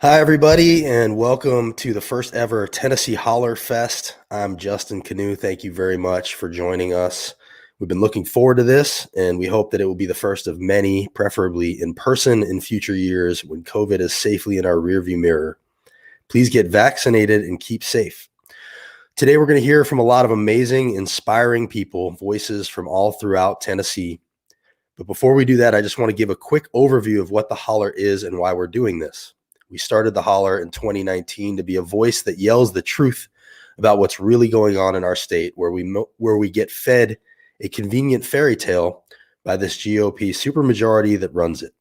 Hi, everybody, and welcome to the first ever Tennessee Holler Fest. I'm Justin Canoe. Thank you very much for joining us. We've been looking forward to this, and we hope that it will be the first of many, preferably in person in future years when COVID is safely in our rearview mirror. Please get vaccinated and keep safe. Today, we're going to hear from a lot of amazing, inspiring people, voices from all throughout Tennessee. But before we do that, I just want to give a quick overview of what the Holler is and why we're doing this. We started the Holler in 2019 to be a voice that yells the truth about what's really going on in our state, where we get fed a convenient fairy tale by this GOP supermajority that runs it.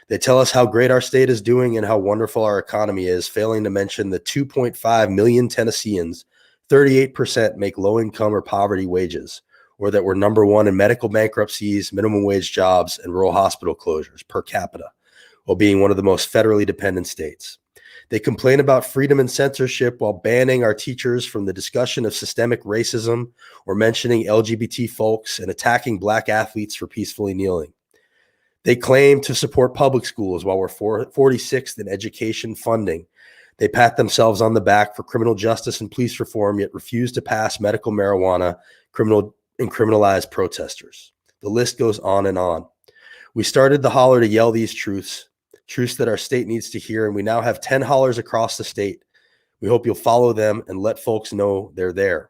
They tell us how great our state is doing and how wonderful our economy is, failing to mention the 2.5 million Tennesseans, 38% make low-income or poverty wages, or that we're number one in medical bankruptcies, minimum wage jobs, and rural hospital closures per capita, while being one of the most federally dependent states. They complain about freedom and censorship while banning our teachers from the discussion of systemic racism or mentioning LGBT folks and attacking Black athletes for peacefully kneeling. They claim to support public schools while we're 46th in education funding. They pat themselves on the back for criminal justice and police reform, yet refuse to pass medical marijuana and criminalize protesters. The list goes on and on. We started the Holler to yell these truths that our state needs to hear, and we now have 10 hollers across the state. We hope you'll follow them and let folks know they're there.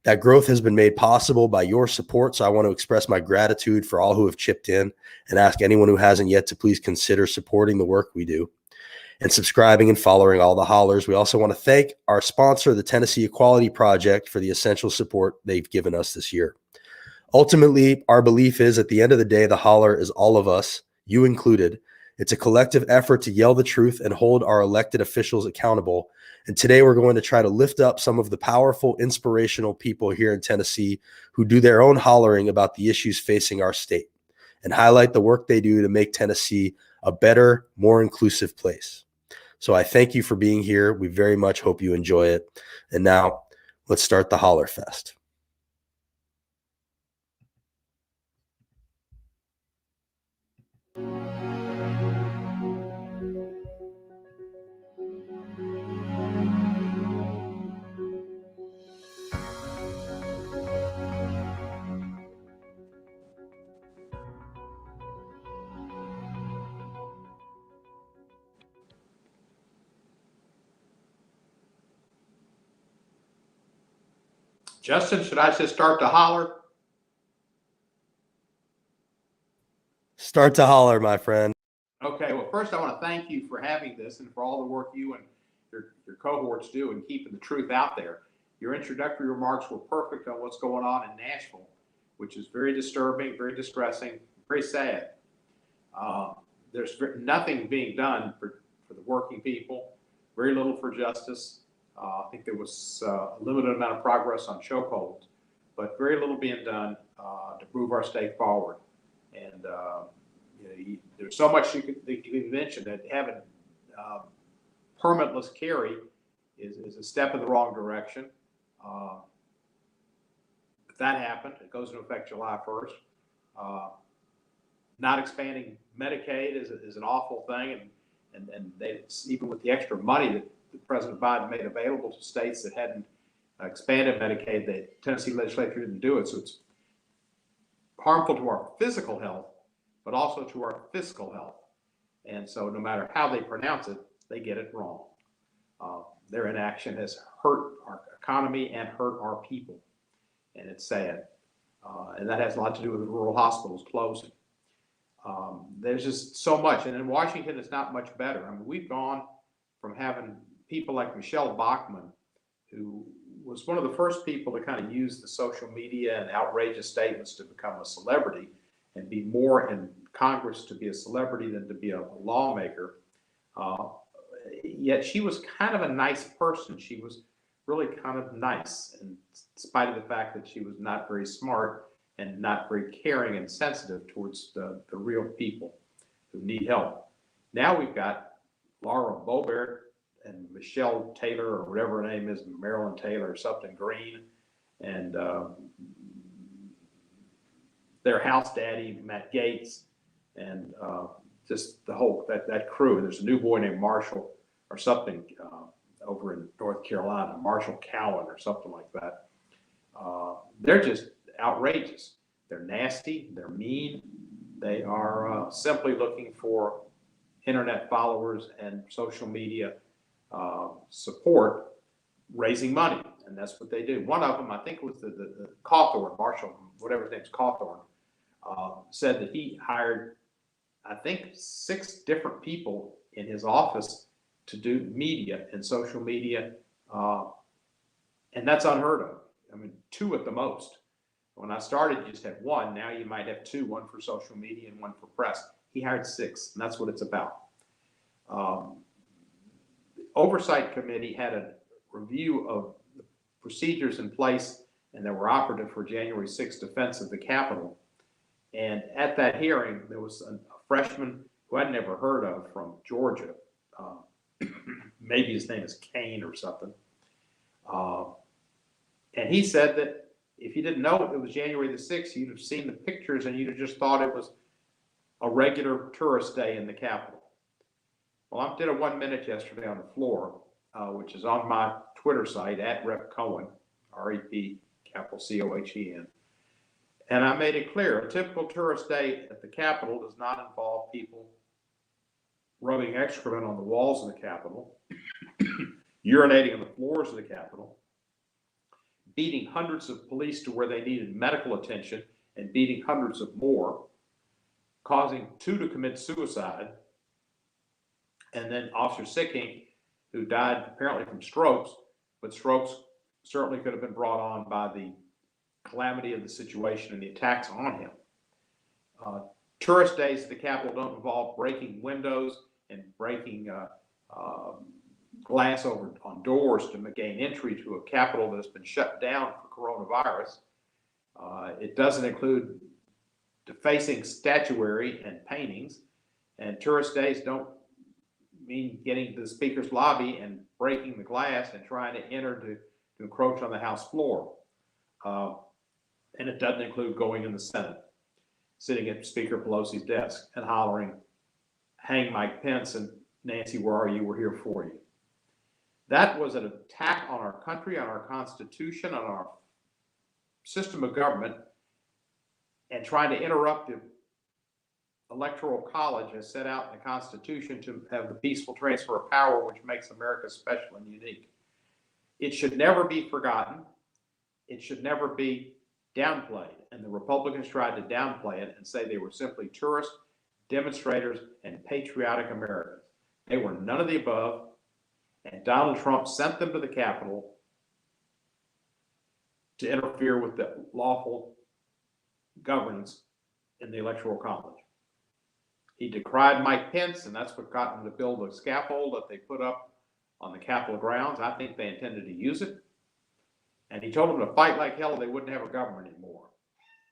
That growth has been made possible by your support, so I want to express my gratitude for all who have chipped in and ask anyone who hasn't yet to please consider supporting the work we do and subscribing and following all the Hollers. We also want to thank our sponsor, the Tennessee Equality Project, for the essential support they've given us this year. Ultimately, our belief is at the end of the day, the Holler is all of us, you included. It's a collective effort to yell the truth and hold our elected officials accountable. And today we're going to try to lift up some of the powerful, inspirational people here in Tennessee who do their own hollering about the issues facing our state and highlight the work they do to make Tennessee a better, more inclusive place. So I thank you for being here. We very much hope you enjoy it. And now let's start the Holler Fest. Justin, should I just start the Holler? Start to Holler, my friend. Okay, well, first I want to thank you for having this and for all the work you and your cohorts do in keeping the truth out there. Your introductory remarks were perfect on what's going on in Nashville, which is very disturbing, very distressing, very sad. There's nothing being done for the working people, very little for justice. I think there was a limited amount of progress on chokeholds, but very little being done to move our state forward. And there's so much you could mention that having permitless carry is a step in the wrong direction. If that happened, it goes into effect July 1st. Not expanding Medicaid is an awful thing, and they, even with the extra money that President Biden made available to states that hadn't expanded Medicaid, the Tennessee legislature didn't do it. So it's harmful to our physical health, but also to our fiscal health. And so no matter how they pronounce it, they get it wrong. Their inaction has hurt our economy and hurt our people. And it's sad. And that has a lot to do with the rural hospitals closing. There's just so much. And in Washington, it's not much better. I mean, we've gone from having people like Michelle Bachmann, who was one of the first people to kind of use the social media and outrageous statements to become a celebrity and be more in Congress to be a celebrity than to be a lawmaker. Yet she was kind of a nice person. She was really kind of nice, in spite of the fact that she was not very smart and not very caring and sensitive towards the real people who need help. Now we've got Laura Boebert and Michelle Taylor, or whatever her name is, Marilyn Taylor or something Green, and their house daddy, Matt Gaetz, and just the whole, that crew. There's a new boy named Marshall or something over in North Carolina, Marshall Cowan or something like that. They're just outrageous. They're nasty. They're mean. They are simply looking for internet followers and social media support, raising money, and that's what they do. One of them, I think it was the Cawthorn, Marshall, whatever his name's, Cawthorn, said that he hired, I think, 6 different people in his office to do media and social media, and that's unheard of. I mean, 2 at the most. When I started, you just had 1. Now you might have 2, 1 for social media and 1 for press. He hired 6, and that's what it's about. The Oversight Committee had a review of the procedures in place and that were operative for January 6th defense of the Capitol. And at that hearing, there was a freshman who I'd never heard of from Georgia. Maybe his name is Kane or something. And he said that if you didn't know it was January the 6th, you'd have seen the pictures and you'd have just thought it was a regular tourist day in the Capitol. Well, I did a 1 minute yesterday on the floor, which is on my Twitter site, @RepCohen, R-E-P, capital C-O-H-E-N. And I made it clear, a typical tourist day at the Capitol does not involve people rubbing excrement on the walls of the Capitol, urinating on the floors of the Capitol, beating hundreds of police to where they needed medical attention and beating hundreds of more, causing 2 to commit suicide, and then Officer Sicking, who died apparently from strokes, but strokes certainly could have been brought on by the calamity of the situation and the attacks on him. Tourist days at the Capitol don't involve breaking windows and breaking glass over on doors to gain entry to a Capitol that's been shut down for coronavirus. It doesn't include defacing statuary and paintings, and tourist days don't mean getting to the Speaker's lobby and breaking the glass and trying to enter to encroach on the House floor. And it doesn't include going in the Senate, sitting at Speaker Pelosi's desk and hollering, "Hang Mike Pence," and "Nancy, where are you? We're here for you." That was an attack on our country, on our Constitution, on our system of government, and trying to interrupt the Electoral College has set out in the Constitution to have the peaceful transfer of power, which makes America special and unique. It should never be forgotten. It should never be downplayed. And the Republicans tried to downplay it and say they were simply tourists, demonstrators, and patriotic Americans. They were none of the above. And Donald Trump sent them to the Capitol to interfere with the lawful governance in the Electoral College. He decried Mike Pence, and that's what got him to build a scaffold that they put up on the Capitol grounds. I think they intended to use it. And he told them to fight like hell or they wouldn't have a government anymore,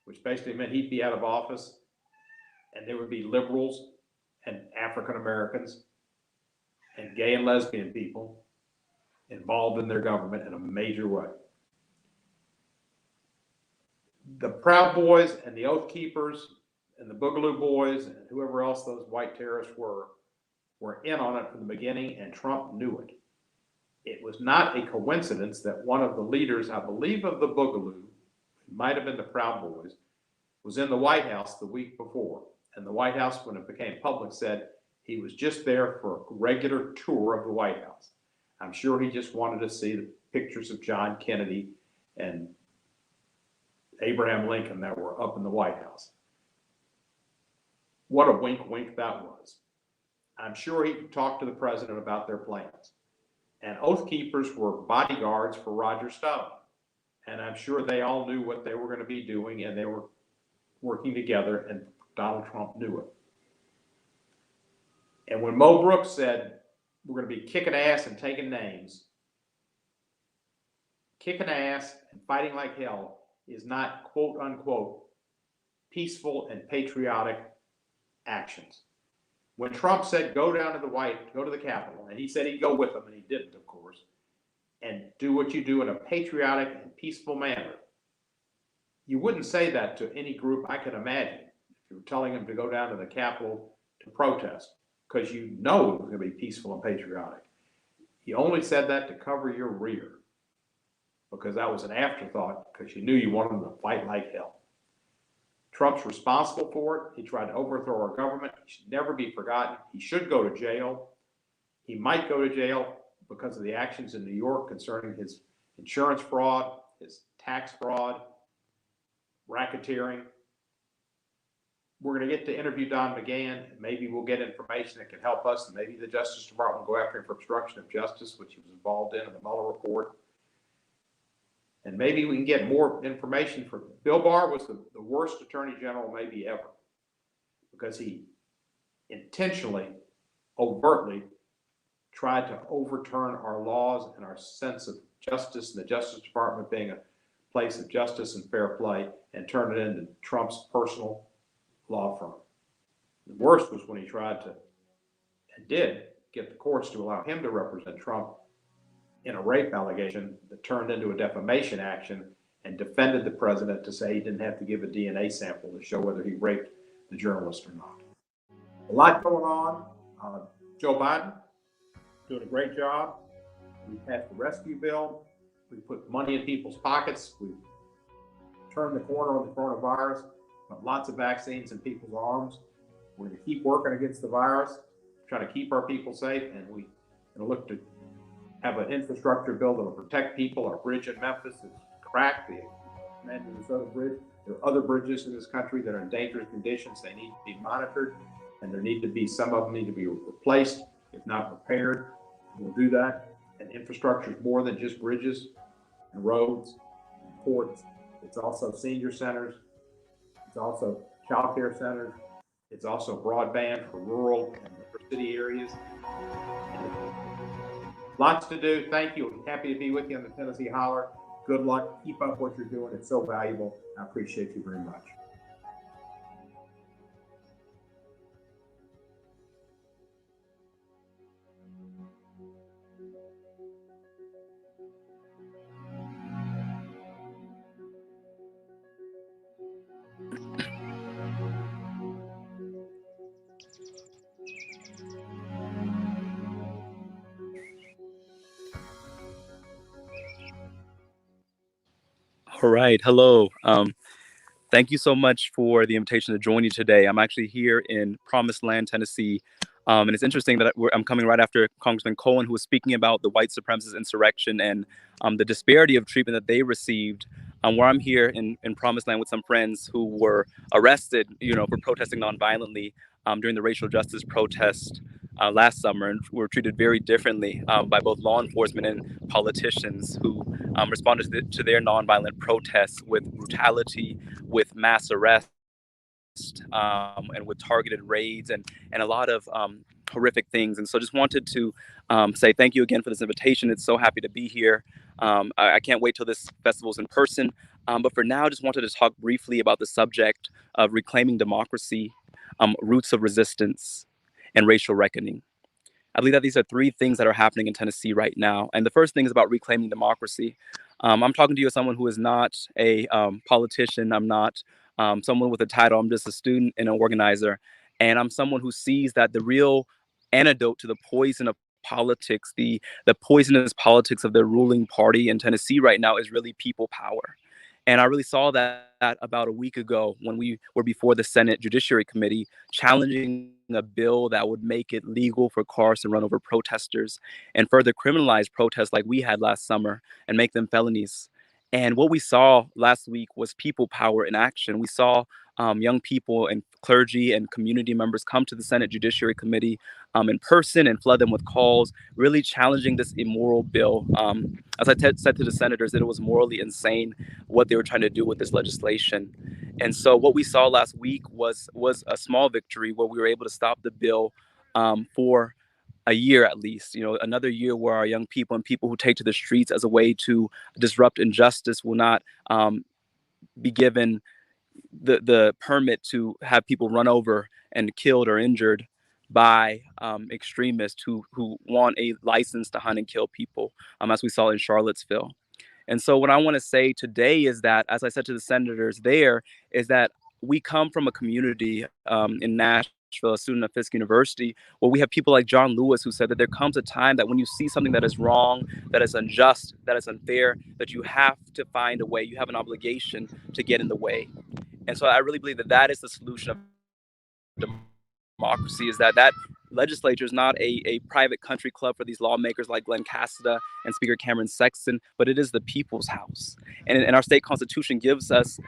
which basically meant he'd be out of office and there would be liberals and African Americans and gay and lesbian people involved in their government in a major way. The Proud Boys and the Oath Keepers and the Boogaloo Boys and whoever else those white terrorists were in on it from the beginning, and Trump knew it. It was not a coincidence that one of the leaders, I believe of the Boogaloo, it might have been the Proud Boys, was in the White House the week before. And the White House, when it became public, said he was just there for a regular tour of the White House. I'm sure he just wanted to see the pictures of John Kennedy and Abraham Lincoln that were up in the White House. What a wink wink that was. I'm sure he talked to the president about their plans. And Oath Keepers were bodyguards for Roger Stone. And I'm sure they all knew what they were going to be doing, and they were working together, and Donald Trump knew it. And when Mo Brooks said, we're going to be kicking ass and taking names, kicking ass and fighting like hell is not, quote unquote, peaceful and patriotic actions. When Trump said, go to the Capitol, and he said he'd go with them, and he didn't, of course, and do what you do in a patriotic and peaceful manner, you wouldn't say that to any group I can imagine if you were telling them to go down to the Capitol to protest, because you know it was going to be peaceful and patriotic. You only said that to cover your rear, because that was an afterthought, because you knew you wanted them to fight like hell. Trump's responsible for it. He tried to overthrow our government. He should never be forgotten. He should go to jail. He might go to jail because of the actions in New York concerning his insurance fraud, his tax fraud, racketeering. We're going to get to interview Don McGahn. Maybe we'll get information that can help us. And maybe the Justice Department will go after him for obstruction of justice, which he was involved in the Mueller report. And maybe we can get more information from Bill Barr. Was the worst attorney general maybe ever, because he intentionally, overtly tried to overturn our laws and our sense of justice, and the Justice Department being a place of justice and fair play, and turn it into Trump's personal law firm. The worst was when he tried to, and did, get the courts to allow him to represent Trump in a rape allegation that turned into a defamation action, and defended the president to say he didn't have to give a DNA sample to show whether he raped the journalist or not. A lot going on. Joe Biden doing a great job. We passed the rescue bill. We put money in people's pockets. We've turned the corner on the coronavirus, put lots of vaccines in people's arms. We're going to keep working against the virus, trying to keep our people safe, and we're going to look to have an infrastructure bill that will protect people. Our bridge in Memphis is cracked, the Minnesota bridge. There are other bridges in this country that are in dangerous conditions. They need to be monitored, and some of them need to be replaced, if not repaired. We'll do that. And infrastructure is more than just bridges and roads and ports. It's also senior centers. It's also child care centers. It's also broadband for rural and city areas. Lots to do. Thank you. I'm happy to be with you on the Tennessee Holler. Good luck. Keep up what you're doing. It's so valuable. I appreciate you very much. All right. Hello. Thank you so much for the invitation to join you today. I'm actually here in Promised Land, Tennessee. And it's interesting that I'm coming right after Congressman Cohen, who was speaking about the white supremacist insurrection and the disparity of treatment that they received. Where I'm here in Promised Land with some friends who were arrested, for protesting nonviolently during the racial justice protest last summer, and were treated very differently by both law enforcement and politicians who responded to their nonviolent protests with brutality, with mass arrests, and with targeted raids and a lot of horrific things. And so just wanted to say thank you again for this invitation. It's so happy to be here. I can't wait till this festival's in person. But for now, just wanted to talk briefly about the subject of reclaiming democracy, roots of resistance, and racial reckoning. I believe that these are three things that are happening in Tennessee right now. And the first thing is about reclaiming democracy. I'm talking to you as someone who is not a politician. I'm not someone with a title. I'm just a student and an organizer. And I'm someone who sees that the real antidote to the poison of politics, the poisonous politics of the ruling party in Tennessee right now is really people power. And I really saw that about a week ago when we were before the Senate Judiciary Committee challenging a bill that would make it legal for cars to run over protesters and further criminalize protests like we had last summer and make them felonies. And what we saw last week was people power in action. We saw young people and clergy and community members come to the Senate Judiciary Committee in person and flood them with calls, really challenging this immoral bill. As I said to the senators, that it was morally insane what they were trying to do with this legislation. And so what we saw last week was a small victory where we were able to stop the bill for a year at least, another year where our young people and people who take to the streets as a way to disrupt injustice will not be given the permit to have people run over and killed or injured by extremists who want a license to hunt and kill people, as we saw in Charlottesville. And so what I want to say today is that, as I said to the senators there, is that we come from a community in Nashville, a student at Fisk University, where we have people like John Lewis who said that there comes a time that when you see something that is wrong, that is unjust, that is unfair, that you have to find a way, you have an obligation to get in the way. And so I really believe that that is the solution of democracy, is that legislature is not a private country club for these lawmakers like Glenn Cassida and Speaker Cameron Sexton, but it is the people's house. And our state constitution gives us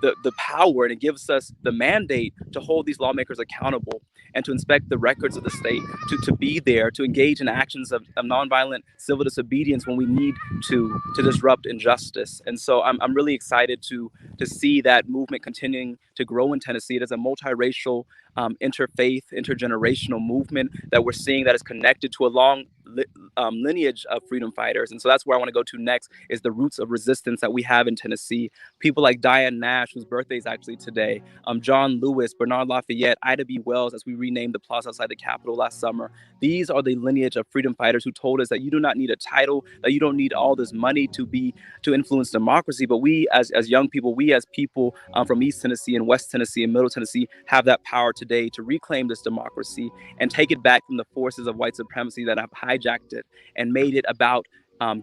the power, and it gives us the mandate to hold these lawmakers accountable and to inspect the records of the state, to be there, to engage in actions of nonviolent civil disobedience when we need to disrupt injustice. And so I'm really excited to see that movement continuing to grow in Tennessee. It is a multiracial, interfaith, intergenerational movement that we're seeing that is connected to a long lineage of freedom fighters. And so that's where I want to go to next, is the roots of resistance that we have in Tennessee. People like Diane Nash, whose birthday is actually today, John Lewis, Bernard Lafayette, Ida B. Wells, as we renamed the plaza outside the Capitol last summer. These are the lineage of freedom fighters who told us that you do not need a title, that you don't need all this money to influence democracy. But we as young people, we as people from East Tennessee and West Tennessee and Middle Tennessee have that power today to reclaim this democracy and take it back from the forces of white supremacy that have hijacked it and made it about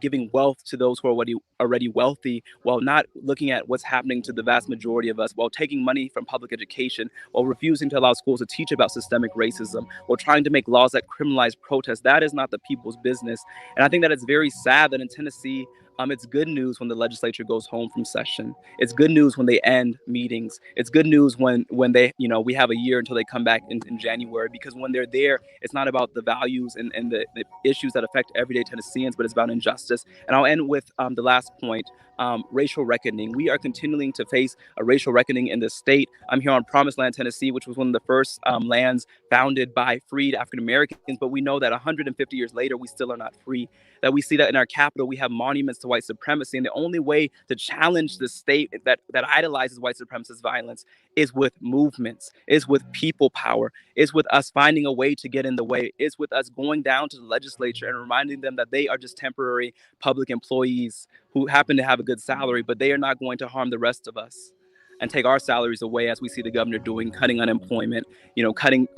giving wealth to those who are already wealthy, while not looking at what's happening to the vast majority of us, while taking money from public education, while refusing to allow schools to teach about systemic racism, while trying to make laws that criminalize protest. That is not the people's business. And I think that it's very sad that in Tennessee, it's good news when the legislature goes home from session. It's good news when they end meetings. It's good news when they, we have a year until they come back in January, because when they're there, it's not about the values and the issues that affect everyday Tennesseans, but it's about injustice. And I'll end with the last point, racial reckoning. We are continuing to face a racial reckoning in the state. I'm here on Promised Land, Tennessee, which was one of the first lands founded by freed African Americans, but we know that 150 years later, we still are not free. That we see that in our capital, we have monuments to white supremacy. And the only way to challenge the state that idolizes white supremacist violence is with movements, is with people power, is with us finding a way to get in the way, is with us going down to the legislature and reminding them that they are just temporary public employees who happen to have a good salary, but they are not going to harm the rest of us and take our salaries away, as we see the governor doing, cutting unemployment, cutting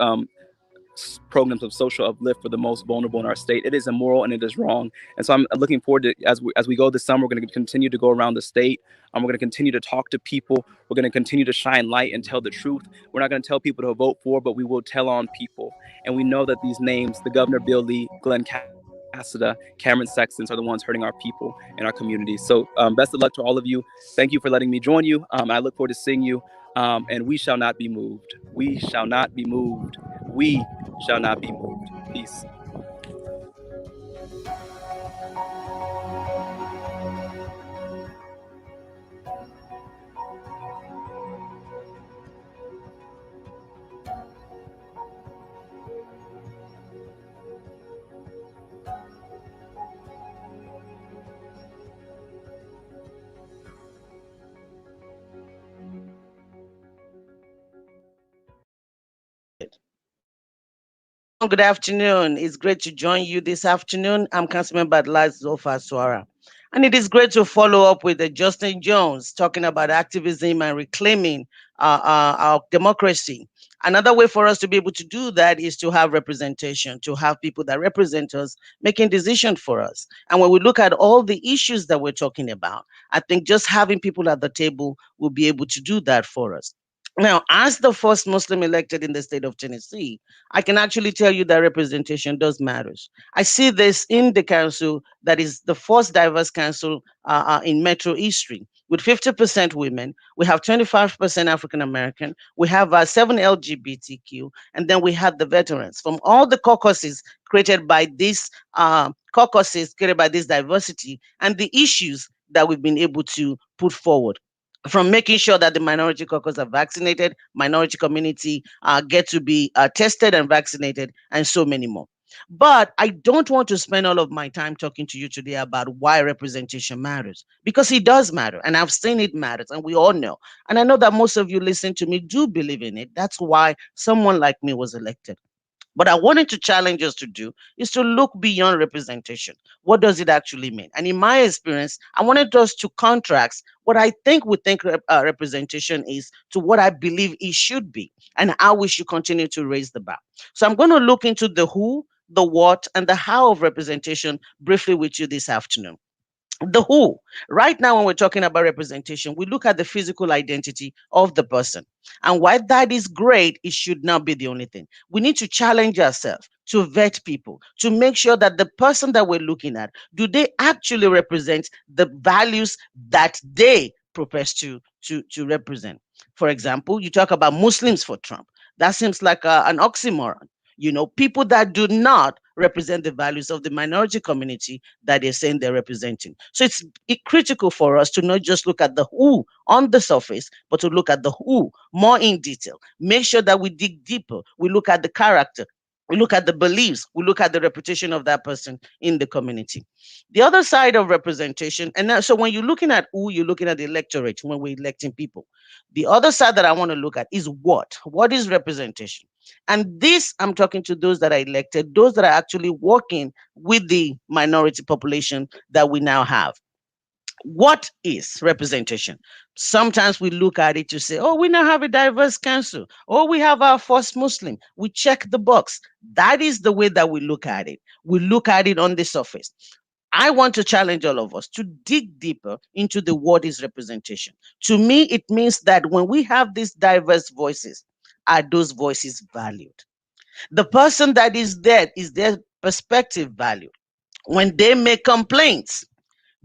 programs of social uplift for the most vulnerable in our state. It is immoral and it is wrong. And so I'm looking forward to, as we go this summer, we're going to continue to go around the state. We're going to continue to talk to people. We're going to continue to shine light and tell the truth. We're not going to tell people to vote for, but we will tell on people. And we know that these names, the governor, Bill Lee, Glenn Cassida, Cameron Sexton, are the ones hurting our people and our communities. So best of luck to all of you. Thank you for letting me join you. I look forward to seeing you. And we shall not be moved. We shall not be moved. We shall not be moved. Peace. Good afternoon. It's great to join you this afternoon. I'm Councilmember Adlai Zofa Swara. And it is great to follow up with Justin Jones talking about activism and reclaiming our democracy. Another way for us to be able to do that is to have representation, to have people that represent us making decisions for us. And when we look at all the issues that we're talking about, I think just having people at the table will be able to do that for us. Now, as the first Muslim elected in the state of Tennessee, I can actually tell you that representation does matters. I see this in the council that is the first diverse council in Metro history. With 50% women, we have 25% African American, we have 7 LGBTQ, and then we have the veterans from all the caucuses created by this created by this diversity and the issues that we've been able to put forward, from making sure that the minority caucus are vaccinated, minority community get to be tested and vaccinated, and so many more. But I don't want to spend all of my time talking to you today about why representation matters, because it does matter. And I've seen it matters, and we all know. And I know that most of you listening to me do believe in it. That's why someone like me was elected. What I wanted to challenge us to do is to look beyond representation. What does it actually mean? And in my experience, I wanted us to contrast what I think we think representation is to what I believe it should be, and how we should continue to raise the bar. So I'm going to look into the who, the what, and the how of representation briefly with you this afternoon. The who. Right now, when we're talking about representation, we look at the physical identity of the person. And while that is great, it should not be the only thing. We need to challenge ourselves to vet people, to make sure that the person that we're looking at, do they actually represent the values that they profess to represent? For example, you talk about Muslims for Trump. That seems like an oxymoron. People that do not represent the values of the minority community that they're saying they're representing. So it's critical for us to not just look at the who on the surface, but to look at the who more in detail. Make sure that we dig deeper. We look at the character. We look at the beliefs. We look at the reputation of that person in the community. The other side of representation, so when you're looking at who, you're looking at the electorate when we're electing people. The other side that I want to look at is what. What is representation? And this, I'm talking to those that are elected, those that are actually working with the minority population that we now have. What is representation? Sometimes we look at it to say, oh, we now have a diverse council. Oh, we have our first Muslim. We check the box. That is the way that we look at it. We look at it on the surface. I want to challenge all of us to dig deeper into the what is representation. To me, it means that when we have these diverse voices, are those voices valued? The person that is their perspective valued? When they make complaints,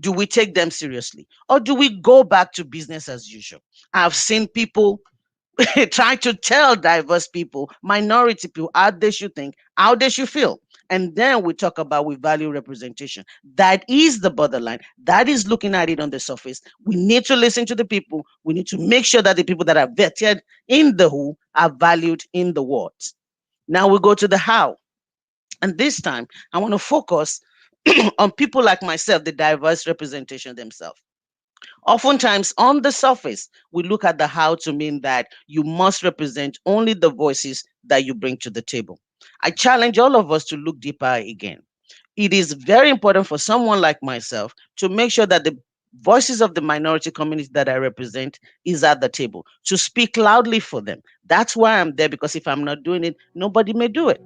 do we take them seriously? Or do we go back to business as usual? I've seen people try to tell diverse people, minority people, how they should think, how they should feel. And then we talk about we value representation. That is the borderline. That is looking at it on the surface. We need to listen to the people. We need to make sure that the people that are vetted in the who are valued in the what. Now we go to the how. And this time, I want to focus on people like myself, the diverse representation themselves. Oftentimes, on the surface, we look at the how to mean that you must represent only the voices that you bring to the table. I challenge all of us to look deeper again. It is very important for someone like myself to make sure that the voices of the minority community that I represent is at the table, to speak loudly for them. That's why I'm there, because if I'm not doing it, nobody may do it.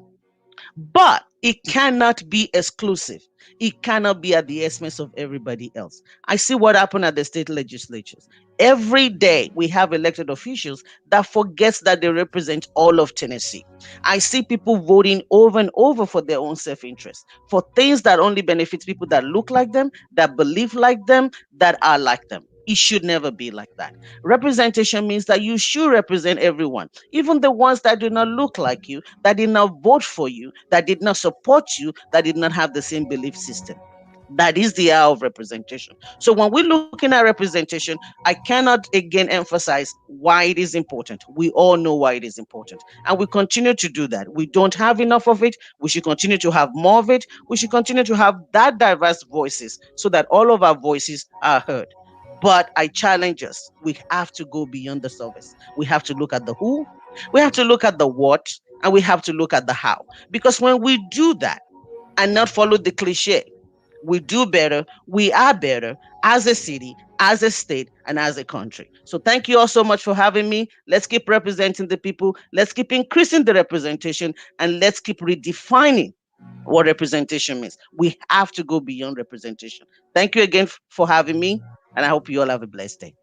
But it cannot be exclusive. It cannot be at the expense of everybody else. I see what happened at the state legislatures. Every day we have elected officials that forgets that they represent all of Tennessee. I see people voting over and over for their own self-interest, for things that only benefit people that look like them, that believe like them, that are like them. It should never be like that. Representation means that you should represent everyone, even the ones that do not look like you, that did not vote for you, that did not support you, that did not have the same belief system. That is the hour of representation. So when we're looking at representation, I cannot again emphasize why it is important. We all know why it is important. And we continue to do that. We don't have enough of it. We should continue to have more of it. We should continue to have that diverse voices so that all of our voices are heard. But I challenge us. We have to go beyond the service. We have to look at the who, we have to look at the what, and we have to look at the how. Because when we do that and not follow the cliche, we do better, we are better as a city, as a state, and as a country. So thank you all so much for having me. Let's keep representing the people. Let's keep increasing the representation, and let's keep redefining what representation means. We have to go beyond representation. Thank you again for having me, and I hope you all have a blessed day.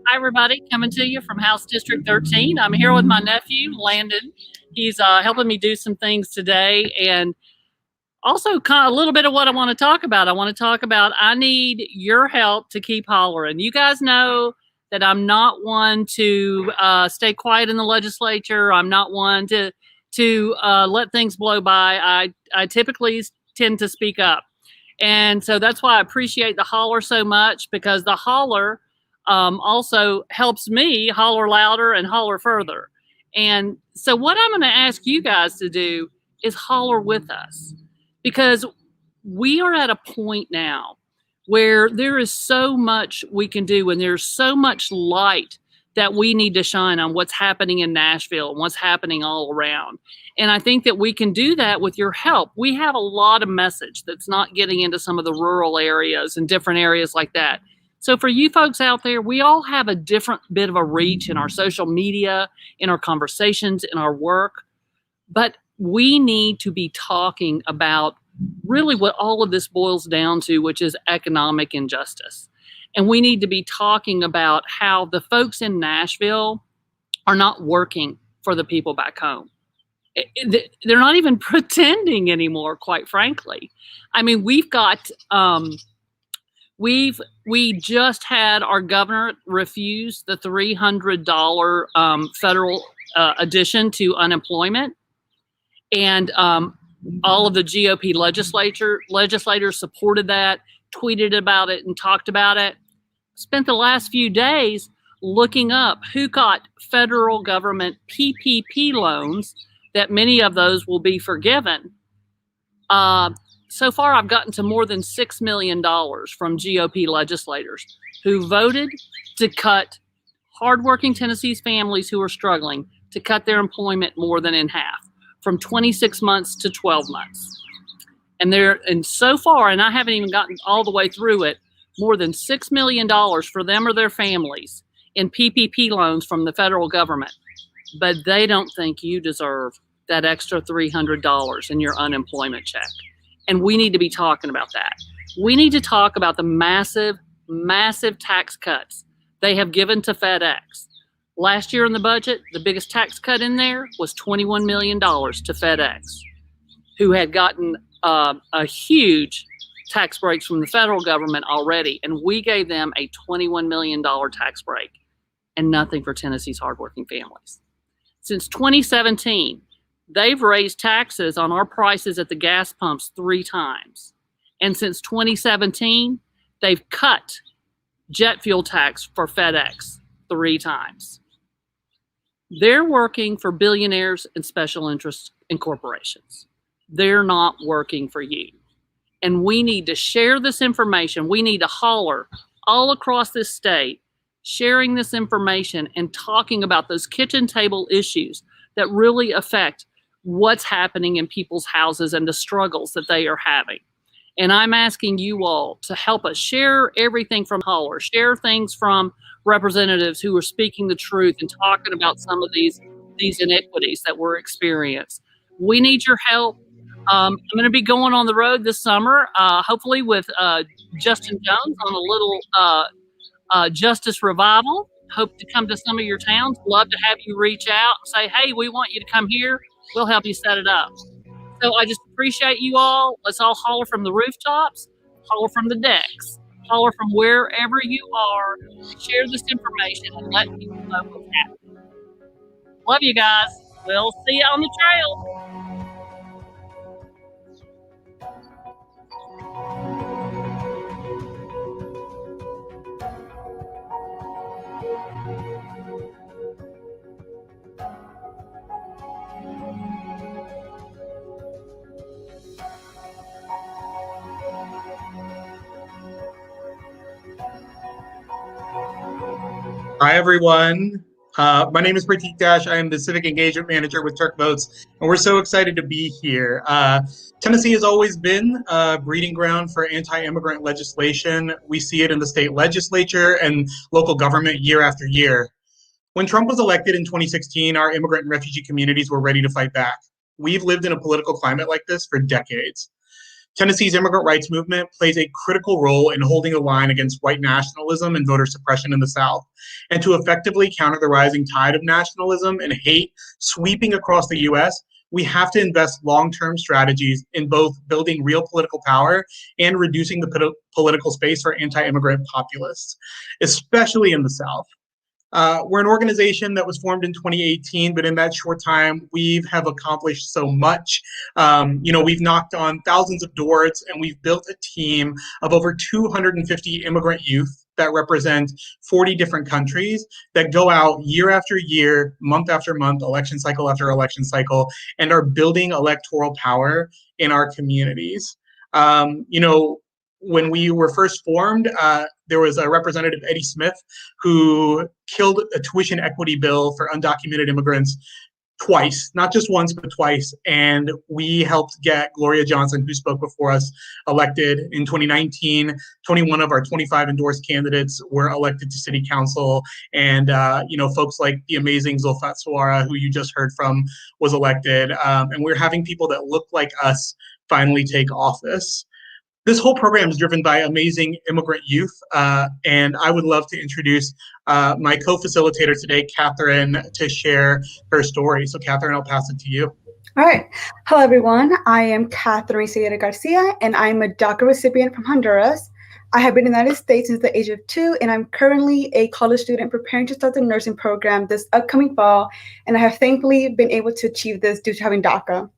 Hi, everybody. Coming to you from House District 13. I'm here with my nephew, Landon. He's helping me do some things today. And also kind of a little bit of what I want to talk about. I need your help to keep hollering. You guys know that I'm not one to stay quiet in the legislature. I'm not one to let things blow by. I typically tend to speak up. And so that's why I appreciate the holler so much, because the holler also helps me holler louder and holler further. And so what I'm going to ask you guys to do is holler with us, because we are at a point now where there is so much we can do, and there's so much light that we need to shine on what's happening in Nashville and what's happening all around. And I think that we can do that with your help. We have a lot of message that's not getting into some of the rural areas and different areas like that. So for you folks out there, we all have a different bit of a reach in our social media, in our conversations, in our work. But we need to be talking about really what all of this boils down to, which is economic injustice. And we need to be talking about how the folks in Nashville are not working for the people back home. They're not even pretending anymore, quite frankly. I mean, we've got, we just had our governor refuse the $300 federal addition to unemployment. And all of the GOP legislators supported that, tweeted about it, and talked about it. Spent the last few days looking up who got federal government PPP loans, that many of those will be forgiven. So far, I've gotten to more than $6 million from GOP legislators who voted to cut hardworking Tennessee's families who are struggling, to cut their employment more than in half, from 26 months to 12 months. And so far, and I haven't even gotten all the way through it, more than $6 million for them or their families in PPP loans from the federal government. But they don't think you deserve that extra $300 in your unemployment check. And we need to be talking about that. We need to talk about the massive, massive tax cuts they have given to FedEx. Last year in the budget, the biggest tax cut in there was $21 million to FedEx, who had gotten a huge tax breaks from the federal government already. And we gave them a $21 million tax break, and nothing for Tennessee's hardworking families. Since 2017, they've raised taxes on our prices at the gas pumps 3 times. And since 2017, they've cut jet fuel tax for FedEx 3 times. They're working for billionaires and special interests and corporations. They're not working for you. And we need to share this information. We need to holler all across this state, sharing this information and talking about those kitchen table issues that really affect what's happening in people's houses and the struggles that they are having. And I'm asking you all to help us share everything from holler, share things from representatives who are speaking the truth and talking about some of these inequities that we're experiencing. We need your help. I'm going to be going on the road this summer, hopefully with Justin Jones on a little justice revival. Hope to come to some of your towns. Love to have you reach out and say, hey, we want you to come here. We'll help you set it up. So I just appreciate you all. Let's all holler from the rooftops, holler from the decks, holler from wherever you are. Share this information and let people know what's happening. Love you guys. We'll see you on the trail. Hi, everyone. My name is Pratik Dash. I am the Civic Engagement Manager with Turk Votes, and we're so excited to be here. Tennessee has always been a breeding ground for anti-immigrant legislation. We see it in the state legislature and local government year after year. When Trump was elected in 2016, our immigrant and refugee communities were ready to fight back. We've lived in a political climate like this for decades. Tennessee's immigrant rights movement plays a critical role in holding the line against white nationalism and voter suppression in the South. And to effectively counter the rising tide of nationalism and hate sweeping across the US, we have to invest long-term strategies in both building real political power and reducing the political space for anti-immigrant populists, especially in the South. We're an organization that was formed in 2018, but in that short time, we have accomplished so much. We've knocked on thousands of doors, and we've built a team of over 250 immigrant youth that represent 40 different countries that go out year after year, month after month, election cycle after election cycle, and are building electoral power in our communities. When we were first formed, there was a Representative Eddie Smith who killed a tuition equity bill for undocumented immigrants twice, not just once, but twice. And we helped get Gloria Johnson, who spoke before us, elected in 2019. 21 of our 25 endorsed candidates were elected to city council. And, folks like the amazing Zulfat Suara, who you just heard from, was elected. And we're having people that look like us finally take office. This whole program is driven by amazing immigrant youth, and I would love to introduce my co-facilitator today, Catherine, to share her story. So Catherine, I'll pass it to you. All right. Hello, everyone. I am Catherine Sierra Garcia, and I'm a DACA recipient from Honduras. I have been in the United States since the age of 2, and I'm currently a college student preparing to start the nursing program this upcoming fall, and I have thankfully been able to achieve this due to having DACA.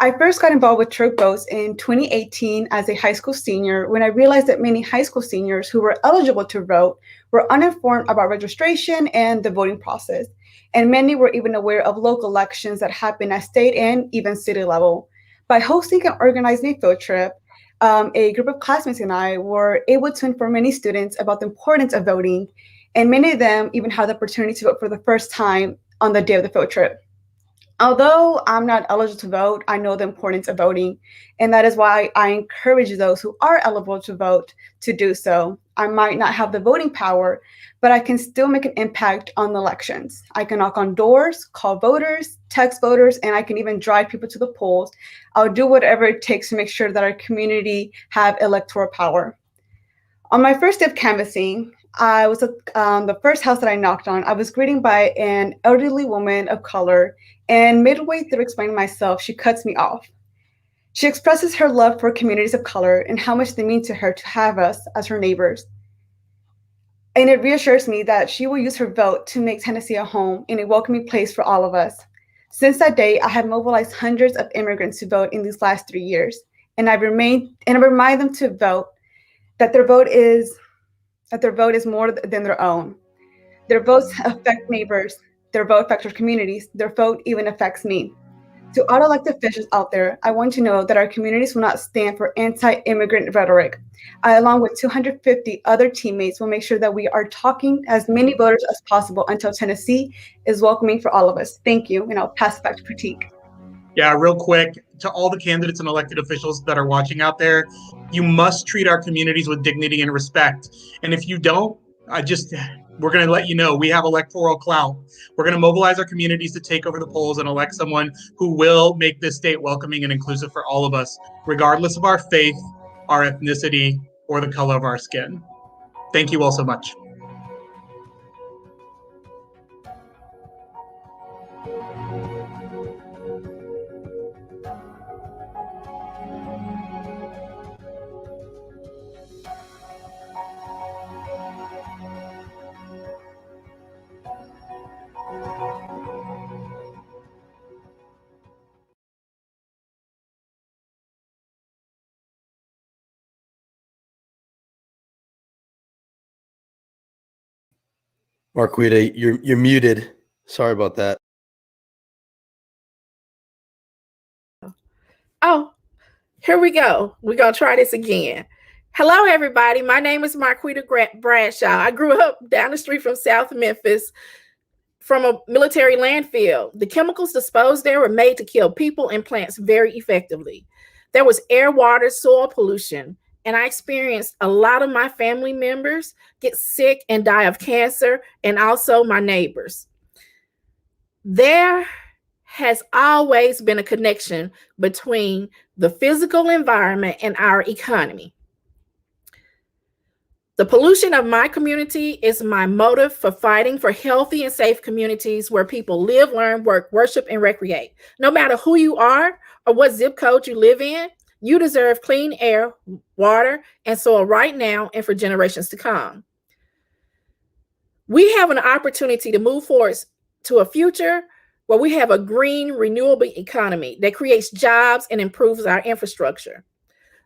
I first got involved with Turk Votes in 2018 as a high school senior when I realized that many high school seniors who were eligible to vote were uninformed about registration and the voting process. And many were even aware of local elections that happen at state and even city level. By hosting and organizing a field trip, a group of classmates and I were able to inform many students about the importance of voting, and many of them even had the opportunity to vote for the first time on the day of the field trip. Although I'm not eligible to vote, I know the importance of voting, and that is why I encourage those who are eligible to vote to do so. I might not have the voting power, but I can still make an impact on the elections. I can knock on doors, call voters, text voters, and I can even drive people to the polls. I'll do whatever it takes to make sure that our community have electoral power. On my first day of canvassing, I was at the first house that I knocked on. I was greeted by an elderly woman of color, and midway through explaining myself, she cuts me off. She expresses her love for communities of color and how much they mean to her to have us as her neighbors. And it reassures me that she will use her vote to make Tennessee a home and a welcoming place for all of us. Since that day, I have mobilized hundreds of immigrants to vote in these last 3 years, and I remind them to vote, that their vote is more than their own. Their votes affect neighbors. Their vote affects our communities. Their vote even affects me. To all elected officials out there, I want you to know that our communities will not stand for anti-immigrant rhetoric. I, along with 250 other teammates, will make sure that we are talking as many voters as possible until Tennessee is welcoming for all of us. Thank you, and I'll pass it back to Pratik. Yeah, real quick, to all the candidates and elected officials that are watching out there, you must treat our communities with dignity and respect. And if you don't, we're going to let you know we have electoral clout. We're going to mobilize our communities to take over the polls and elect someone who will make this state welcoming and inclusive for all of us, regardless of our faith, our ethnicity, or the color of our skin. Thank you all so much. Marquita, you're muted. Sorry about that. Oh, here we go. We're going to try this again. Hello, everybody. My name is Marquita Bradshaw. I grew up down the street from South Memphis from a military landfill. The chemicals disposed there were made to kill people and plants very effectively. There was air, water, soil pollution, and I experienced a lot of my family members get sick and die of cancer, and also my neighbors. There has always been a connection between the physical environment and our economy. The pollution of my community is my motive for fighting for healthy and safe communities where people live, learn, work, worship, and recreate. No matter who you are or what zip code you live in, you deserve clean air, water, and soil right now and for generations to come. We have an opportunity to move forward to a future where we have a green, renewable economy that creates jobs and improves our infrastructure.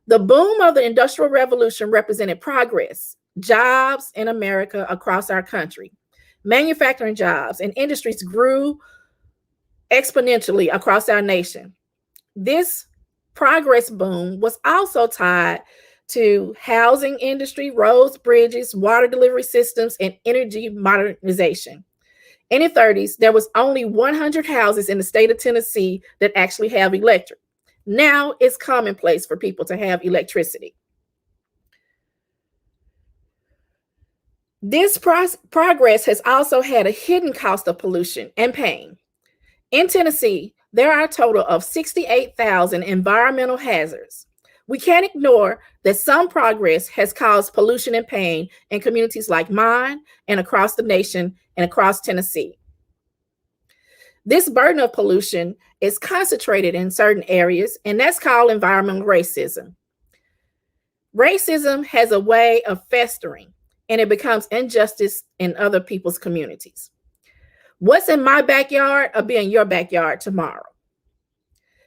The boom of the Industrial Revolution represented progress, jobs in America across our country. Manufacturing jobs and industries grew exponentially across our nation. This progress boom was also tied to housing industry, roads, bridges, water delivery systems, and energy modernization. In the 30s, there was only 100 houses in the state of Tennessee that actually have electric. Now it's commonplace for people to have electricity. This progress has also had a hidden cost of pollution and pain. In Tennessee, there are a total of 68,000 environmental hazards. We can't ignore that some progress has caused pollution and pain in communities like mine and across the nation and across Tennessee. This burden of pollution is concentrated in certain areas, and that's called environmental racism. Racism has a way of festering, and it becomes injustice in other people's communities. What's in my backyard will be in your backyard tomorrow.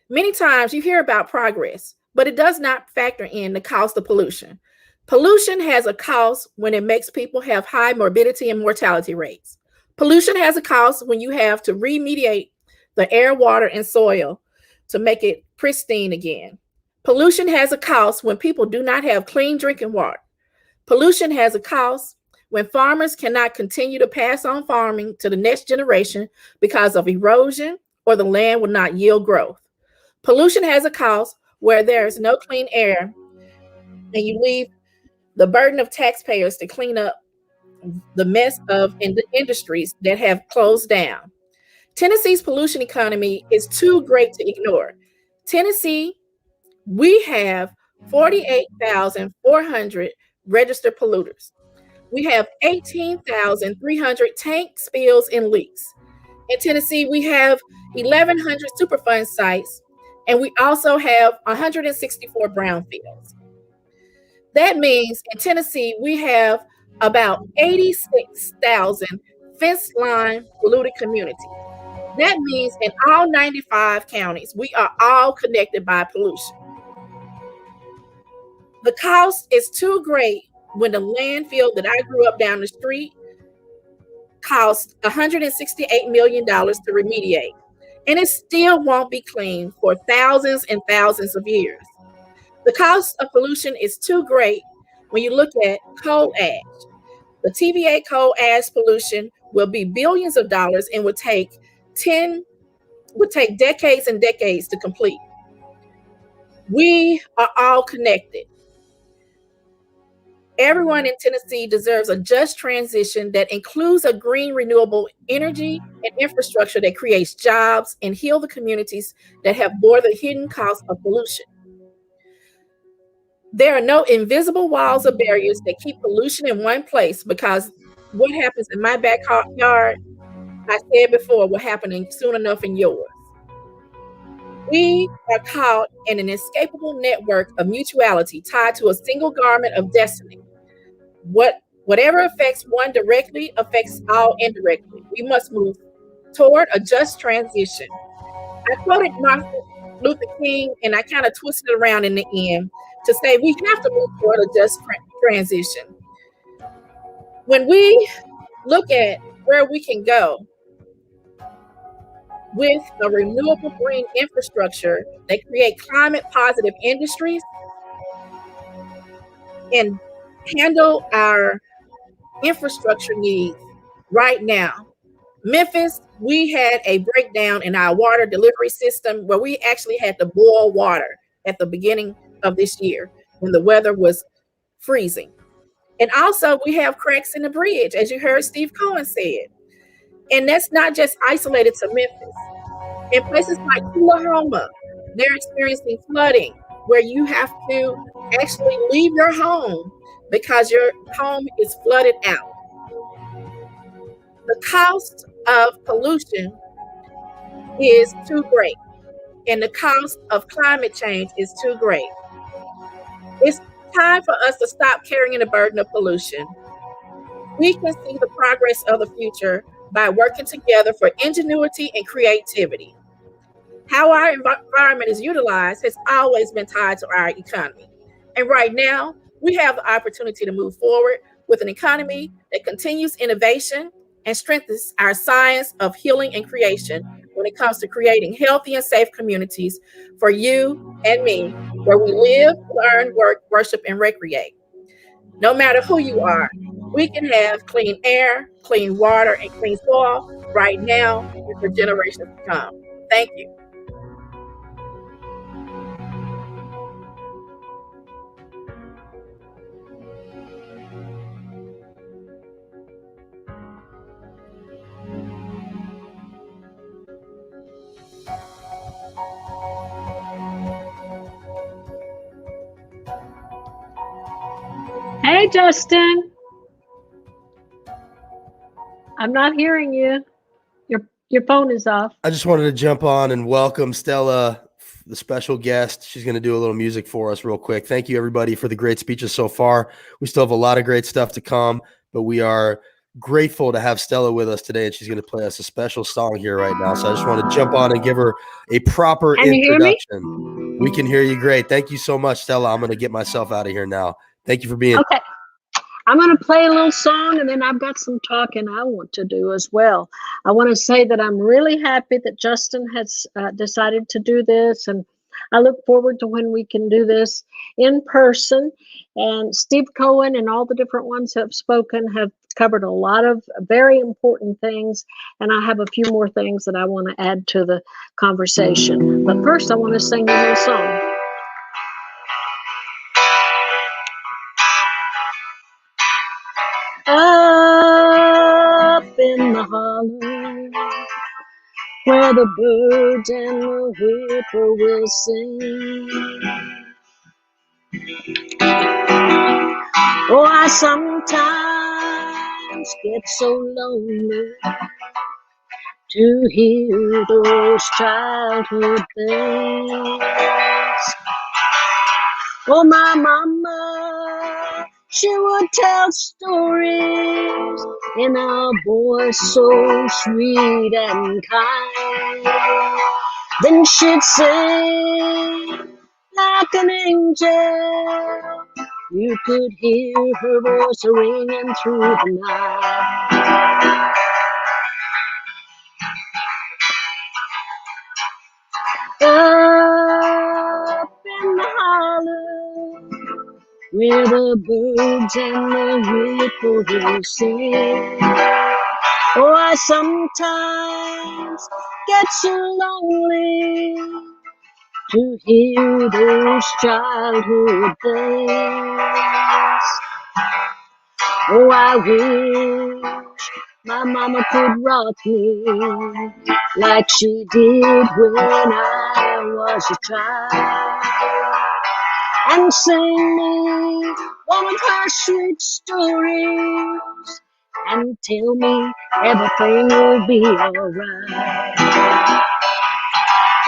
Many times you hear about progress, but it does not factor in the cost of pollution. Pollution has a cost when it makes people have high morbidity and mortality rates. Pollution has a cost when you have to remediate the air, water, and soil to make it pristine again. Pollution has a cost when people do not have clean drinking water. Pollution has a cost when farmers cannot continue to pass on farming to the next generation because of erosion or the land will not yield growth. Pollution has a cost where there is no clean air and you leave the burden of taxpayers to clean up the mess of industries that have closed down. Tennessee's pollution economy is too great to ignore. Tennessee, we have 48,400 registered polluters. We have 18,300 tank spills and leaks. In Tennessee, we have 1,100 Superfund sites, and we also have 164 brownfields. That means in Tennessee, we have about 86,000 fence line polluted communities. That means in all 95 counties, we are all connected by pollution. The cost is too great when the landfill that I grew up down the street cost $168 million to remediate, and it still won't be clean for thousands and thousands of years. The cost of pollution is too great when you look at coal ash. The TVA coal ash pollution will be billions of dollars and would take decades and decades to complete. We are all connected. Everyone in Tennessee deserves a just transition that includes a green renewable energy and infrastructure that creates jobs and heal the communities that have bore the hidden costs of pollution. There are no invisible walls or barriers that keep pollution in one place, because what happens in my backyard, I said before, will happen soon enough in yours. We are caught in an inescapable network of mutuality tied to a single garment of destiny. Whatever affects one directly affects all indirectly. We must move toward a just transition. I quoted Martin Luther King, and I kind of twisted it around in the end to say we have to move toward a just transition. When we look at where we can go with a renewable green infrastructure that create climate positive industries and handle our infrastructure needs right now. Memphis, we had a breakdown in our water delivery system where we actually had to boil water at the beginning of this year when the weather was freezing. And also we have cracks in the bridge, as you heard Steve Cohen said. And that's not just isolated to Memphis. In places like Tullahoma, they're experiencing flooding where you have to actually leave your home because your home is flooded out. The cost of pollution is too great, and the cost of climate change is too great. It's time for us to stop carrying the burden of pollution. We can see the progress of the future by working together for ingenuity and creativity. How our environment is utilized has always been tied to our economy. And right now, we have the opportunity to move forward with an economy that continues innovation and strengthens our science of healing and creation when it comes to creating healthy and safe communities for you and me, where we live, learn, work, worship, and recreate. No matter who you are, we can have clean air, clean water, and clean soil right now and for generations to come. Thank you. Hey, Justin. I'm not hearing you. Your phone is off. I just wanted to jump on and welcome Stella, the special guest. She's going to do a little music for us real quick. Thank you, everybody, for the great speeches so far. We still have a lot of great stuff to come, but we are grateful to have Stella with us today, and she's going to play us a special song here right now. So I just want to jump on and give her a proper introduction. We can hear you great. Thank you so much, Stella. I'm going to get myself out of here now. Thank you for being okay. I'm going to play a little song, and then I've got some talking I want to do as well. I want to say that I'm really happy that Justin has decided to do this, and I look forward to when we can do this in person. And Steve Cohen and all the different ones who have spoken have covered a lot of very important things, and I have a few more things that I want to add to the conversation. But first, I want to sing a little song. Up in the holler, where the birds and the whippoorwills sing. Oh, I sometimes get so lonely to hear those childhood things. Oh, my mama, she would tell stories in a voice so sweet and kind. Then she'd sing like an angel. You could hear her voice ringing through the night. Up in the hollow, where the birds and the whippoorwills sing. Oh, I sometimes get so lonely to hear those childhood things. Oh, I wish my mama could rock me like she did when I was a child, and sing me one of her sweet stories, and tell me everything will be alright.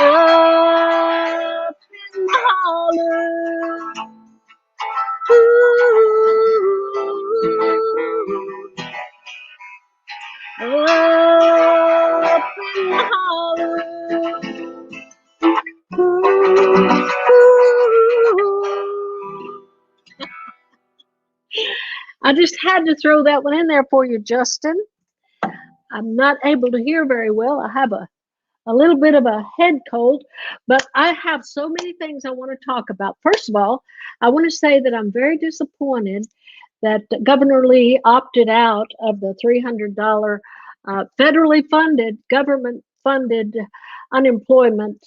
Up in the holler, up in the holler, I just had to throw that one in there for you, Justin. I'm not able to hear very well. I have a little bit of a head cold, but I have so many things I want to talk about. First of all, I want to say that I'm very disappointed that Governor Lee opted out of the $300 federally funded, government funded unemployment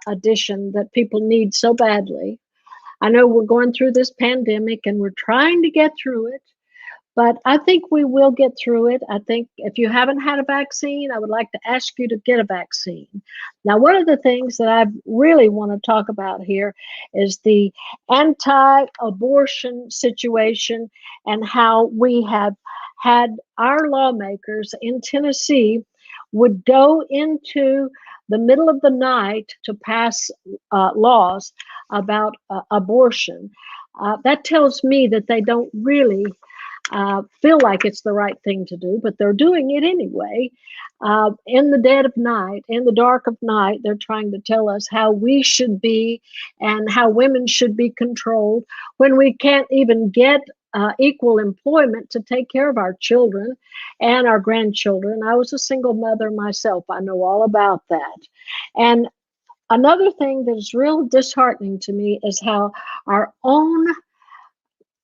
addition that people need so badly. I know we're going through this pandemic and we're trying to get through it, but I think we will get through it. I think if you haven't had a vaccine, I would like to ask you to get a vaccine. Now, one of the things that I really want to talk about here is the anti-abortion situation and how we have had our lawmakers in Tennessee would go into the middle of the night to pass laws about abortion. That tells me that they don't really feel like it's the right thing to do, but they're doing it anyway. In the dead of night, in the dark of night, they're trying to tell us how we should be and how women should be controlled when we can't even get equal employment to take care of our children and our grandchildren. I was a single mother myself. I know all about that. And another thing that is real disheartening to me is how our own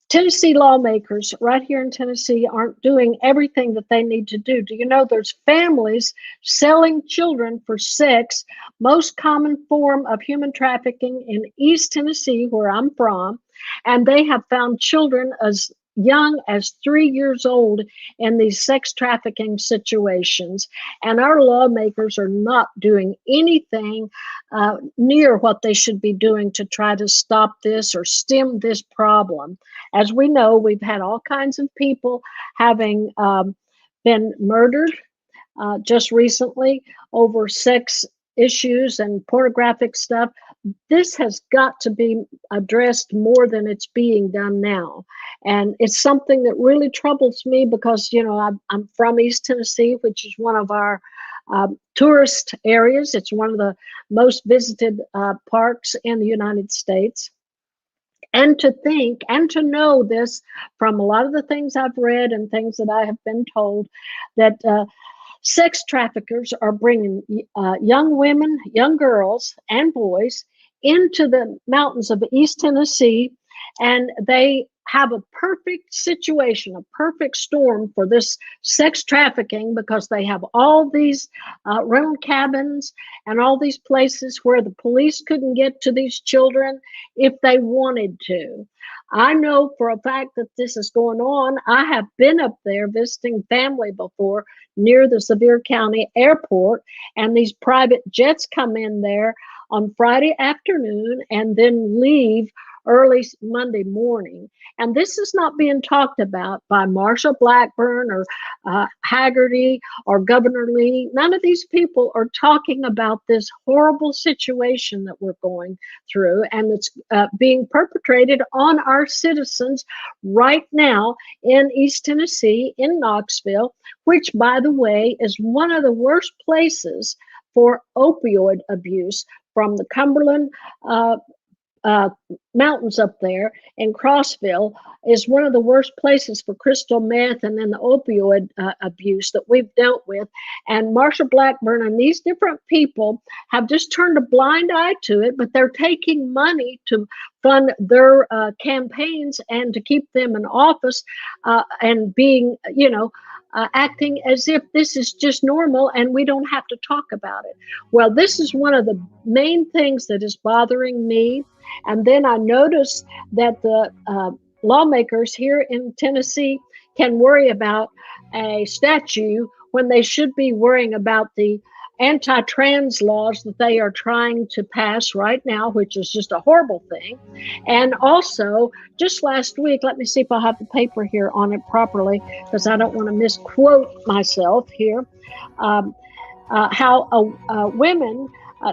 Tennessee lawmakers right here in Tennessee aren't doing everything that they need to do. Do you know there's families selling children for sex, most common form of human trafficking in East Tennessee, where I'm from, and they have found children as young as 3 years old in these sex trafficking situations. And our lawmakers are not doing anything near what they should be doing to try to stop this or stem this problem. As we know, we've had all kinds of people having been murdered just recently over sex issues and pornographic stuff. This has got to be addressed more than it's being done now. And it's something that really troubles me because, you know, I'm from East Tennessee, which is one of our tourist areas. It's one of the most visited parks in the United States. And to think and to know this from a lot of the things I've read and things that I have been told, that sex traffickers are bringing young women, young girls, and boys into the mountains of East Tennessee, and they have a perfect situation, a perfect storm for this sex trafficking because they have all these rental cabins and all these places where the police couldn't get to these children if they wanted to. I know for a fact that this is going on. I have been up there visiting family before near the Sevier County Airport, and these private jets come in there on Friday afternoon and then leave early Monday morning. And this is not being talked about by Marsha Blackburn or Haggerty or Governor Lee. None of these people are talking about this horrible situation that we're going through, and it's being perpetrated on our citizens right now in East Tennessee, in Knoxville, which, by the way, is one of the worst places for opioid abuse, from the Cumberland mountains up there, and Crossville is one of the worst places for crystal meth and then the opioid abuse that we've dealt with. And Marsha Blackburn and these different people have just turned a blind eye to it, but they're taking money to fund their campaigns and to keep them in office and being, you know, acting as if this is just normal and we don't have to talk about it. Well, this is one of the main things that is bothering me. And then I noticed that the lawmakers here in Tennessee can worry about a statue when they should be worrying about the anti-trans laws that they are trying to pass right now, which is just a horrible thing. And also, just last week, let me see if I have the paper here on it properly, because I don't want to misquote myself here, how women,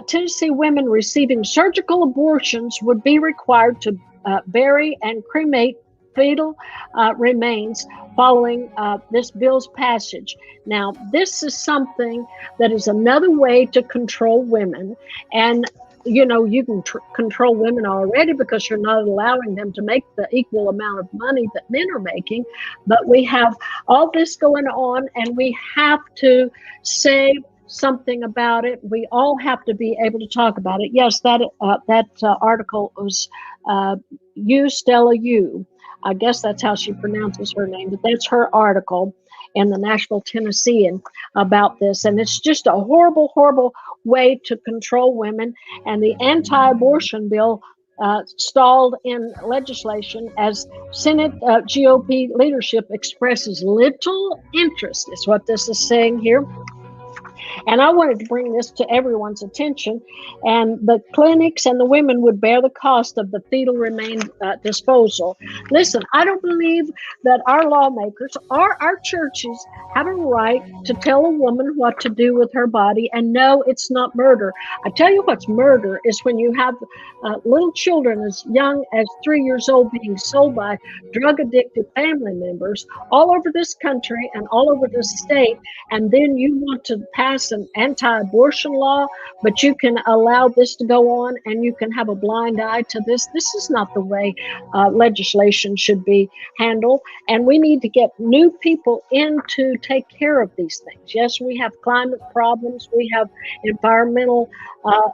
Tennessee women receiving surgical abortions would be required to bury and cremate fetal remains following this bill's passage. Now, this is something that is another way to control women. And, you know, you can control women already because you're not allowing them to make the equal amount of money that men are making. But we have all this going on, and we have to say something about it. We all have to be able to talk about it. Yes, that article was Stella Yu. I guess that's how she pronounces her name, but that's her article in the Nashville Tennessean about this. And it's just a horrible, horrible way to control women. And the anti-abortion bill stalled in legislation as Senate GOP leadership expresses little interest, is what this is saying here. And I wanted to bring this to everyone's attention. And the clinics and the women would bear the cost of the fetal remain disposal. Listen, I don't believe that our lawmakers or our churches have a right to tell a woman what to do with her body. And no, it's not murder. I tell you what's murder is when you have little children as young as 3 years old being sold by drug-addicted family members all over this country and all over this state. And then you want to pass an anti-abortion law, but you can allow this to go on and you can have a blind eye to this. This is not the way legislation should be handled. And we need to get new people in to take care of these things. Yes, we have climate problems. We have environmental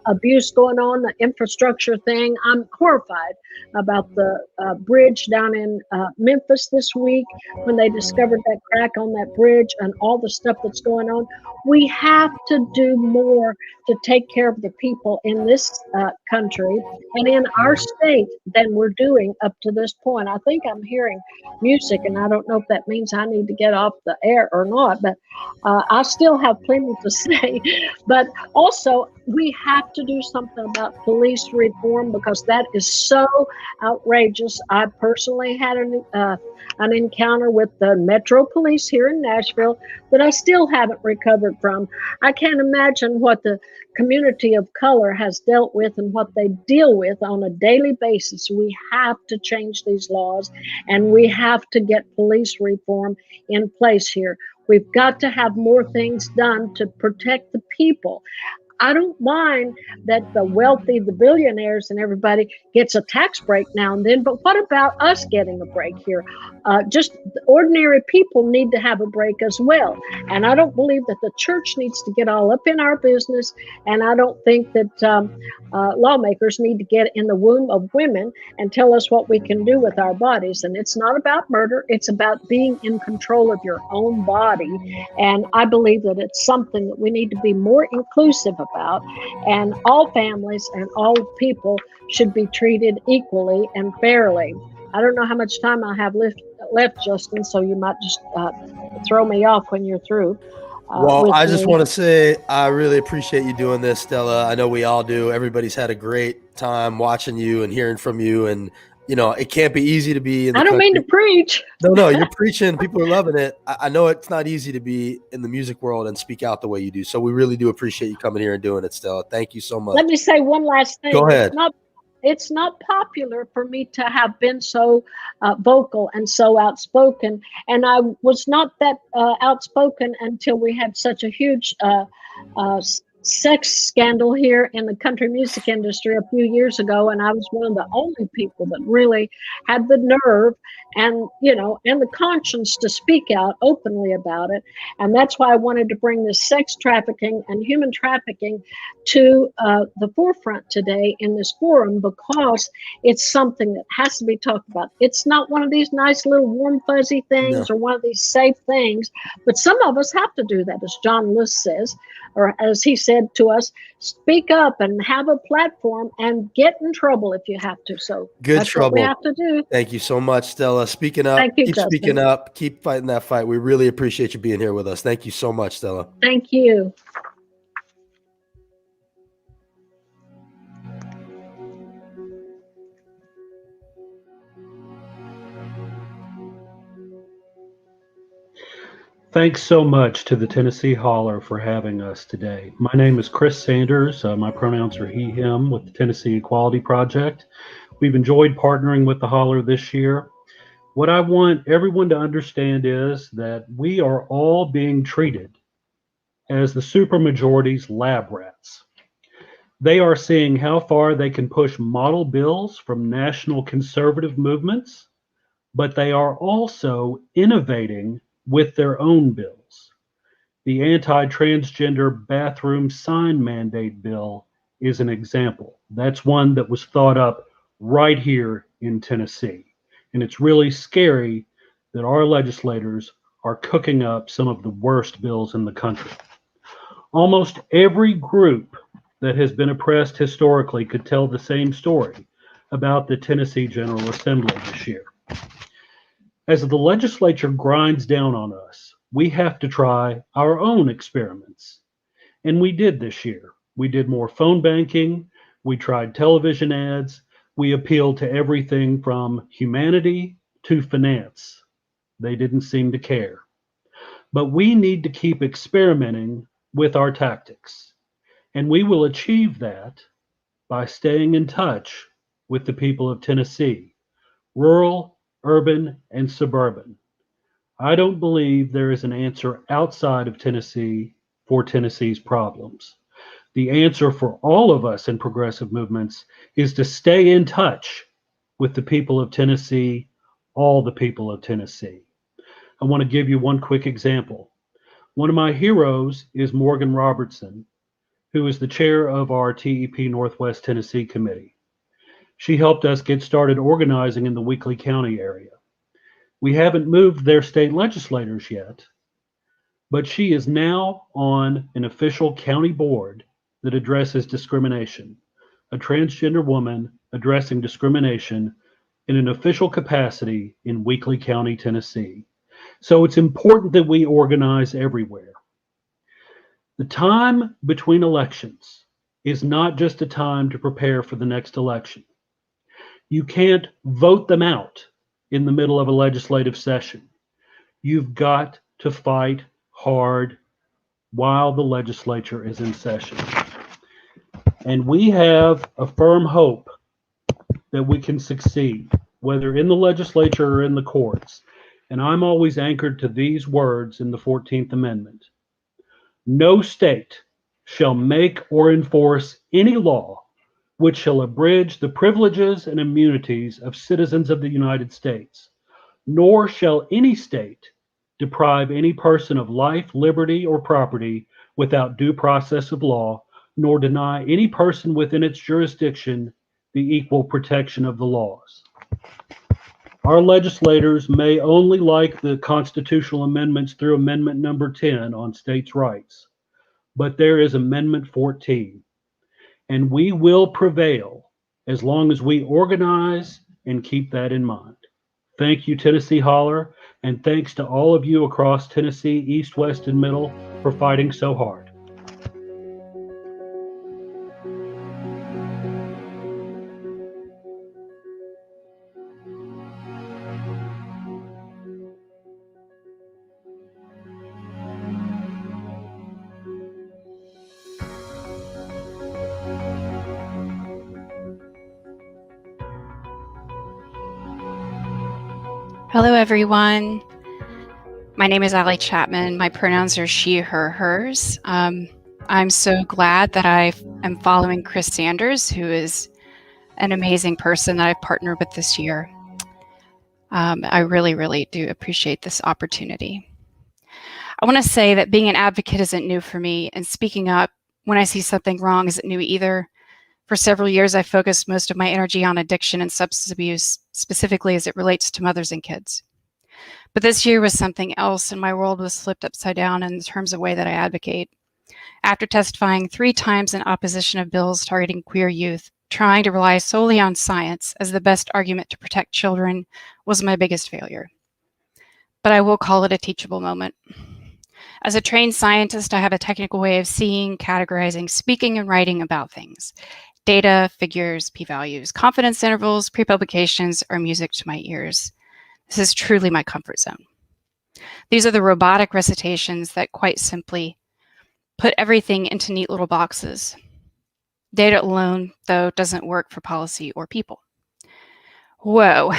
abuse going on, the infrastructure thing. I'm horrified about the bridge down in Memphis this week when they discovered that crack on that bridge and all the stuff that's going on. We have to do more to take care of the people in this country and in our state than we're doing up to this point. I think I'm hearing music, and I don't know if that means I need to get off the air or not, but I still have plenty to say. But also, we have to do something about police reform because that is so outrageous. I personally had an encounter with the Metro Police here in Nashville that I still haven't recovered from. I can't imagine what the community of color has dealt with and what they deal with on a daily basis. We have to change these laws, and we have to get police reform in place here. We've got to have more things done to protect the people. I don't mind that the wealthy, the billionaires and everybody gets a tax break now and then, but what about us getting a break here? Just ordinary people need to have a break as well. And I don't believe that the church needs to get all up in our business. And I don't think that lawmakers need to get in the womb of women and tell us what we can do with our bodies. And it's not about murder. It's about being in control of your own body. And I believe that it's something that we need to be more inclusive about, and all families and all people should be treated equally and fairly. I don't know how much time I have left, Justin, so you might just throw me off when you're through. Well, I just want to say I really appreciate you doing this, Stella. I know we all do. Everybody's had a great time watching you and hearing from you, and you know, it can't be easy to be in the country. Mean to preach. No, you're preaching. People are loving it. I know it's not easy to be in the music world and speak out the way you do. So we really do appreciate you coming here and doing it, Stella. Thank you so much. Let me say one last thing. Go ahead. It's not popular for me to have been so vocal and so outspoken. And I was not that outspoken until we had such a huge sex scandal here in the country music industry a few years ago, and I was one of the only people that really had the nerve and the conscience to speak out openly about it. And that's why I wanted to bring this sex trafficking and human trafficking to the forefront today in this forum, because it's something that has to be talked about. It's not one of these nice little warm fuzzy things or one of these safe things, but some of us have to do that, as John Lewis says, or as he said said to us, speak up and have a platform and get in trouble if you have to. So Good that's trouble. what we have to do. Thank you so much, Stella. Speaking up, Thank you, keep Justin. speaking up, keep fighting that fight. We really appreciate you being here with us. Thank you so much, Stella. Thank you. Thanks so much to the Tennessee Holler for having us today. My name is Chris Sanders. My pronouns are he, him with the Tennessee Equality Project. We've enjoyed partnering with the Holler this year. What I want everyone to understand is that we are all being treated as the supermajority's lab rats. They are seeing how far they can push model bills from national conservative movements, but they are also innovating with their own bills. The anti-transgender bathroom sign mandate bill is an example. That's one that was thought up right here in Tennessee. And it's really scary that our legislators are cooking up some of the worst bills in the country. Almost every group that has been oppressed historically could tell the same story about the Tennessee General Assembly this year. As the legislature grinds down on us, we have to try our own experiments. And we did this year. We did more phone banking. We tried television ads. We appealed to everything from humanity to finance. They didn't seem to care. But we need to keep experimenting with our tactics. And we will achieve that by staying in touch with the people of Tennessee, rural, urban, and suburban. I don't believe there is an answer outside of Tennessee for Tennessee's problems. The answer for all of us in progressive movements is to stay in touch with the people of Tennessee, all the people of Tennessee. I want to give you one quick example. One of my heroes is Morgan Robertson, who is the chair of our TEP Northwest Tennessee Committee. She helped us get started organizing in the Weakley County area. We haven't moved their state legislators yet, but she is now on an official county board that addresses discrimination, a transgender woman addressing discrimination in an official capacity in Weakley County, Tennessee. So it's important that we organize everywhere. The time between elections is not just a time to prepare for the next election. You can't vote them out in the middle of a legislative session. You've got to fight hard while the legislature is in session. And we have a firm hope that we can succeed, whether in the legislature or in the courts. And I'm always anchored to these words in the 14th Amendment. No state shall make or enforce any law which shall abridge the privileges and immunities of citizens of the United States, nor shall any state deprive any person of life, liberty, or property without due process of law, nor deny any person within its jurisdiction the equal protection of the laws. Our legislators may only like the constitutional amendments through Amendment number 10 on states' rights, but there is Amendment 14, and we will prevail as long as we organize and keep that in mind. Thank you, Tennessee Holler, and thanks to all of you across Tennessee, East, West, and Middle for fighting so hard. Hello, everyone. My name is Allie Chapman. My pronouns are she, her, hers. I'm so glad that I am following Chris Sanders, who is an amazing person that I've partnered with this year. I really, really do appreciate this opportunity. I want to say that being an advocate isn't new for me, and speaking up when I see something wrong isn't new either. For several years, I focused most of my energy on addiction and substance abuse, specifically as it relates to mothers and kids. But this year was something else, and my world was flipped upside down in terms of the way that I advocate. After testifying 3 times in opposition of bills targeting queer youth, trying to rely solely on science as the best argument to protect children was my biggest failure. But I will call it a teachable moment. As a trained scientist, I have a technical way of seeing, categorizing, speaking, and writing about things. Data, figures, p-values, confidence intervals, pre-publications are music to my ears. This is truly my comfort zone. These are the robotic recitations that quite simply put everything into neat little boxes. Data alone, though, doesn't work for policy or people. Whoa.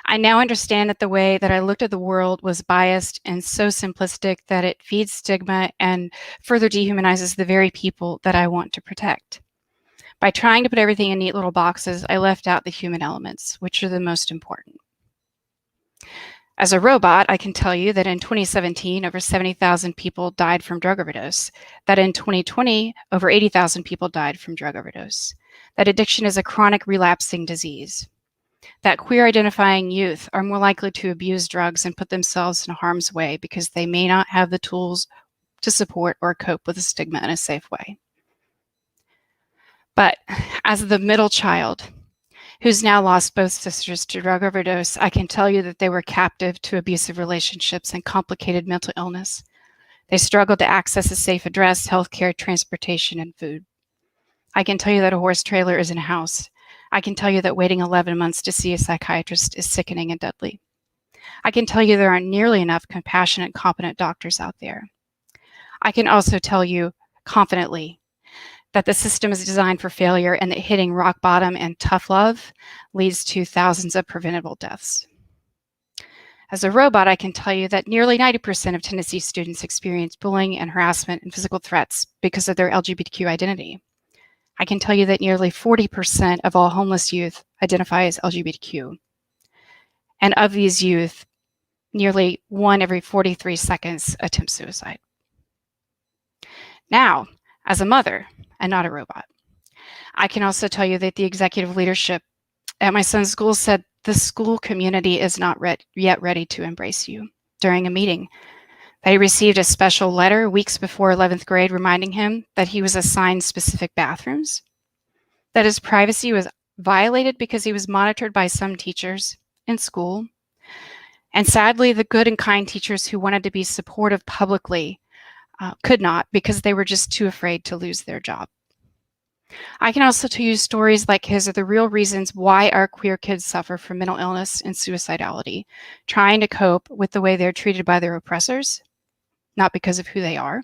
I now understand that the way that I looked at the world was biased and so simplistic that it feeds stigma and further dehumanizes the very people that I want to protect. By trying to put everything in neat little boxes, I left out the human elements, which are the most important. As a robot, I can tell you that in 2017, over 70,000 people died from drug overdose, that in 2020, over 80,000 people died from drug overdose, that addiction is a chronic relapsing disease, that queer-identifying youth are more likely to abuse drugs and put themselves in harm's way because they may not have the tools to support or cope with the stigma in a safe way. But as the middle child, who's now lost both sisters to drug overdose, I can tell you that they were captive to abusive relationships and complicated mental illness. They struggled to access a safe address, healthcare, transportation, and food. I can tell you that a horse trailer isn't a house. I can tell you that waiting 11 months to see a psychiatrist is sickening and deadly. I can tell you there aren't nearly enough compassionate, competent doctors out there. I can also tell you confidently that the system is designed for failure and that hitting rock bottom and tough love leads to thousands of preventable deaths. As a robot, I can tell you that nearly 90% of Tennessee students experience bullying and harassment and physical threats because of their LGBTQ identity. I can tell you that nearly 40% of all homeless youth identify as LGBTQ. And of these youth, nearly 1 every 43 seconds attempts suicide. Now, as a mother and not a robot, I can also tell you that the executive leadership at my son's school said the school community is not yet ready to embrace you. During a meeting, they received a special letter weeks before 11th grade reminding him that he was assigned specific bathrooms, that his privacy was violated because he was monitored by some teachers in school. And sadly, the good and kind teachers who wanted to be supportive publicly could not because they were just too afraid to lose their job. I can also tell you stories like his are the real reasons why our queer kids suffer from mental illness and suicidality, trying to cope with the way they're treated by their oppressors, not because of who they are.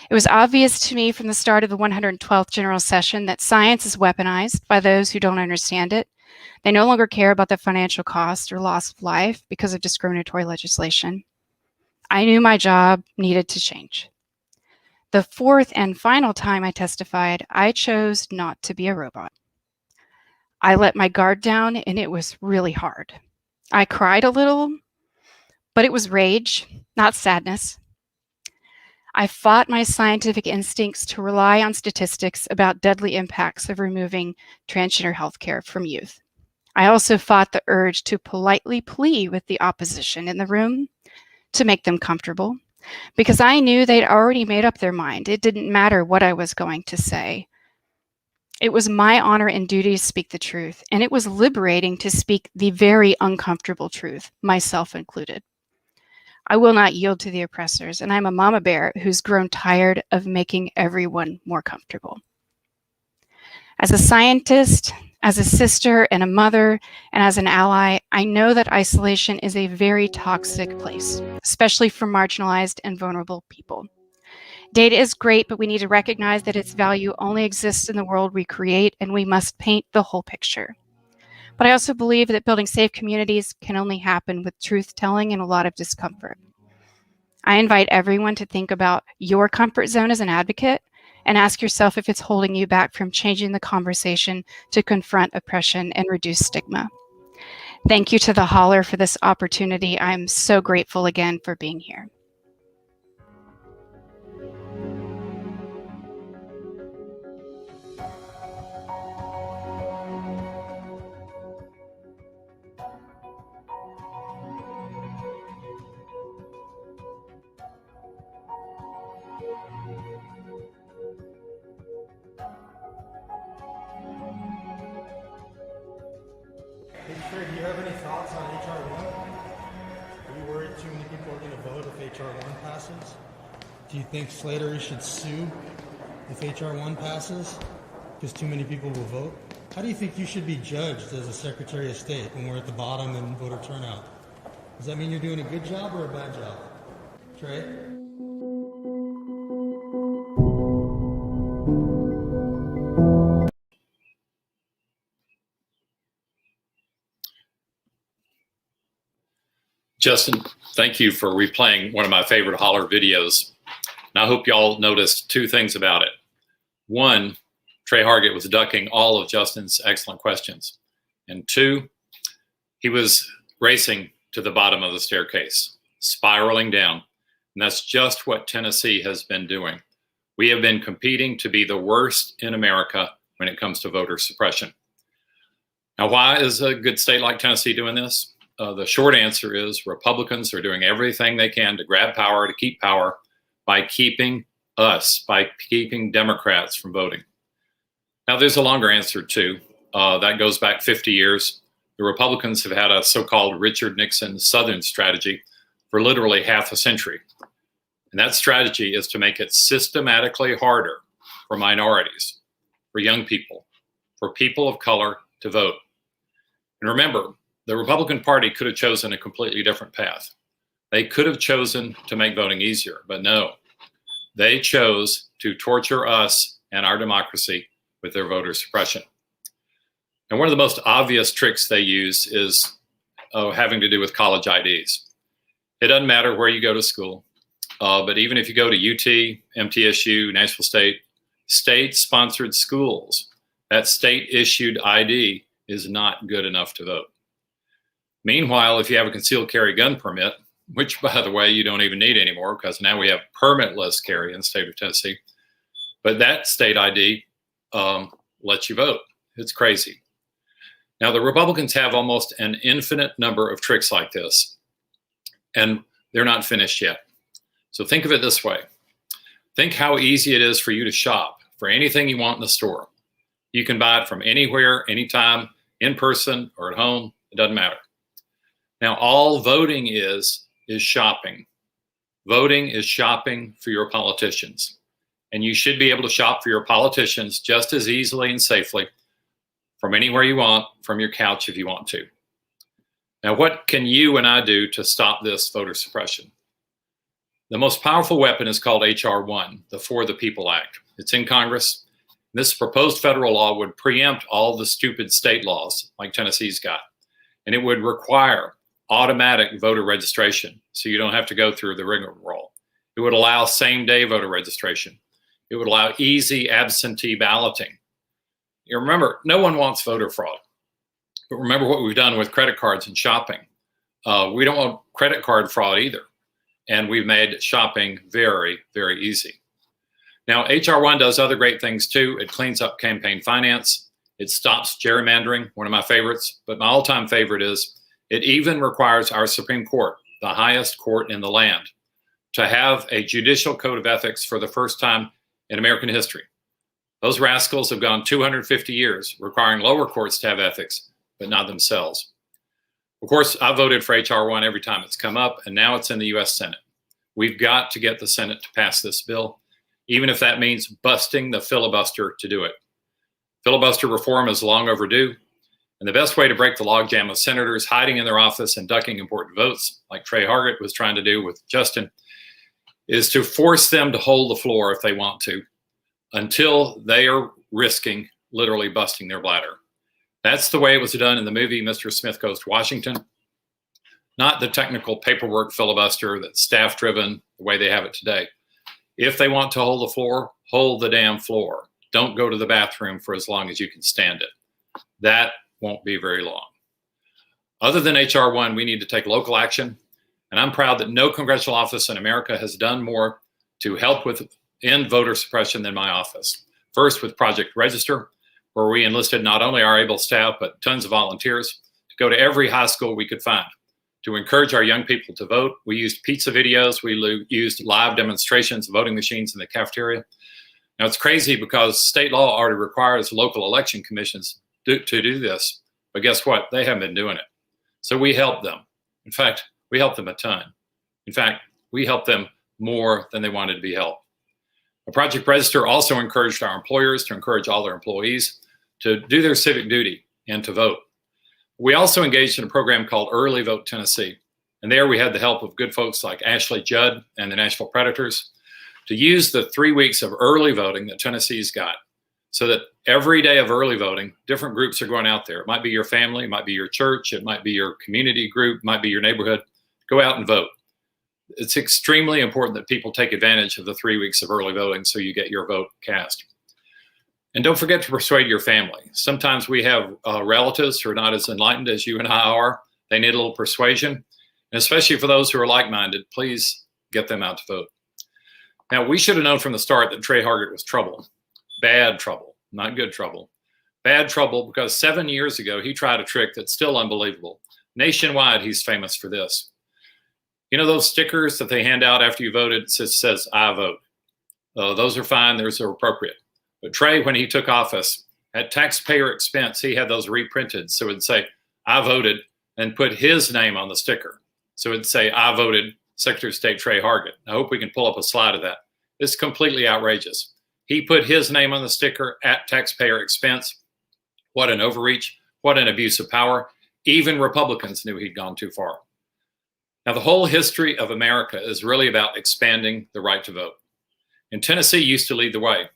It was obvious to me from the start of the 112th General Session that science is weaponized by those who don't understand it. They no longer care about the financial cost or loss of life because of discriminatory legislation. I knew my job needed to change. The fourth and final time I testified, I chose not to be a robot. I let my guard down and it was really hard. I cried a little, but it was rage, not sadness. I fought my scientific instincts to rely on statistics about deadly impacts of removing transgender healthcare from youth. I also fought the urge to politely plea with the opposition in the room to make them comfortable, because I knew they'd already made up their mind. It didn't matter what I was going to say. It was my honor and duty to speak the truth, and it was liberating to speak the very uncomfortable truth, myself included. I will not yield to the oppressors, and I'm a mama bear who's grown tired of making everyone more comfortable. As a scientist, as a sister and a mother, and as an ally, I know that isolation is a very toxic place, especially for marginalized and vulnerable people. Data is great, but we need to recognize that its value only exists in the world we create, and we must paint the whole picture. But I also believe that building safe communities can only happen with truth-telling and a lot of discomfort. I invite everyone to think about your comfort zone as an advocate and ask yourself if it's holding you back from changing the conversation to confront oppression and reduce stigma. Thank you to the Holler for this opportunity. I'm so grateful again for being here. have any thoughts on HR 1? Are you worried too many people are going to vote if HR 1 passes? Do you think Slatery should sue if HR 1 passes because too many people will vote? How do you think you should be judged as a Secretary of State when we're at the bottom in voter turnout? Does that mean you're doing a good job or a bad job? Trey? Justin, thank you for replaying one of my favorite Holler videos. And I hope y'all noticed two things about it. One, Trey Hargett was ducking all of Justin's excellent questions. And two, he was racing to the bottom of the staircase, spiraling down. And that's just what Tennessee has been doing. We have been competing to be the worst in America when it comes to voter suppression. Now, why is a good state like Tennessee doing this? The short answer is Republicans are doing everything they can to grab power, to keep power, by keeping Democrats from voting. Now, there's a longer answer, too. That goes back 50 years. The Republicans have had a so-called Richard Nixon Southern strategy for literally half a century. And that strategy is to make it systematically harder for minorities, for young people, for people of color to vote. And remember, the Republican Party could have chosen a completely different path. They could have chosen to make voting easier, but no. They chose to torture us and our democracy with their voter suppression. And one of the most obvious tricks they use is having to do with college IDs. It doesn't matter where you go to school, but even if you go to UT, MTSU, Nashville State, state-sponsored schools, that state-issued ID is not good enough to vote. Meanwhile, if you have a concealed carry gun permit, which, by the way, you don't even need anymore because now we have permitless carry in the state of Tennessee, but that state ID lets you vote. It's crazy. Now, the Republicans have almost an infinite number of tricks like this, and they're not finished yet. So think of it this way. Think how easy it is for you to shop for anything you want in the store. You can buy it from anywhere, anytime, in person or at home. It doesn't matter. Now, all voting is shopping. Voting is shopping for your politicians. And you should be able to shop for your politicians just as easily and safely from anywhere you want, from your couch if you want to. Now, what can you and I do to stop this voter suppression? The most powerful weapon is called HR 1, the For the People Act. It's in Congress. This proposed federal law would preempt all the stupid state laws like Tennessee's got. And it would require automatic voter registration, so you don't have to go through the rigmarole. It would allow same-day voter registration. It would allow easy absentee balloting. You remember, no one wants voter fraud. But remember what we've done with credit cards and shopping. We don't want credit card fraud either. And we've made shopping very, very easy. Now, HR 1 does other great things too. It cleans up campaign finance. It stops gerrymandering, one of my favorites. But my all-time favorite is it even requires our Supreme Court, the highest court in the land, to have a judicial code of ethics for the first time in American history. Those rascals have gone 250 years requiring lower courts to have ethics, but not themselves. Of course, I voted for HR 1 every time it's come up, and now it's in the U.S. Senate. We've got to get the Senate to pass this bill, even if that means busting the filibuster to do it. Filibuster reform is long overdue. And the best way to break the logjam of senators hiding in their office and ducking important votes, like Trey Hargett was trying to do with Justin, is to force them to hold the floor if they want to, until they are risking literally busting their bladder. That's the way it was done in the movie Mr. Smith Goes to Washington, not the technical paperwork filibuster that's staff-driven the way they have it today. If they want to hold the floor, hold the damn floor. Don't go to the bathroom for as long as you can stand it. That won't be very long. Other than HR 1, we need to take local action. And I'm proud that no congressional office in America has done more to help with end voter suppression than my office. First, with Project Register, where we enlisted not only our able staff, but tons of volunteers to go to every high school we could find to encourage our young people to vote. We used pizza videos. We used live demonstrations of voting machines in the cafeteria. Now, it's crazy because state law already requires local election commissions to do this. But guess what? They haven't been doing it. So we helped them. In fact, we helped them a ton. In fact, we helped them more than they wanted to be helped. Project Register also encouraged our employers to encourage all their employees to do their civic duty and to vote. We also engaged in a program called Early Vote Tennessee. And there we had the help of good folks like Ashley Judd and the Nashville Predators to use the 3 weeks of early voting that Tennessee's got, so that every day of early voting, different groups are going out there. It might be your family, it might be your church, it might be your community group, it might be your neighborhood. Go out and vote. It's extremely important that people take advantage of the 3 weeks of early voting so you get your vote cast. And don't forget to persuade your family. Sometimes we have relatives who are not as enlightened as you and I are. They need a little persuasion. And especially for those who are like-minded, please get them out to vote. Now, we should have known from the start that Trey Hargett was trouble. Bad trouble, not good trouble. Bad trouble because 7 years ago, he tried a trick that's still unbelievable. Nationwide, he's famous for this. You know those stickers that they hand out after you voted? It says, I vote. Those are fine. Those are appropriate. But Trey, when he took office, at taxpayer expense, he had those reprinted. So it would say, I voted, and put his name on the sticker. So it'd say, I voted Secretary of State Trey Hargett. I hope we can pull up a slide of that. It's completely outrageous. He put his name on the sticker at taxpayer expense. What an overreach. What an abuse of power. Even Republicans knew he'd gone too far. Now, the whole history of America is really about expanding the right to vote. And Tennessee used to lead the way.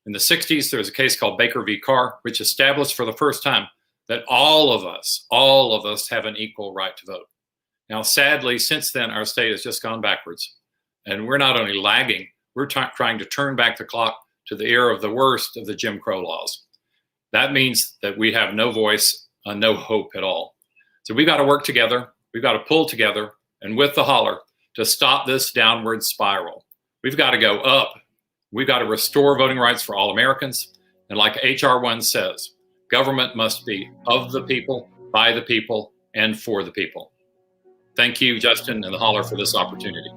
In the 60s, there was a case called Baker v. Carr, which established for the first time that all of us have an equal right to vote. Now, sadly, since then, our state has just gone backwards. And we're not only lagging, we're trying to turn back the clock to the era of the worst of the Jim Crow laws. That means that we have no voice, no hope at all. So we've got to work together. We've got to pull together and with the holler to stop this downward spiral. We've got to go up. We've got to restore voting rights for all Americans. And like H.R. 1 says, government must be of the people, by the people, and for the people. Thank you, Justin and the Holler, for this opportunity.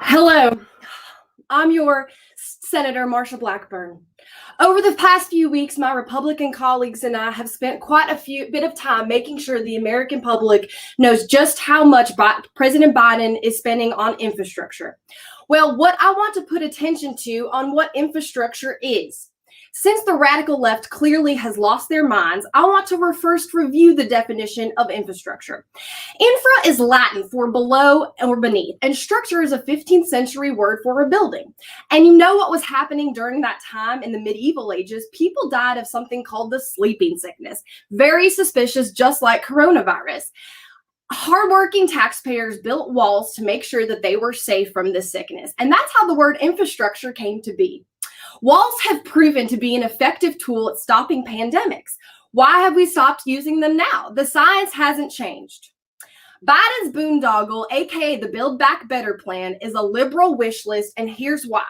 Hello, I'm your Senator Marsha Blackburn. Over the past few weeks, my Republican colleagues and I have spent quite a bit of time making sure the American public knows just how much President Biden is spending on infrastructure. Well, what I want to put attention to on what infrastructure is. Since the radical left clearly has lost their minds, I want to first review the definition of infrastructure. Infra is Latin for below or beneath, and structure is a 15th century word for a building. And you know what was happening during that time in the medieval ages? People died of something called the sleeping sickness. Very suspicious, just like coronavirus. Hardworking taxpayers built walls to make sure that they were safe from this sickness. And that's how the word infrastructure came to be. Walls have proven to be an effective tool at stopping pandemics. Why have we stopped using them now? The science hasn't changed. Biden's boondoggle, aka the Build Back Better plan, is a liberal wish list, and here's why.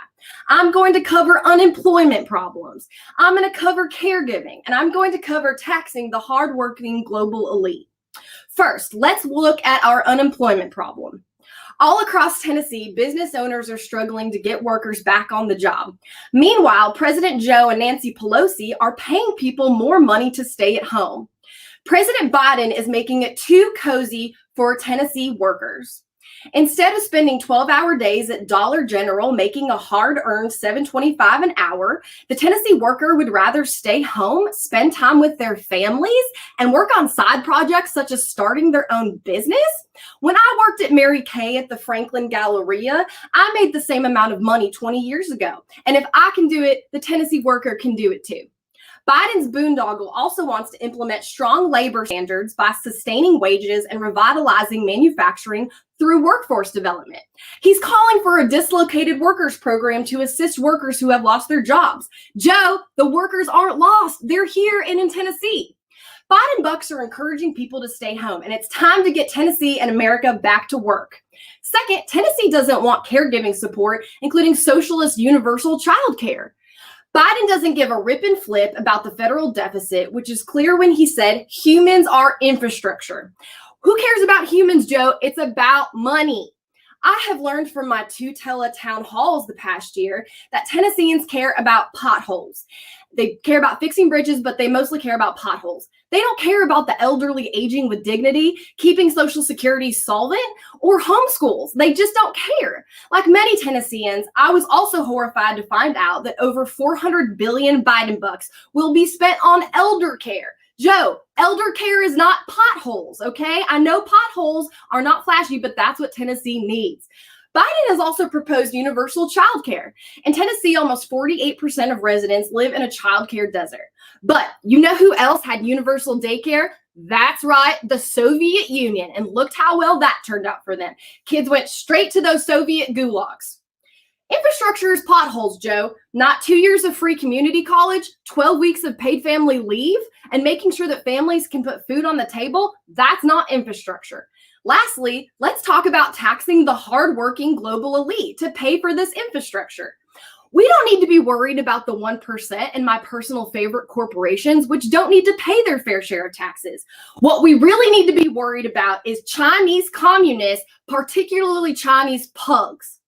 I'm going to cover unemployment problems. I'm going to cover caregiving, and I'm going to cover taxing the hardworking global elite. First, let's look at our unemployment problem. All across Tennessee, business owners are struggling to get workers back on the job. Meanwhile, President Joe and Nancy Pelosi are paying people more money to stay at home. President Biden is making it too cozy for Tennessee workers. Instead of spending 12-hour days at Dollar General making a hard-earned $7.25 an hour, the Tennessee worker would rather stay home, spend time with their families, and work on side projects such as starting their own business. When I worked at Mary Kay at the Franklin Galleria, I made the same amount of money 20 years ago. And if I can do it, the Tennessee worker can do it too. Biden's boondoggle also wants to implement strong labor standards by sustaining wages and revitalizing manufacturing through workforce development. He's calling for a dislocated workers program to assist workers who have lost their jobs. Joe, the workers aren't lost. They're here and in Tennessee. Biden bucks are encouraging people to stay home, and it's time to get Tennessee and America back to work. Second, Tennessee doesn't want caregiving support, including socialist universal child care. Biden doesn't give a rip and flip about the federal deficit, which is clear when he said humans are infrastructure. Who cares about humans, Joe? It's about money. I have learned from my 2 town halls the past year that Tennesseans care about potholes. They care about fixing bridges, but they mostly care about potholes. They don't care about the elderly aging with dignity, keeping Social Security solvent, or homeschools. They just don't care. Like many Tennesseans, I was also horrified to find out that over $400 billion Biden bucks will be spent on elder care. Joe, elder care is not potholes, okay? I know potholes are not flashy, but that's what Tennessee needs. Biden has also proposed universal child care. In Tennessee, almost 48% of residents live in a child care desert. But you know who else had universal daycare? That's right, the Soviet Union. And look how well that turned out for them. Kids went straight to those Soviet gulags. Infrastructure is potholes, Joe. Not 2 years of free community college, 12 weeks of paid family leave, and making sure that families can put food on the table. That's not infrastructure. Lastly, let's talk about taxing the hardworking global elite to pay for this infrastructure. We don't need to be worried about the 1% and my personal favorite corporations, which don't need to pay their fair share of taxes. What we really need to be worried about is Chinese communists, particularly Chinese pugs.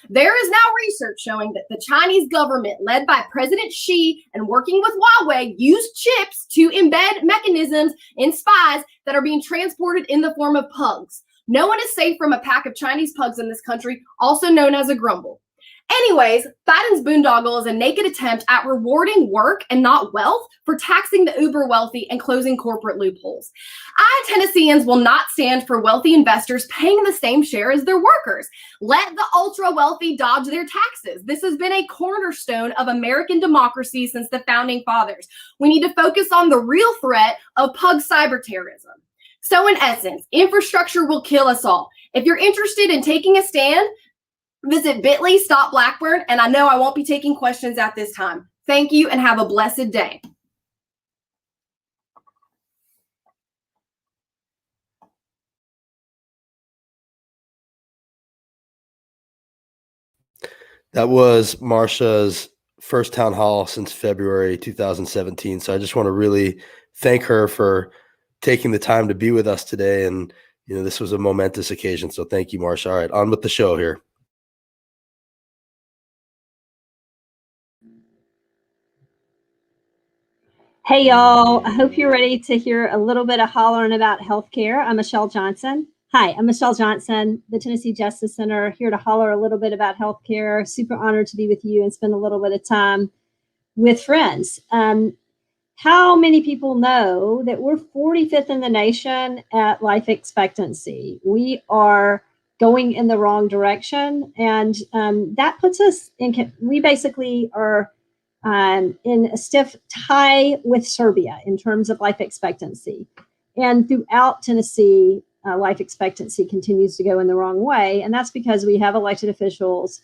There is now research showing that the Chinese government, led by President Xi and working with Huawei, used chips to embed mechanisms in spies that are being transported in the form of pugs. No one is safe from a pack of Chinese pugs in this country, also known as a grumble. Anyways, Biden's boondoggle is a naked attempt at rewarding work and not wealth for taxing the uber wealthy and closing corporate loopholes. I, Tennesseans, will not stand for wealthy investors paying the same share as their workers. Let the ultra wealthy dodge their taxes. This has been a cornerstone of American democracy since the founding fathers. We need to focus on the real threat of pug cyber terrorism. So in essence, infrastructure will kill us all. If you're interested in taking a stand, visit bit.ly Stop Blackburn, and I know I won't be taking questions at this time. Thank you and have a blessed day. That was Marsha's first town hall since February 2017. So I just want to really thank her for taking the time to be with us today. And, you know, this was a momentous occasion. So thank you, Marsha. All right, on with the show here. Hey, y'all. I hope you're ready to hear a little bit of hollering about healthcare. I'm Michelle Johnson. Hi, I'm Michelle Johnson, the Tennessee Justice Center, here to holler a little bit about healthcare. Super honored to be with you and spend a little bit of time with friends. How many people know that we're 45th in the nation at life expectancy? We are going in the wrong direction, and that puts us in, we basically are in a stiff tie with Serbia in terms of life expectancy. And throughout Tennessee, life expectancy continues to go in the wrong way. And that's because we have elected officials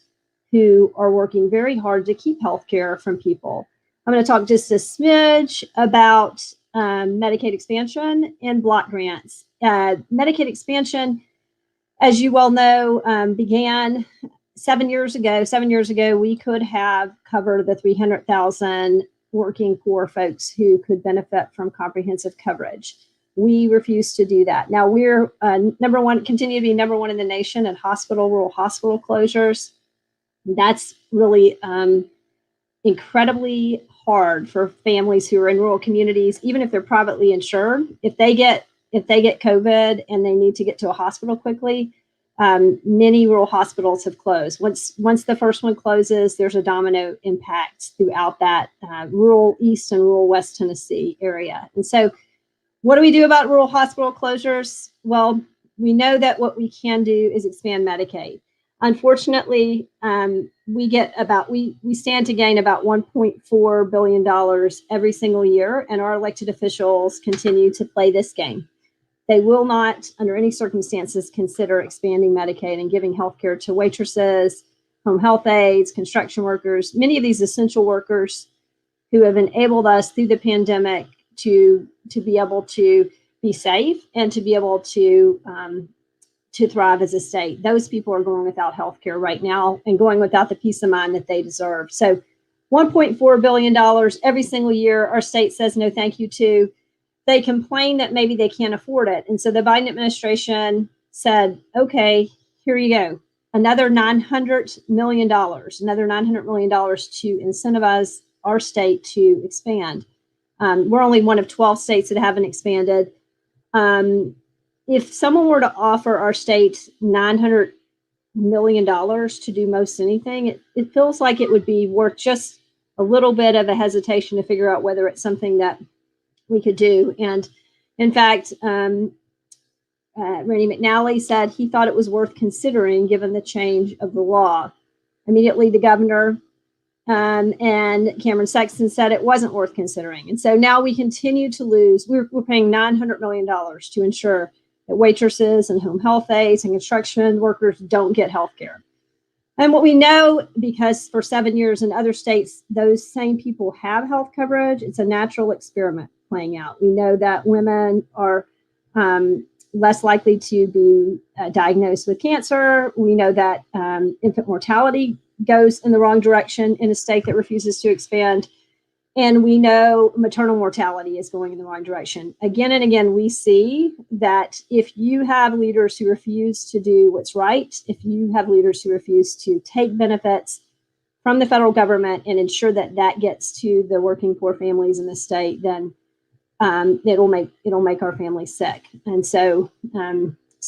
who are working very hard to keep healthcare from people. I'm going to talk just a smidge about Medicaid expansion and block grants. Medicaid expansion, as you well know, began 7 years ago. 7 years ago, we could have covered the 300,000 working poor folks who could benefit from comprehensive coverage. We refuse to do that. Now we're number one, continue to be number one in the nation at rural hospital closures. That's really incredibly hard for families who are in rural communities, even if they're privately insured. If they get COVID and they need to get to a hospital quickly, many rural hospitals have closed. Once the first one closes, there's a domino impact throughout that rural East and rural West Tennessee area. And so what do we do about rural hospital closures? Well, we know that what we can do is expand Medicaid. Unfortunately, we stand to gain about $1.4 billion every single year, and our elected officials continue to play this game. They will not, under any circumstances, consider expanding Medicaid and giving health care to waitresses, home health aides, construction workers, many of these essential workers who have enabled us through the pandemic to be able to be safe and to be able to thrive as a state. Those people are going without health care right now and going without the peace of mind that they deserve. So $1.4 billion every single year, our state says no thank you to. They complain that maybe they can't afford it. And so the Biden administration said, okay, here you go. Another $900 million to incentivize our state to expand. We're only one of 12 states that haven't expanded. If someone were to offer our state $900 million to do most anything, it feels like it would be worth just a little bit of a hesitation to figure out whether it's something that we could do. And in fact, Randy McNally said he thought it was worth considering given the change of the law. Immediately, the governor and Cameron Sexton said it wasn't worth considering. And so now we continue to lose. We're paying $900 million to ensure that waitresses and home health aides and construction workers don't get health care. And what we know, because for 7 years in other states, those same people have health coverage, it's a natural experiment playing out. We know that women are less likely to be diagnosed with cancer. We know that infant mortality goes in the wrong direction in a state that refuses to expand. And we know maternal mortality is going in the wrong direction. Again and again, we see that if you have leaders who refuse to do what's right, if you have leaders who refuse to take benefits from the federal government and ensure that that gets to the working poor families in the state, then it'll make our families sick. And so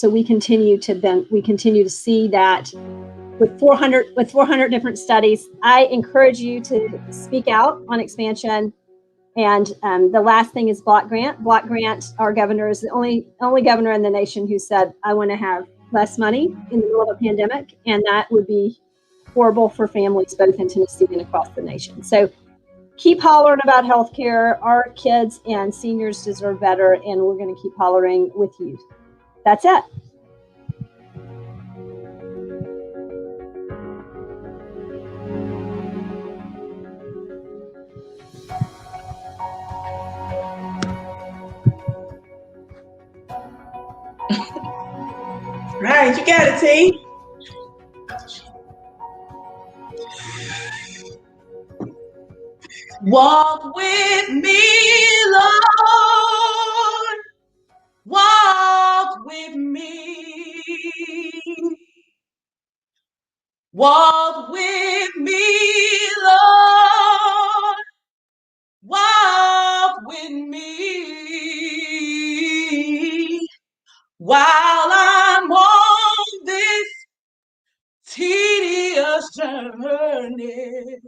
we continue to see that with 400 different studies. I encourage you to speak out on expansion. And the last thing is block grant. Block grant, our governor is the only governor in the nation who said, I want to have less money in the middle of a pandemic. And that would be horrible for families both in Tennessee and across the nation. So keep hollering about healthcare. Our kids and seniors deserve better, and we're going to keep hollering with you. That's it. Right, you got it, T. Walk with me, Lord. Walk with me. Walk with me, Lord. Walk with me. While I'm on this tedious journey,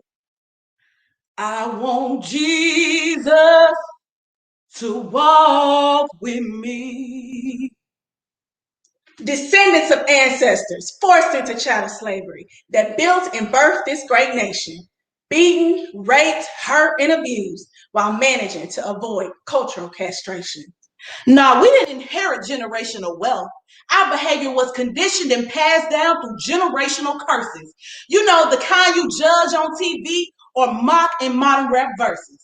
I want Jesus to walk with me. Descendants of ancestors forced into chattel slavery that built and birthed this great nation, beaten, raped, hurt, and abused while managing to avoid cultural castration. No, we didn't inherit generational wealth. Our behavior was conditioned and passed down through generational curses. You know, the kind you judge on TV or mock in modern rap verses.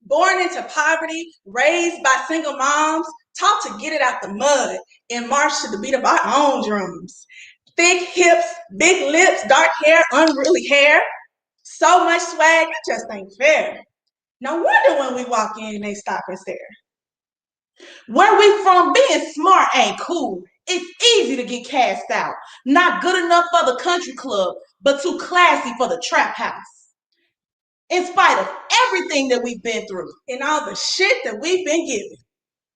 Born into poverty, raised by single moms, taught to get it out the mud and march to the beat of our own drums. Thick hips, big lips, dark hair, unruly hair. So much swag, it just ain't fair. No wonder when we walk in, they stop and stare. Where we from, being smart ain't cool. It's easy to get cast out. Not good enough for the country club, but too classy for the trap house. In spite of everything that we've been through and all the shit that we've been given,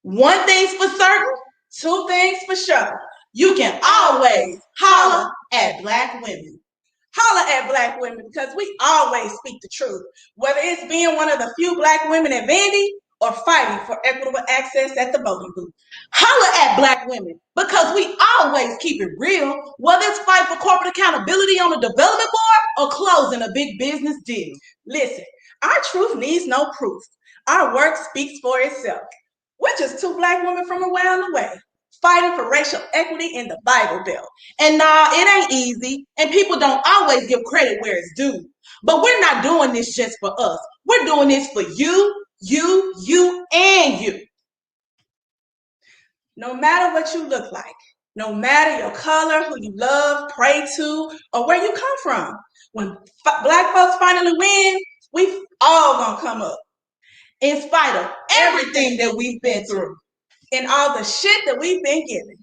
one thing's for certain, two things for sure. You can always holler at Black women. Holler at Black women because we always speak the truth. Whether it's being one of the few Black women at Vandy or fighting for equitable access at the voting booth. Holler at Black women, because we always keep it real, whether it's fight for corporate accountability on a development board or closing a big business deal. Listen, our truth needs no proof. Our work speaks for itself. We're just two Black women from around the way, fighting for racial equity in the Bible Belt. And nah, it ain't easy, and people don't always give credit where it's due. But we're not doing this just for us. We're doing this for you, and you. No matter what you look like, no matter your color, who you love, pray to, or where you come from, when Black folks finally win, we all gonna come up. In spite of everything that we've been through and all the shit that we've been given.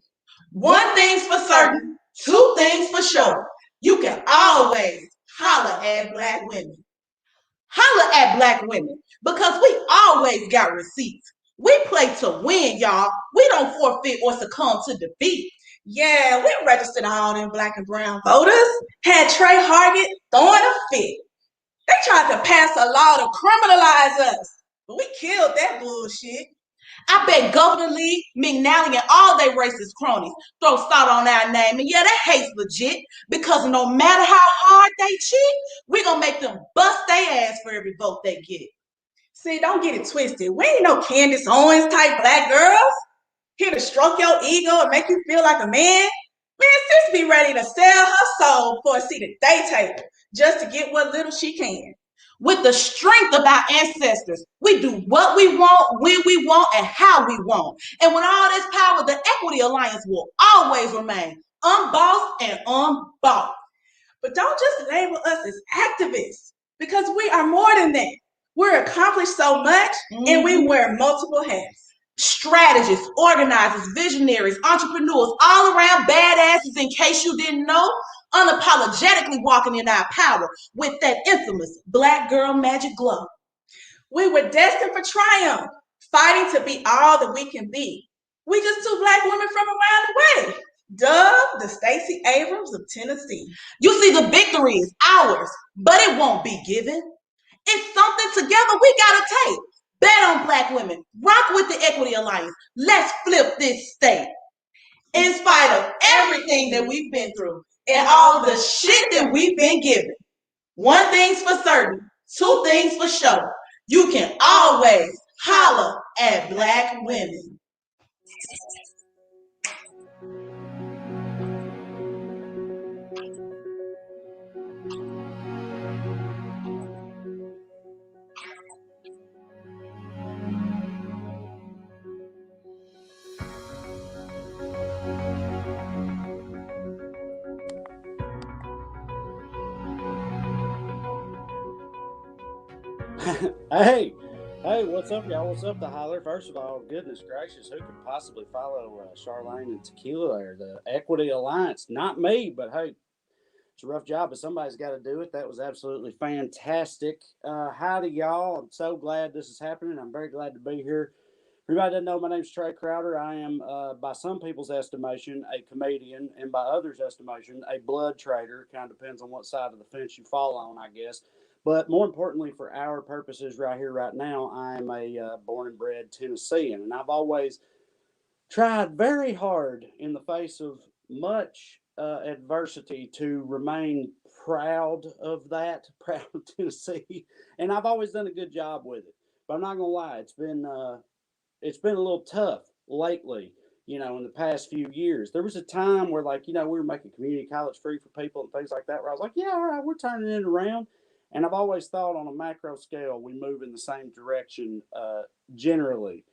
One thing's for certain, two things for sure. You can always holler at Black women. Holler at Black women, because we always got receipts. We play to win, y'all. We don't forfeit or succumb to defeat. Yeah, we registered all them Black and brown voters. Had Trey Hargett throwing a fit. They tried to pass a law to criminalize us, but we killed that bullshit. I bet Governor Lee, McNally, and all they racist cronies throw salt on our name. And yeah, that hate's legit, because no matter how hard they cheat, we're going to make them bust their ass for every vote they get. See, don't get it twisted. We ain't no Candace Owens type Black girls here to stroke your ego and make you feel like a man. Man, sis be ready to sell her soul for a seat at day table just to get what little she can. With the strength of our ancestors, we do what we want, when we want, and how we want. And with all this power, the Equity Alliance will always remain unbossed and unbought. But don't just label us as activists, because we are more than that. We're accomplished so much, and we wear multiple hats. Strategists, organizers, visionaries, entrepreneurs, all around badasses, in case you didn't know, unapologetically walking in our power with that infamous Black girl magic glow. We were destined for triumph, fighting to be all that we can be. We just two Black women from around the way. Dubbed the Stacey Abrams of Tennessee. You see, the victory is ours, but it won't be given. It's something together we gotta take. Bet on Black women. Rock with the Equity Alliance. Let's flip this state. In spite of everything that we've been through and all the shit that we've been given. One thing's for certain, two things for sure. You can always holler at Black women. Hey, what's up, y'all? What's up, the Holler? First of all, goodness gracious, who could possibly follow Charlene and Tequila there? The Equity Alliance, not me, but hey, it's a rough job, but somebody's got to do it. That was absolutely fantastic. Howdy, y'all. I'm so glad this is happening. I'm very glad to be here. Everybody doesn't know, my name's Trey Crowder. I am, by some people's estimation, a comedian, and by others' estimation, a blood trader. Kind of depends on what side of the fence you fall on, I guess. But more importantly, for our purposes right here, right now, I am a born and bred Tennessean. And I've always tried very hard in the face of much adversity to remain proud of that, proud of Tennessee. And I've always done a good job with it. But I'm not going to lie, it's been a little tough lately, in the past few years. There was a time where, we were making community college free for people and things like that, where I was like, yeah, all right, we're turning it around. And I've always thought on a macro scale, we move in the same direction generally,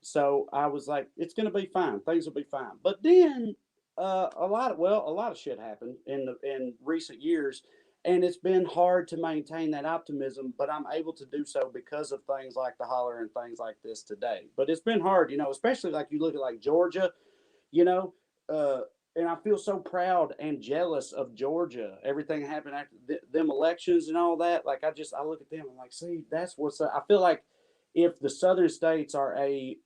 So I was like, it's going to be fine. Things will be fine. But then a lot of shit happened in recent years. And it's been hard to maintain that optimism, but I'm able to do so because of things like the Holler and things like this today. But it's been hard, especially like you look at Georgia, and I feel so proud and jealous of Georgia. Everything happened after them elections and all that. I look at them. I'm like, see, that's what's up. I feel like if the southern states are a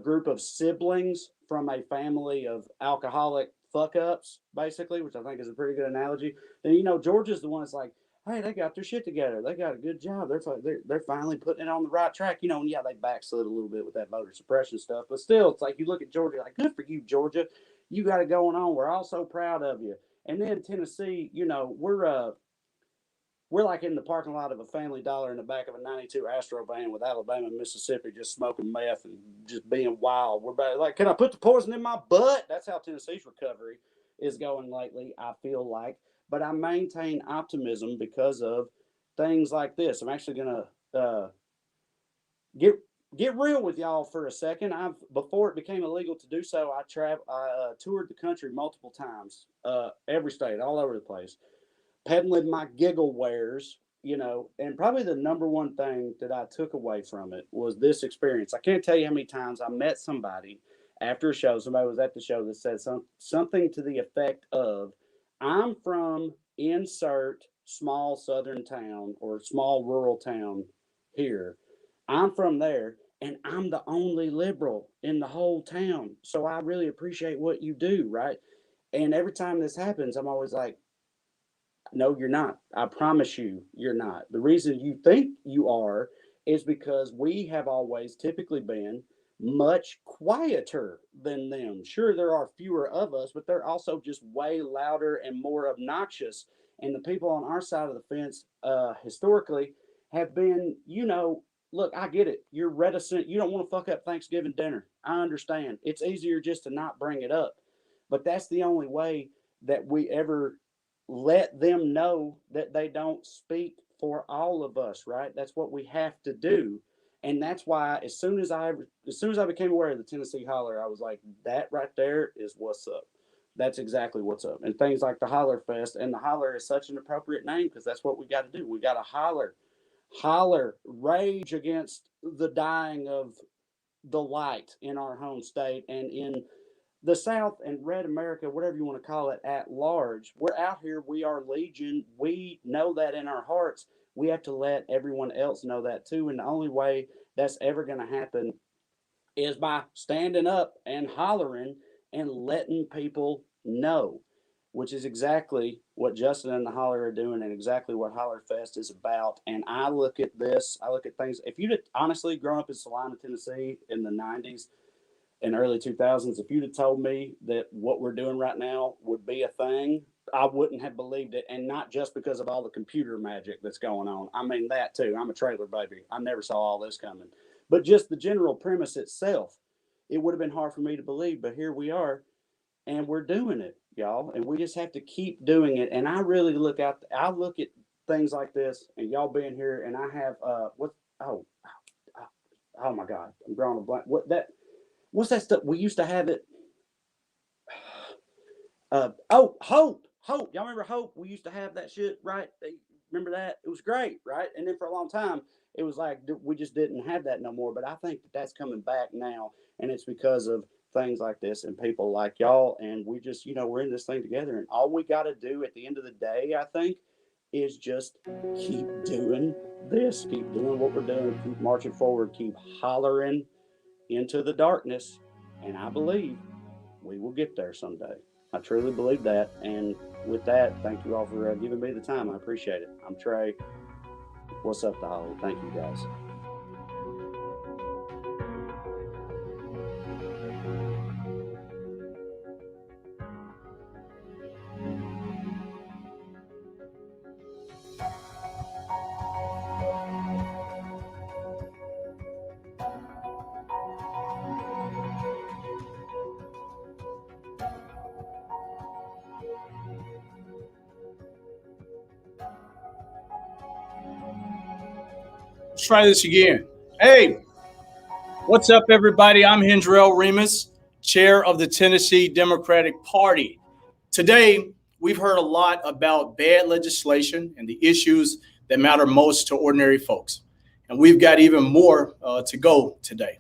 group of siblings from a family of alcoholic fuck ups, basically, which I think is a pretty good analogy, then Georgia's the one that's like, hey, they got their shit together. They got a good job. They're finally putting it on the right track. You know, and yeah, they backslid a little bit with that voter suppression stuff, but still, it's like you look at Georgia, like, good for you, Georgia. You got it going on. We're all so proud of you. And then Tennessee, you know, we're like in the parking lot of a Family Dollar in the back of a '92 Astro van with Alabama and Mississippi, just smoking meth and just being wild. We're like, can I put the poison in my butt? That's how Tennessee's recovery is going lately, I feel like. But I maintain optimism because of things like this. I'm actually going to get real with y'all for a second. Before it became illegal to do so, I toured the country multiple times, every state, all over the place, peddling my giggle wares, you know. And probably the number one thing that I took away from it was this experience. I can't tell you how many times I met somebody after a show, somebody was at the show that said something to the effect of, I'm from insert small southern town or small rural town here. I'm from there, and I'm the only liberal in the whole town. So I really appreciate what you do, right? And every time this happens, I'm always like, no, you're not. I promise you, you're not. The reason you think you are is because we have always typically been much quieter than them. Sure, there are fewer of us, but they're also just way louder and more obnoxious. And the people on our side of the fence, historically, have been, you know, look, I get it. You're reticent. You don't want to fuck up Thanksgiving dinner. I understand. It's easier just to not bring it up. But that's the only way that we ever let them know that they don't speak for all of us, right? That's what we have to do. And that's why as soon as I became aware of the Tennessee Holler, I was like, that right there is what's up. That's exactly what's up. And things like the Holler Fest, and the Holler is such an appropriate name because that's what we got to do. We got to holler, rage against the dying of the light in our home state and in the South and red America, whatever you want to call it, at large. We're out here. We are legion. We know that in our hearts. We have to let everyone else know that too. And the only way that's ever going to happen is by standing up and hollering and letting people know, which is exactly what Justin and the Holler are doing and exactly what Holler Fest is about. And I look at things. If you'd honestly grown up in Salina, Tennessee in the 90s, in early 2000s, if you'd have told me that what we're doing right now would be a thing, I wouldn't have believed it. And not just because of all the computer magic that's going on. I mean, that too. I'm a trailer baby. I never saw all this coming. But just the general premise itself, it would have been hard for me to believe. But here we are, and we're doing it, y'all. And we just have to keep doing it. And I really look at things like this, and y'all being here, and I have, oh my God, I'm drawing a blank. What's that stuff? We used to have it. Hope. Y'all remember Hope? We used to have that shit, right? Remember that? It was great, right? And then for a long time, it was like we just didn't have that no more. But I think that's coming back now. And it's because of things like this and people like y'all. And we just, we're in this thing together. And all we got to do at the end of the day, I think, is just keep doing this. Keep doing what we're doing. Keep marching forward. Keep hollering into the darkness, and I believe we will get there someday. I truly believe that. And with that, thank you all for giving me the time. I appreciate it. I'm Trey. What's up, the Holly? Thank you, guys. Let's try this again. Hey, what's up, everybody? I'm Hendrell Remus, chair of the Tennessee Democratic Party. Today, we've heard a lot about bad legislation and the issues that matter most to ordinary folks. And we've got even more to go today.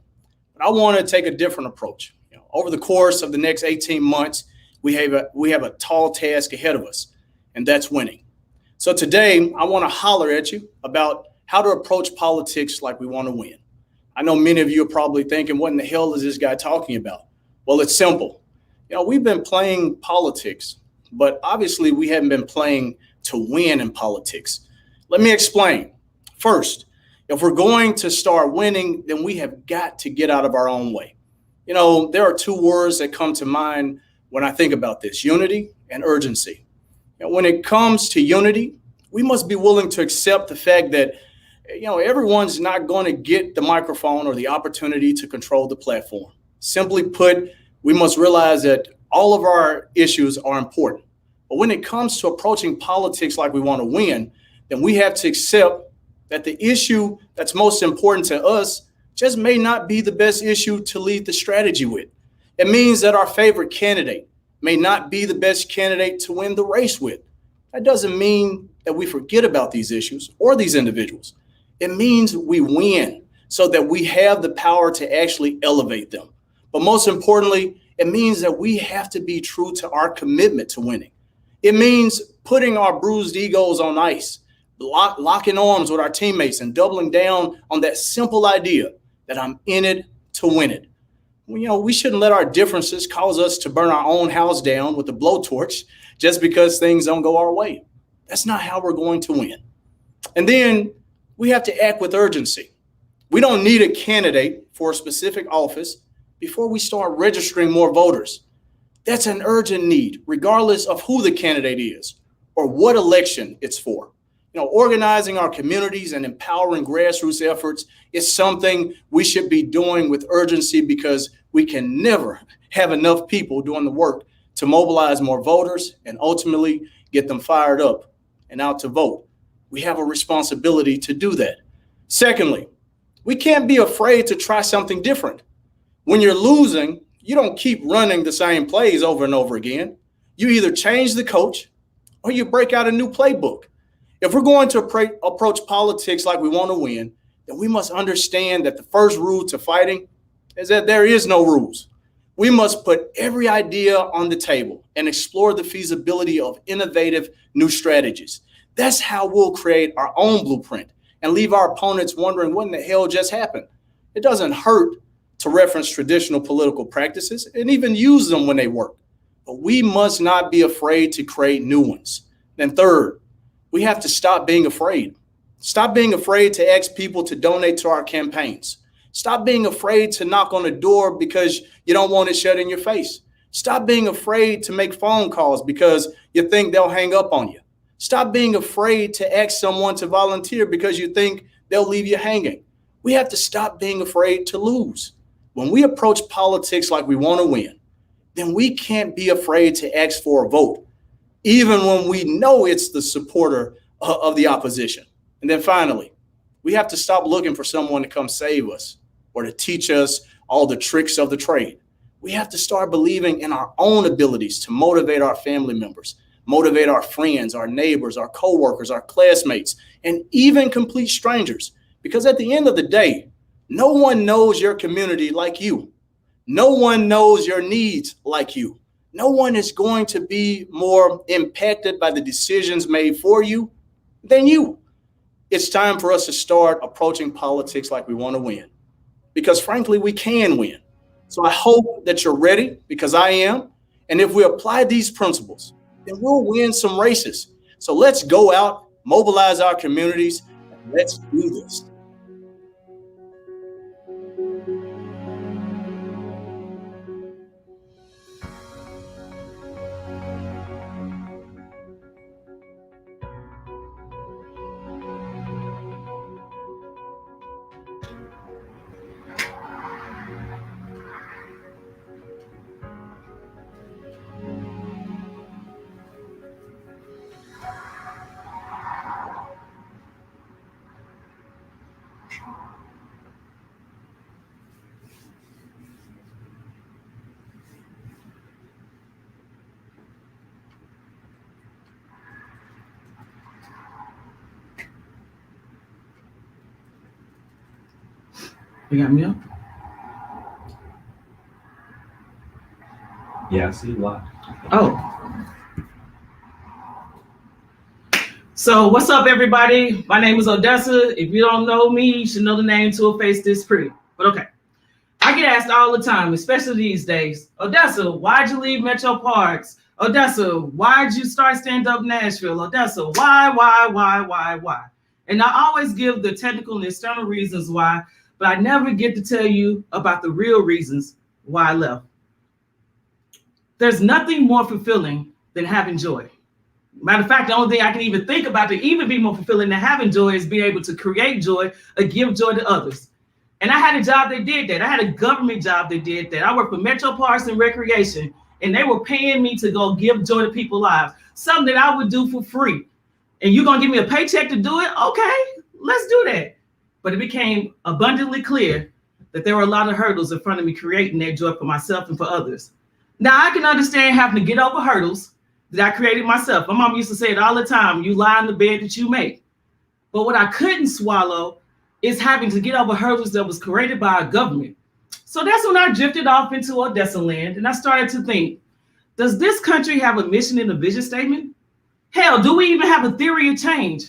But I want to take a different approach. Over the course of the next 18 months, we have a tall task ahead of us, and that's winning. So today, I want to holler at you about how to approach politics like we want to win. I know many of you are probably thinking, what in the hell is this guy talking about? Well, it's simple. We've been playing politics, but obviously we haven't been playing to win in politics. Let me explain. First, if we're going to start winning, then we have got to get out of our own way. You know, there are two words that come to mind when I think about this: unity and urgency. And when it comes to unity, we must be willing to accept the fact that, you know, everyone's not going to get the microphone or the opportunity to control the platform. Simply put, we must realize that all of our issues are important. But when it comes to approaching politics like we want to win, then we have to accept that the issue that's most important to us just may not be the best issue to lead the strategy with. It means that our favorite candidate may not be the best candidate to win the race with. That doesn't mean that we forget about these issues or these individuals. It means we win so that we have the power to actually elevate them. But most importantly, it means that we have to be true to our commitment to winning. It means putting our bruised egos on ice, locking arms with our teammates, and doubling down on that simple idea that I'm in it to win it. You know, we shouldn't let our differences cause us to burn our own house down with a blowtorch just because things don't go our way. That's not how we're going to win. And then we have to act with urgency. We don't need a candidate for a specific office before we start registering more voters. That's an urgent need, regardless of who the candidate is or what election it's for. You know, organizing our communities and empowering grassroots efforts is something we should be doing with urgency, because we can never have enough people doing the work to mobilize more voters and ultimately get them fired up and out to vote. We have a responsibility to do that. Secondly, we can't be afraid to try something different. When you're losing, you don't keep running the same plays over and over again. You either change the coach or you break out a new playbook. If we're going to approach politics like we want to win, then we must understand that the first rule to fighting is that there is no rules. We must put every idea on the table and explore the feasibility of innovative new strategies. That's how we'll create our own blueprint and leave our opponents wondering what in the hell just happened. It doesn't hurt to reference traditional political practices and even use them when they work, but we must not be afraid to create new ones. Then third, we have to stop being afraid. Stop being afraid to ask people to donate to our campaigns. Stop being afraid to knock on the door because you don't want it shut in your face. Stop being afraid to make phone calls because you think they'll hang up on you. Stop being afraid to ask someone to volunteer because you think they'll leave you hanging. We have to stop being afraid to lose. When we approach politics like we want to win, then we can't be afraid to ask for a vote, even when we know it's the supporter of the opposition. And then finally, we have to stop looking for someone to come save us or to teach us all the tricks of the trade. We have to start believing in our own abilities to motivate our family members, motivate our friends, our neighbors, our coworkers, our classmates, and even complete strangers. Because at the end of the day, no one knows your community like you. No one knows your needs like you. No one is going to be more impacted by the decisions made for you than you. It's time for us to start approaching politics like we want to win, because frankly, we can win. So I hope that you're ready, because I am. And if we apply these principles, then we'll win some races. So let's go out, mobilize our communities, and let's do this. You got me up? Yeah, I see you live. Oh. So what's up, everybody? My name is Odessa. If you don't know me, you should know the name to a face this pretty. But okay. I get asked all the time, especially these days, Odessa, why'd you leave Metro Parks? Odessa, why'd you start Stand Up Nashville? Odessa, why? And I always give the technical and external reasons why, but I never get to tell you about the real reasons why I left. There's nothing more fulfilling than having joy. Matter of fact, the only thing I can even think about to even be more fulfilling than having joy is being able to create joy or give joy to others. And I had a job that did that. I had a government job that did that. I worked for Metro Parks and Recreation, and they were paying me to go give joy to people's lives, something that I would do for free. And you're gonna give me a paycheck to do it? Okay, let's do that. But it became abundantly clear that there were a lot of hurdles in front of me creating that joy for myself and for others. Now I can understand having to get over hurdles that I created myself. My mom used to say it all the time, you lie in the bed that you make. But what I couldn't swallow is having to get over hurdles that was created by a government. So that's when I drifted off into Odessa land and I started to think, does this country have a mission and a vision statement? Hell, do we even have a theory of change?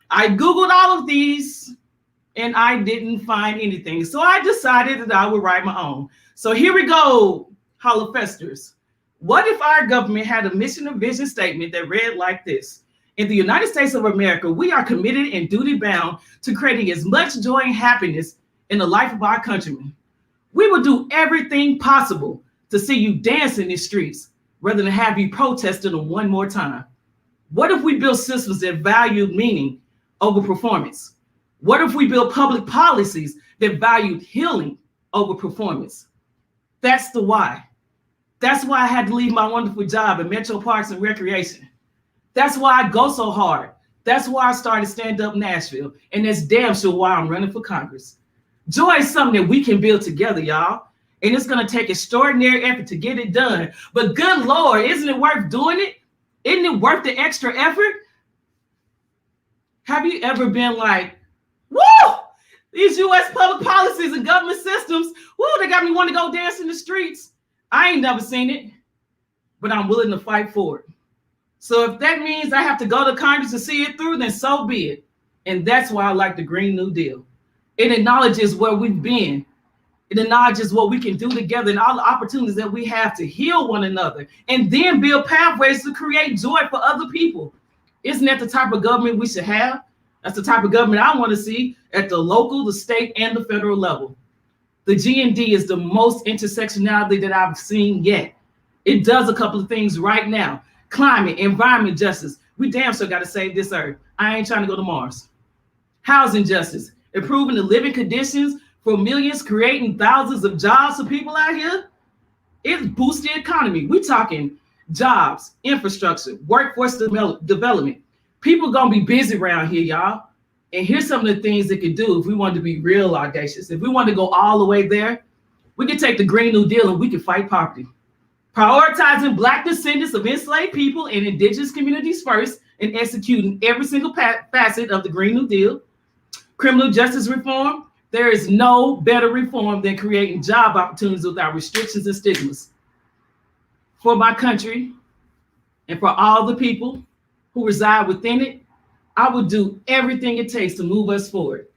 I Googled all of these and I didn't find anything. So I decided that I would write my own. So here we go, HOLLER Festers. What if our government had a mission and vision statement that read like this? In the United States of America, we are committed and duty bound to creating as much joy and happiness in the life of our countrymen. We will do everything possible to see you dance in the streets rather than have you protesting them one more time. What if we build systems that value meaning over performance? What if we build public policies that valued healing over performance? That's the why. That's why I had to leave my wonderful job at Metro Parks and Recreation. That's why I go so hard. That's why I started Stand Up Nashville. And that's damn sure why I'm running for Congress. Joy is something that we can build together, y'all. And it's going to take extraordinary effort to get it done. But good Lord, isn't it worth doing it? Isn't it worth the extra effort? Have you ever been like, woo, these U.S. public policies and government systems, woo, they got me wanting to go dance in the streets. I ain't never seen it, but I'm willing to fight for it. So if that means I have to go to Congress to see it through, then so be it. And that's why I like the Green New Deal. It acknowledges where we've been. It acknowledges what we can do together and all the opportunities that we have to heal one another and then build pathways to create joy for other people. Isn't that the type of government we should have? That's the type of government I want to see at the local, the state, and the federal level. The GND is the most intersectionality that I've seen yet. It does a couple of things right now. Climate, environment justice. We damn sure got to save this earth. I ain't trying to go to Mars. Housing justice, improving the living conditions for millions, creating thousands of jobs for people out here. It boosts the economy. We talking jobs, infrastructure, workforce development. People gonna be busy around here, y'all. And here's some of the things it could do if we wanted to be real audacious. If we wanted to go all the way there, we could take the Green New Deal and we could fight poverty. Prioritizing Black descendants of enslaved people and indigenous communities first and executing every single facet of the Green New Deal. Criminal justice reform. There is no better reform than creating job opportunities without restrictions and stigmas. For my country and for all the people who reside within it, I would do everything it takes to move us forward.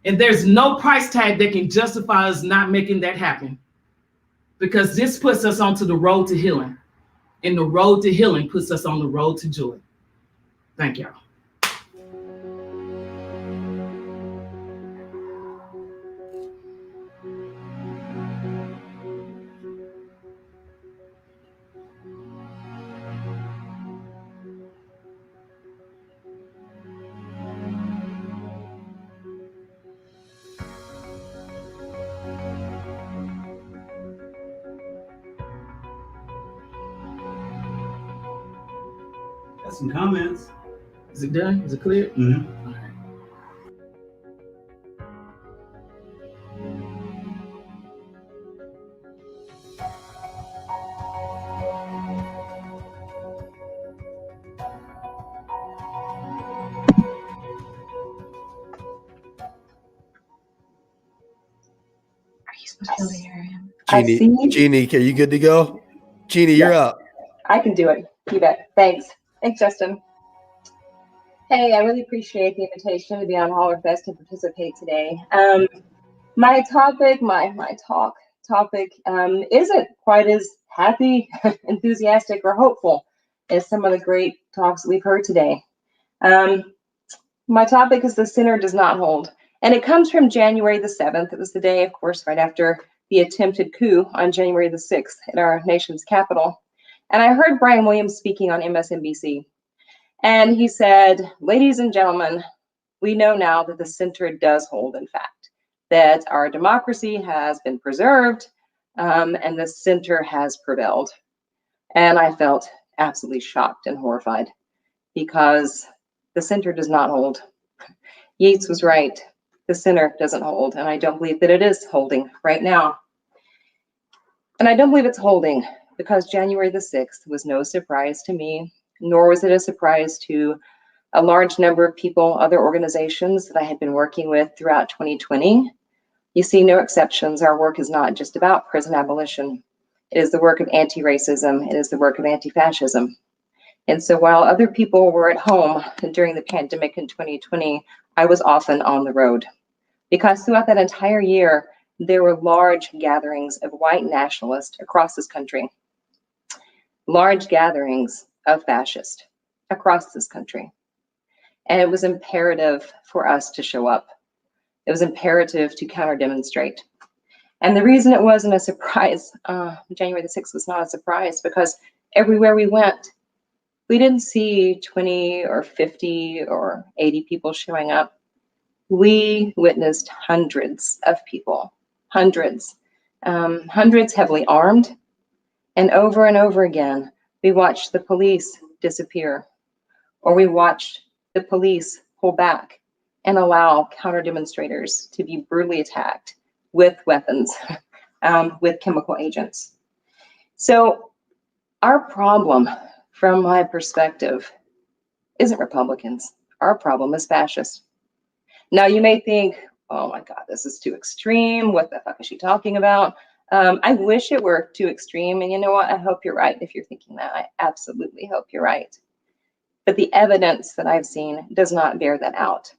And there's no price tag that can justify us not making that happen. Because this puts us onto the road to healing. And the road to healing puts us on the road to joy. Thank y'all. Got some comments. Is it done? Is it clear? Mm-hmm. All right. Jeannie, are you good to go? Jeannie, you're up. I can do it. You bet. Thanks. Thanks, Justin. Hey, I really appreciate the invitation to be on HOLLER Fest and participate today. My topic isn't quite as happy, enthusiastic, or hopeful as some of the great talks that we've heard today. My topic is the center does not hold. And it comes from January the 7th. It was the day, of course, right after the attempted coup on January the 6th in our nation's capital. And I heard Brian Williams speaking on MSNBC. And he said, ladies and gentlemen, we know now that the center does hold, in fact, that our democracy has been preserved and the center has prevailed. And I felt absolutely shocked and horrified because the center does not hold. Yeats was right. The center doesn't hold, and I don't believe that it is holding right now. And I don't believe it's holding because January the 6th was no surprise to me, nor was it a surprise to a large number of people, other organizations that I had been working with throughout 2020. You see, no exceptions. Our work is not just about prison abolition. It is the work of anti-racism. It is the work of anti-fascism. And so while other people were at home during the pandemic in 2020, I was often on the road because throughout that entire year, there were large gatherings of white nationalists across this country, large gatherings of fascists across this country. And it was imperative for us to show up. It was imperative to counter-demonstrate. And the reason it wasn't a surprise, January the 6th was not a surprise because everywhere we went, we didn't see 20 or 50 or 80 people showing up. We witnessed hundreds of people, hundreds heavily armed. And over again, we watched the police disappear, or we watched the police pull back and allow counter-demonstrators to be brutally attacked with weapons, with chemical agents. So our problem, from my perspective, isn't Republicans. Our problem is fascists. Now you may think, oh my God, this is too extreme. What the fuck is she talking about? I wish it were too extreme. And you know what? I hope you're right if you're thinking that. I absolutely hope you're right. But the evidence that I've seen does not bear that out.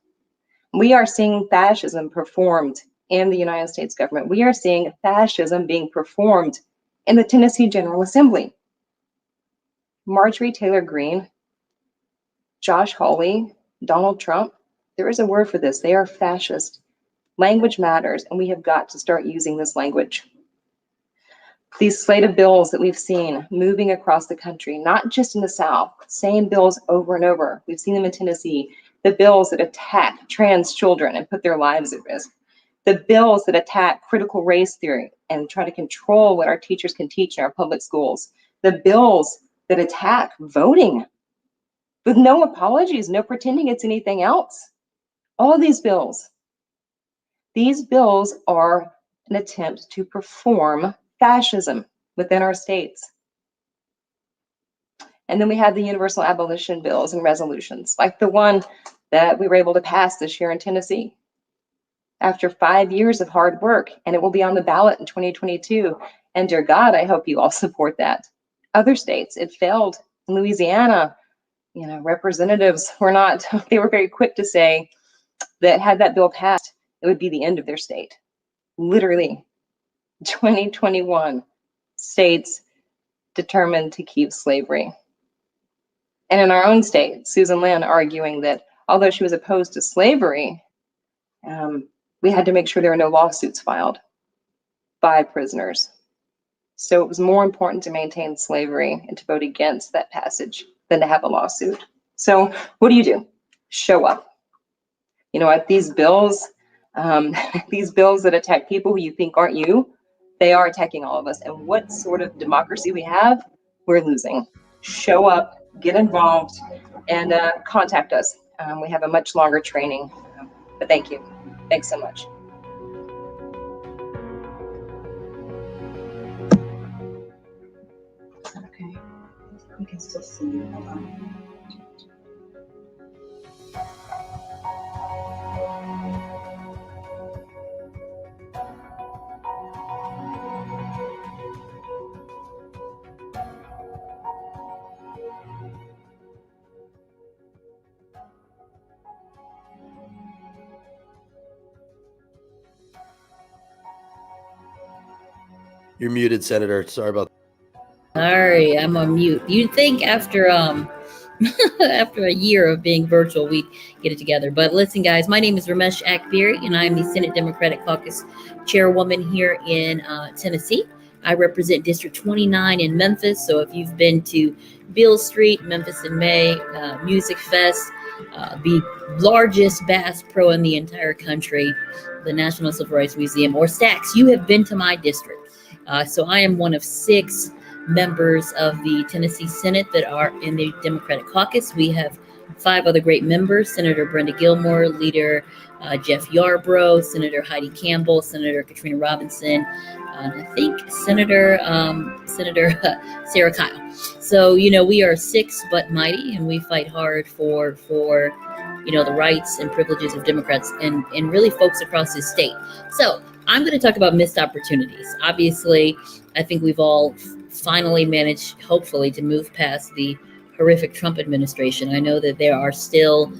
We are seeing fascism performed in the United States government. We are seeing fascism being performed in the Tennessee General Assembly. Marjorie Taylor Greene, Josh Hawley, Donald Trump, there is a word for this. They are fascist. Language matters, and we have got to start using this language. These slate of bills that we've seen moving across the country, not just in the South, same bills over and over. We've seen them in Tennessee. The bills that attack trans children and put their lives at risk. The bills that attack critical race theory and try to control what our teachers can teach in our public schools. The bills that attack voting with no apologies, no pretending it's anything else. All of these bills are an attempt to perform fascism within our states. And then we have the universal abolition bills and resolutions, like the one that we were able to pass this year in Tennessee after 5 years of hard work, and it will be on the ballot in 2022. And dear God, I hope you all support that. Other states, it failed. In Louisiana, you know, representatives were not, they were very quick to say that had that bill passed, it would be the end of their state. Literally, 2021 states determined to keep slavery. And in our own state, Susan Lynn arguing that although she was opposed to slavery, we had to make sure there were no lawsuits filed by prisoners. So it was more important to maintain slavery and to vote against that passage than to have a lawsuit. So what do? Show up. You know what? These bills, these bills that attack people who you think aren't you, they are attacking all of us. And what sort of democracy we have, we're losing. Show up, get involved, and contact us. We have a much longer training. But thank you. Thanks so much. Okay, we can still see you. Hold on. You're muted, Senator. Sorry about that. Sorry, I'm on mute. You'd think after after a year of being virtual, we get it together. But listen, guys, my name is Ramesh Akbiri, and I am the Senate Democratic Caucus Chairwoman here in Tennessee. I represent District 29 in Memphis. So if you've been to Beale Street, Memphis in May, Music Fest, the largest Bass Pro in the entire country, the National Civil Rights Museum, or Stax, you have been to my district. So I am one of 6 members of the Tennessee Senate that are in the Democratic Caucus. We have 5 other great members: Senator Brenda Gilmore, Leader Jeff Yarbrough, Senator Heidi Campbell, Senator Katrina Robinson, and I think Senator Sarah Kyle. So, we are 6 but mighty, and we fight hard for the rights and privileges of Democrats and really folks across this state. So I'm going to talk about missed opportunities. Obviously, I think we've all finally managed, hopefully, to move past the horrific Trump administration. I know that there are still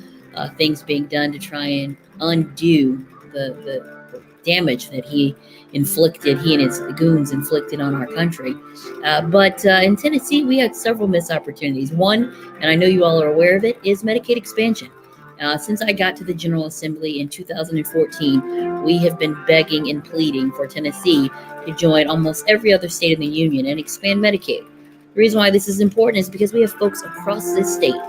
things being done to try and undo the damage that he and his goons inflicted on our country. But in Tennessee, we had several missed opportunities. One, and I know you all are aware of it, is Medicaid expansion. Since I got to the General Assembly in 2014, we have been begging and pleading for Tennessee to join almost every other state in the union and expand Medicaid. The reason why this is important is because we have folks across this state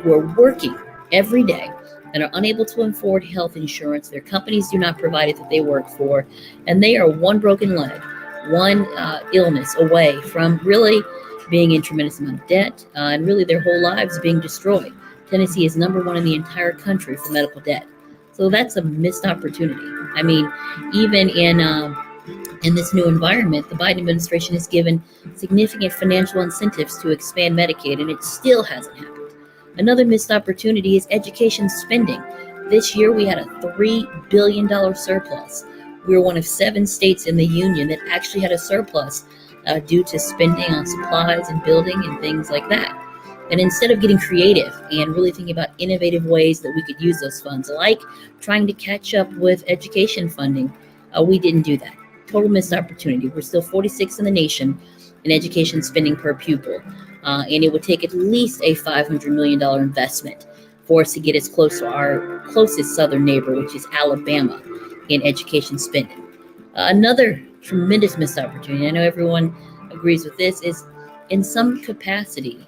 who are working every day and are unable to afford health insurance. Their companies do not provide it that they work for, and they are one broken leg, one illness away from really being in tremendous amount of debt and really their whole lives being destroyed. Tennessee is number 1 in the entire country for medical debt. So that's a missed opportunity. I mean, even in this new environment, the Biden administration has given significant financial incentives to expand Medicaid, and it still hasn't happened. Another missed opportunity is education spending. This year, we had a $3 billion surplus. We were one of 7 states in the union that actually had a surplus due to spending on supplies and building and things like that. And instead of getting creative and really thinking about innovative ways that we could use those funds, like trying to catch up with education funding, we didn't do that. Total missed opportunity. We're still 46th in the nation in education spending per pupil. And it would take at least a $500 million investment for us to get as close to our closest southern neighbor, which is Alabama, in education spending. Another tremendous missed opportunity, I know everyone agrees with this, is in some capacity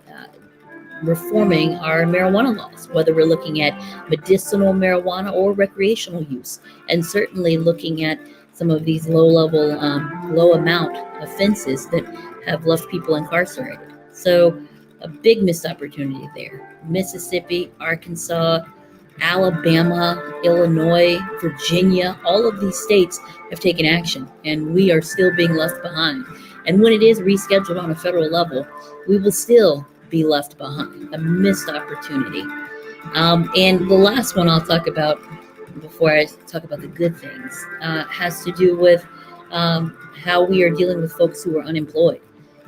reforming our marijuana laws, whether we're looking at medicinal marijuana or recreational use, and certainly looking at some of these low amount offenses that have left people incarcerated. So a big missed opportunity there. Mississippi, Arkansas, Alabama, Illinois, Virginia, all of these states have taken action, and we are still being left behind. And when it is rescheduled on a federal level, we will still be left behind. A missed opportunity. And the last one I'll talk about before I talk about the good things has to do with how we are dealing with folks who are unemployed.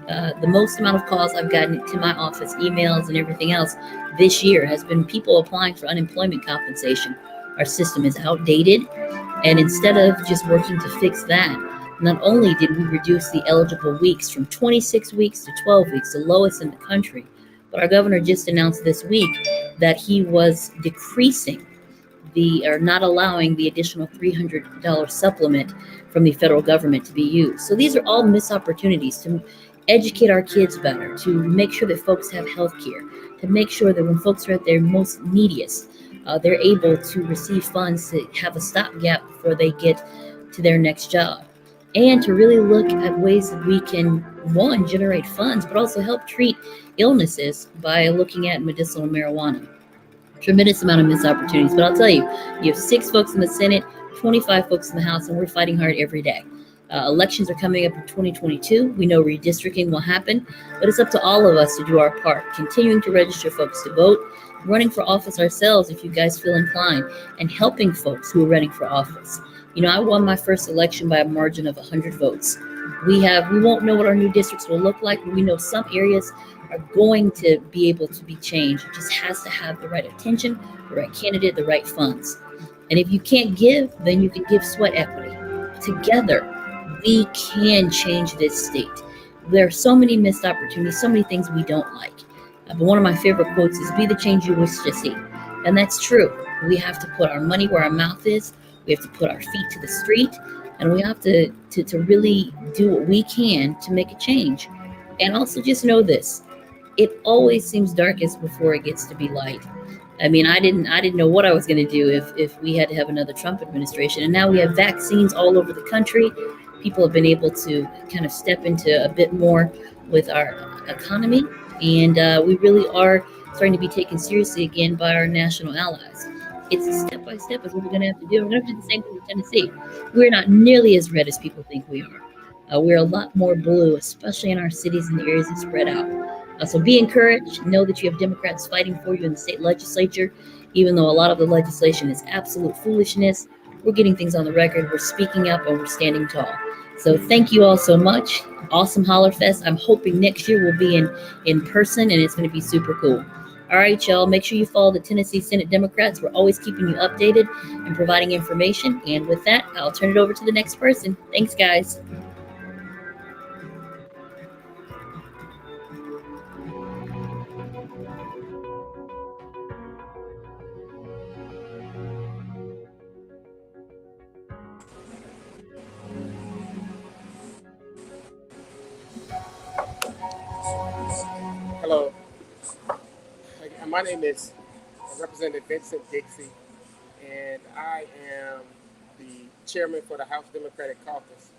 The most amount of calls I've gotten to my office, emails and everything else this year has been people applying for unemployment compensation. Our system is outdated, and instead of just working to fix that, not only did we reduce the eligible weeks from 26 weeks to 12 weeks, the lowest in the country, but our governor just announced this week that he was decreasing or not allowing the additional $300 supplement from the federal government to be used. So these are all missed opportunities to educate our kids better, to make sure that folks have health care, to make sure that when folks are at their most neediest, they're able to receive funds to have a stopgap before they get to their next job. And to really look at ways that we can, one, generate funds, but also help treat illnesses by looking at medicinal marijuana. Tremendous amount of missed opportunities. But I'll tell you, you have 6 folks in the Senate, 25 folks in the House, and we're fighting hard every day. Elections are coming up in 2022. We know redistricting will happen, but it's up to all of us to do our part, continuing to register folks to vote, running for office ourselves if you guys feel inclined, and helping folks who are running for office. You know, I won my first election by a margin of 100 votes. We won't know what our new districts will look like, but we know some areas are going to be able to be changed. It just has to have the right attention, the right candidate, the right funds. And if you can't give, then you can give sweat equity. Together, we can change this state. There are so many missed opportunities, so many things we don't like. But one of my favorite quotes is, "Be the change you wish to see." And that's true. We have to put our money where our mouth is. We have to put our feet to the street. And we have to really do what we can to make a change. And also just know this. It always seems darkest before it gets to be light. I mean, I didn't know what I was going to do if we had to have another Trump administration. And now we have vaccines all over the country. People have been able to kind of step into a bit more with our economy. And we really are starting to be taken seriously again by our national allies. It's a step by step is what we're going to have to do. We're going to have to do the same thing in Tennessee. We're not nearly as red as people think we are. We're a lot more blue, especially in our cities and the areas that spread out. So be encouraged. Know that you have Democrats fighting for you in the state legislature, even though a lot of the legislation is absolute foolishness. We're getting things on the record. We're speaking up and we're standing tall. So thank you all so much. Awesome Holler Fest. I'm hoping next year we'll be in person and it's going to be super cool. All right, y'all. Make sure you follow the Tennessee Senate Democrats. We're always keeping you updated and providing information. And with that, I'll turn it over to the next person. Thanks, guys. Hello. My name is Representative Vincent Dixie, and I am the chairman for the House Democratic Caucus.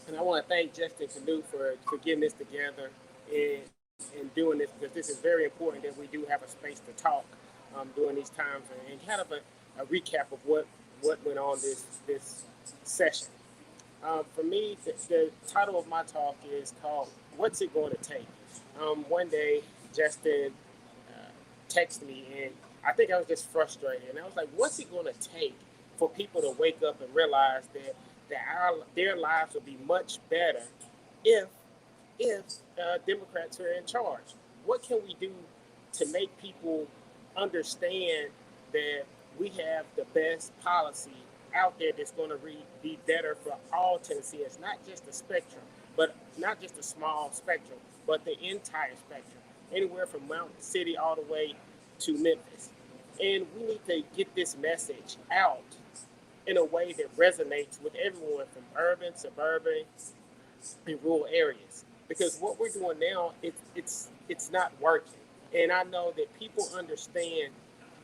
And I want to thank Justin Canoe for getting this together and doing this, because this is very important that we do have a space to talk during these times, and kind of a recap of what went on this session. For me, the title of my talk is called "What's It Going to Take?" One day, Justin texted me, and I think I was just frustrated. And I was like, what's it going to take for people to wake up and realize that their lives will be much better if Democrats are in charge? What can we do to make people understand that we have the best policy out there that's going to be better for all Tennesseans, not just the spectrum, but not just a small spectrum, but the entire spectrum, anywhere from Mountain City all the way to Memphis. And we need to get this message out in a way that resonates with everyone from urban, suburban, and rural areas. Because what we're doing now, it's not working. And I know that people understand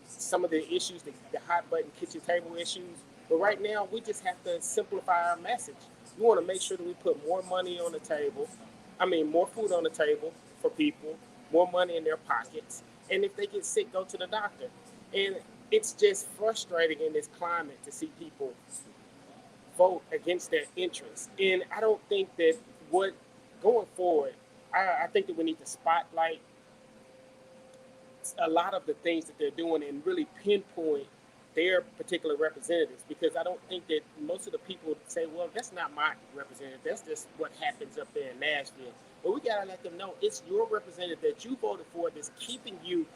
some of the issues, the hot button kitchen table issues, but right now we just have to simplify our message. We want to make sure that we put more money on the table, more food on the table for people, more money in their pockets, and if they get sick, go to the doctor. And it's just frustrating in this climate to see people vote against their interests. And I don't think that going forward, I think that we need to spotlight a lot of the things that they're doing and really pinpoint their particular representatives, because I don't think that most of the people say, well, that's not my representative, that's just what happens up there in Nashville. But we gotta let them know it's your representative that you voted for that's keeping you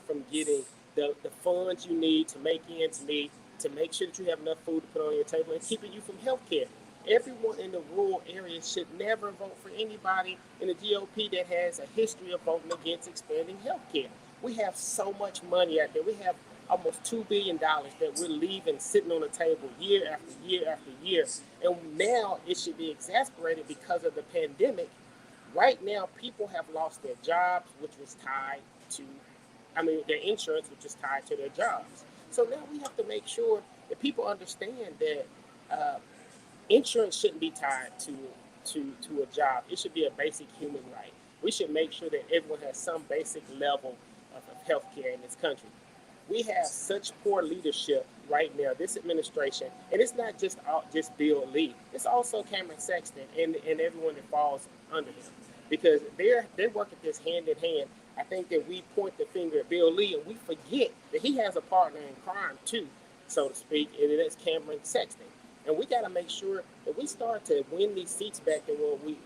from getting the funds you need to make ends meet, to make sure that you have enough food to put on your table, and keeping you from health care. Everyone in the rural areas should never vote for anybody in the GOP that has a history of voting against expanding health care. We have so much money out there. We have almost $2 billion that we're leaving sitting on the table year after year after year. And now it should be exasperated because of the pandemic. Right now, people have lost their jobs, which was tied to, their insurance, which is tied to their jobs. So now we have to make sure that people understand that insurance shouldn't be tied to a job. It should be a basic human right. We should make sure that everyone has some basic level of health care in this country. We have such poor leadership right now, this administration, and it's not just Bill Lee. It's also Cameron Sexton and everyone that falls under him, because they work at this hand in hand. I think that we point the finger at Bill Lee and we forget that he has a partner in crime too, so to speak, and that's Cameron Sexton. And we got to make sure that we start to win these seats back to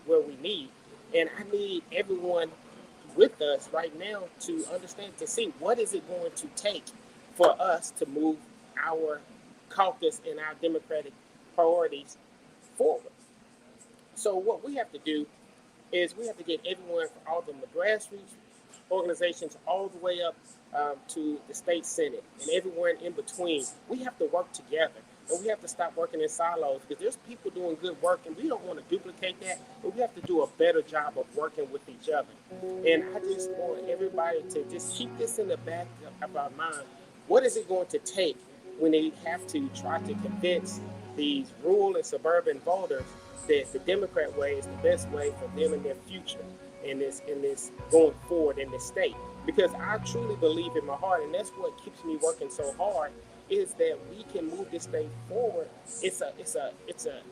where we need. And I need everyone with us right now to understand, to see what is it going to take for us to move our caucus and our Democratic priorities forward. So what we have to do is we have to get everyone, all of them, the grassroots organizations all the way up to the state Senate and everyone in between. We have to work together. And we have to stop working in silos, because there's people doing good work and we don't want to duplicate that, but we have to do a better job of working with each other. And I just want everybody to just keep this in the back of our mind. What is it going to take when they have to try to convince these rural and suburban voters that the Democrat way is the best way for them and their future in this going forward in this state? Because I truly believe in my heart, and that's what keeps me working so hard, is that we can move this thing forward. It's a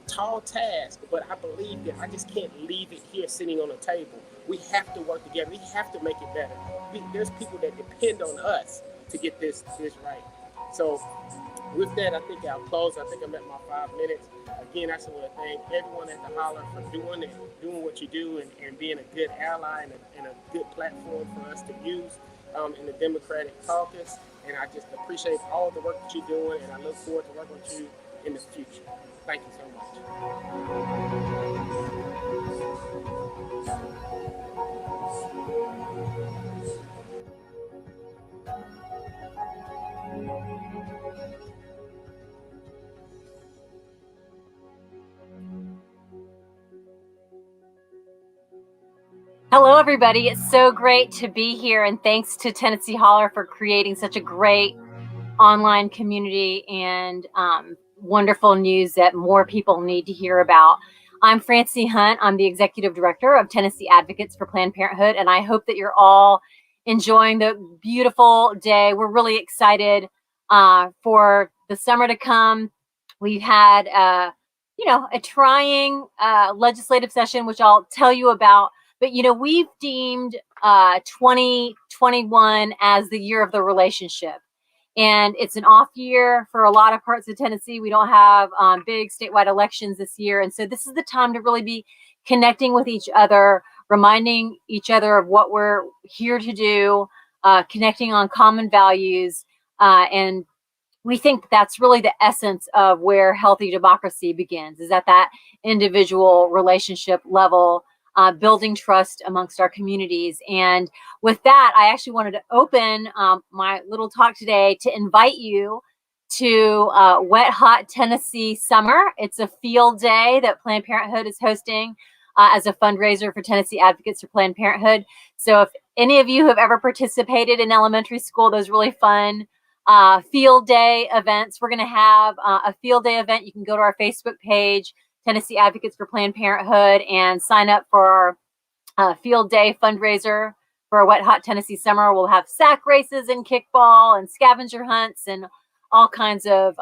tall task, but I believe that I just can't leave it here sitting on a table. We have to work together. We have to make it better. There's people that depend on us to get this right. So with that, I think I'll close. I think I'm at my 5 minutes. Again, I just want to thank everyone at the Holler for doing what you do and being a good ally and a good platform for us to use in the Democratic caucus. And I just appreciate all the work that you're doing, and I look forward to working with you in the future. Thank you so much. Hello, everybody. It's so great to be here, and thanks to Tennessee Holler for creating such a great online community and wonderful news that more people need to hear about. I'm Francie Hunt. I'm the Executive Director of Tennessee Advocates for Planned Parenthood, and I hope that you're all enjoying the beautiful day. We're really excited for the summer to come. We've had a trying legislative session, which I'll tell you about. But, we've deemed 2021 as the year of the relationship. And it's an off year for a lot of parts of Tennessee. We don't have big statewide elections this year. And so this is the time to really be connecting with each other, reminding each other of what we're here to do, connecting on common values. And we think that's really the essence of where healthy democracy begins, is at that individual relationship level. Building trust amongst our communities. And with that, I actually wanted to open my little talk today to invite you to Wet Hot Tennessee Summer. It's a field day that Planned Parenthood is hosting as a fundraiser for Tennessee Advocates for Planned Parenthood. So if any of you have ever participated in elementary school, those really fun field day events, we're going to have a field day event. You can go to our Facebook page, Tennessee Advocates for Planned Parenthood, and sign up for our field day fundraiser for a Wet Hot Tennessee Summer. We'll have sack races and kickball and scavenger hunts and all kinds of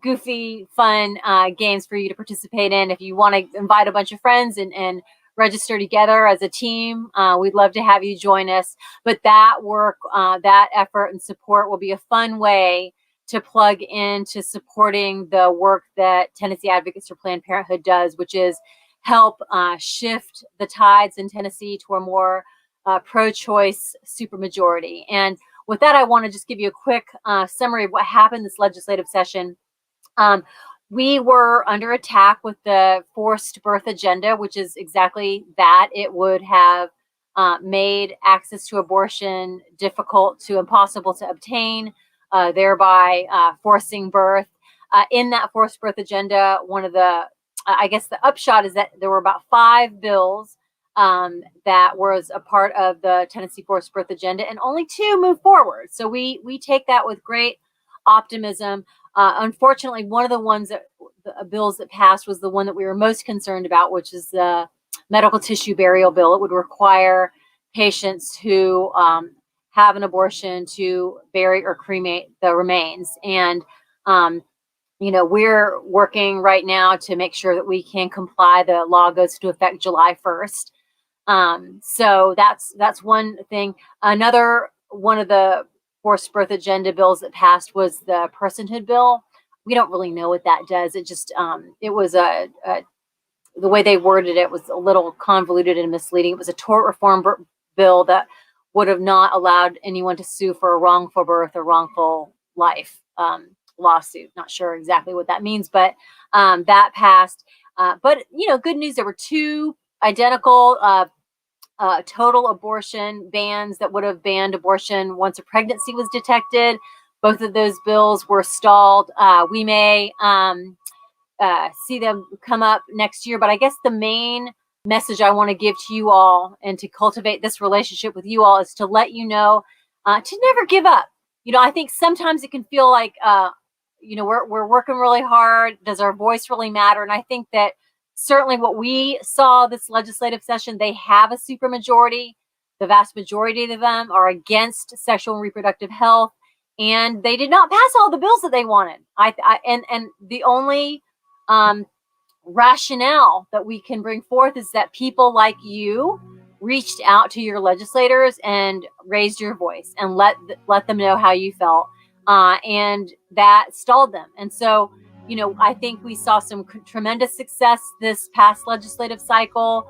goofy, fun games for you to participate in. If you want to invite a bunch of friends and register together as a team, we'd love to have you join us. But that work, that effort and support will be a fun way to plug into supporting the work that Tennessee Advocates for Planned Parenthood does, which is help shift the tides in Tennessee to a more pro-choice supermajority. And with that, I want to just give you a quick summary of what happened this legislative session. We were under attack with the forced birth agenda, which is exactly that. It would have made access to abortion difficult to impossible to obtain, thereby forcing birth. In that forced birth agenda, one of the, I guess the upshot is that there were about 5 bills that was a part of the Tennessee forced birth agenda, and only 2 moved forward. So we take that with great optimism. Unfortunately, one of the bills that passed was the one that we were most concerned about, which is the medical tissue burial bill. It would require patients who have an abortion to bury or cremate the remains. And, we're working right now to make sure that we can comply. The law goes into effect July 1st. So that's one thing. Another one of the forced birth agenda bills that passed was the personhood bill. We don't really know what that does. It just, it was the way they worded it was a little convoluted and misleading. It was a tort reform bill that would have not allowed anyone to sue for a wrongful birth or wrongful life lawsuit. Not sure exactly what that means, but that passed. But good news, there were 2 identical total abortion bans that would have banned abortion once a pregnancy was detected. Both of those bills were stalled. We may see them come up next year, but I guess the main message I want to give to you all and to cultivate this relationship with you all is to let you know to never give up. I think sometimes it can feel like we're working really hard. Does our voice really matter? And I think that certainly what we saw this legislative session, they have a supermajority. The vast majority of them are against sexual and reproductive health, and they did not pass all the bills that they wanted. And the only rationale that we can bring forth is that people like you reached out to your legislators and raised your voice and let them know how you felt, and that stalled them. And so, I think we saw some tremendous success this past legislative cycle,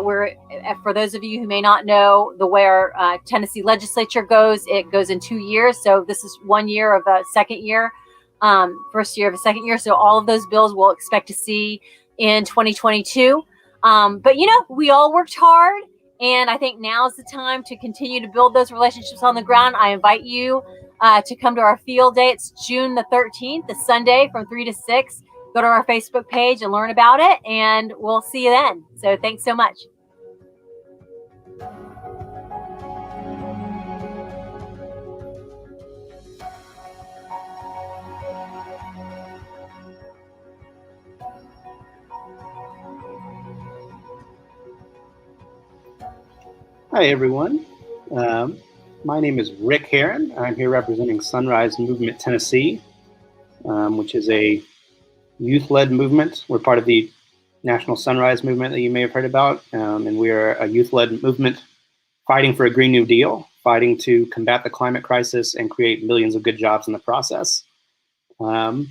where, for those of you who may not know, the way our Tennessee legislature goes, it goes in 2 years. So this is 1 year of a second year. First year of a second year. So all of those bills we'll expect to see in 2022. But we all worked hard, and I think now is the time to continue to build those relationships on the ground. I invite you to come to our field day. It's June the 13th, the Sunday from 3 to 6. Go to our Facebook page and learn about it, and we'll see you then. So thanks so much. Hi, everyone. My name is Rick Heron. I'm here representing Sunrise Movement Tennessee, which is a youth-led movement. We're part of the National Sunrise Movement that you may have heard about, and we are a youth-led movement fighting for a Green New Deal, fighting to combat the climate crisis and create millions of good jobs in the process. We're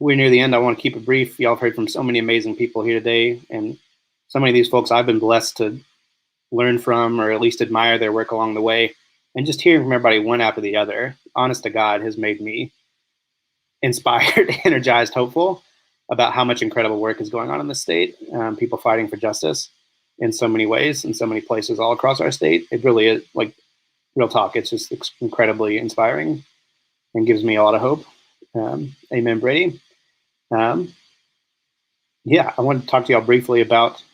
near the end. I want to keep it brief. Y'all have heard from so many amazing people here today, and so many of these folks I've been blessed to learn from, or at least admire their work along the way. And just hearing from everybody one after the other, honest to God, has made me inspired, energized, hopeful about how much incredible work is going on in the state. People fighting for justice in so many ways, in so many places all across our state. It really is, like, real talk. It's just incredibly inspiring and gives me a lot of hope. Amen, Brady. Yeah, I wanted to talk to y'all briefly about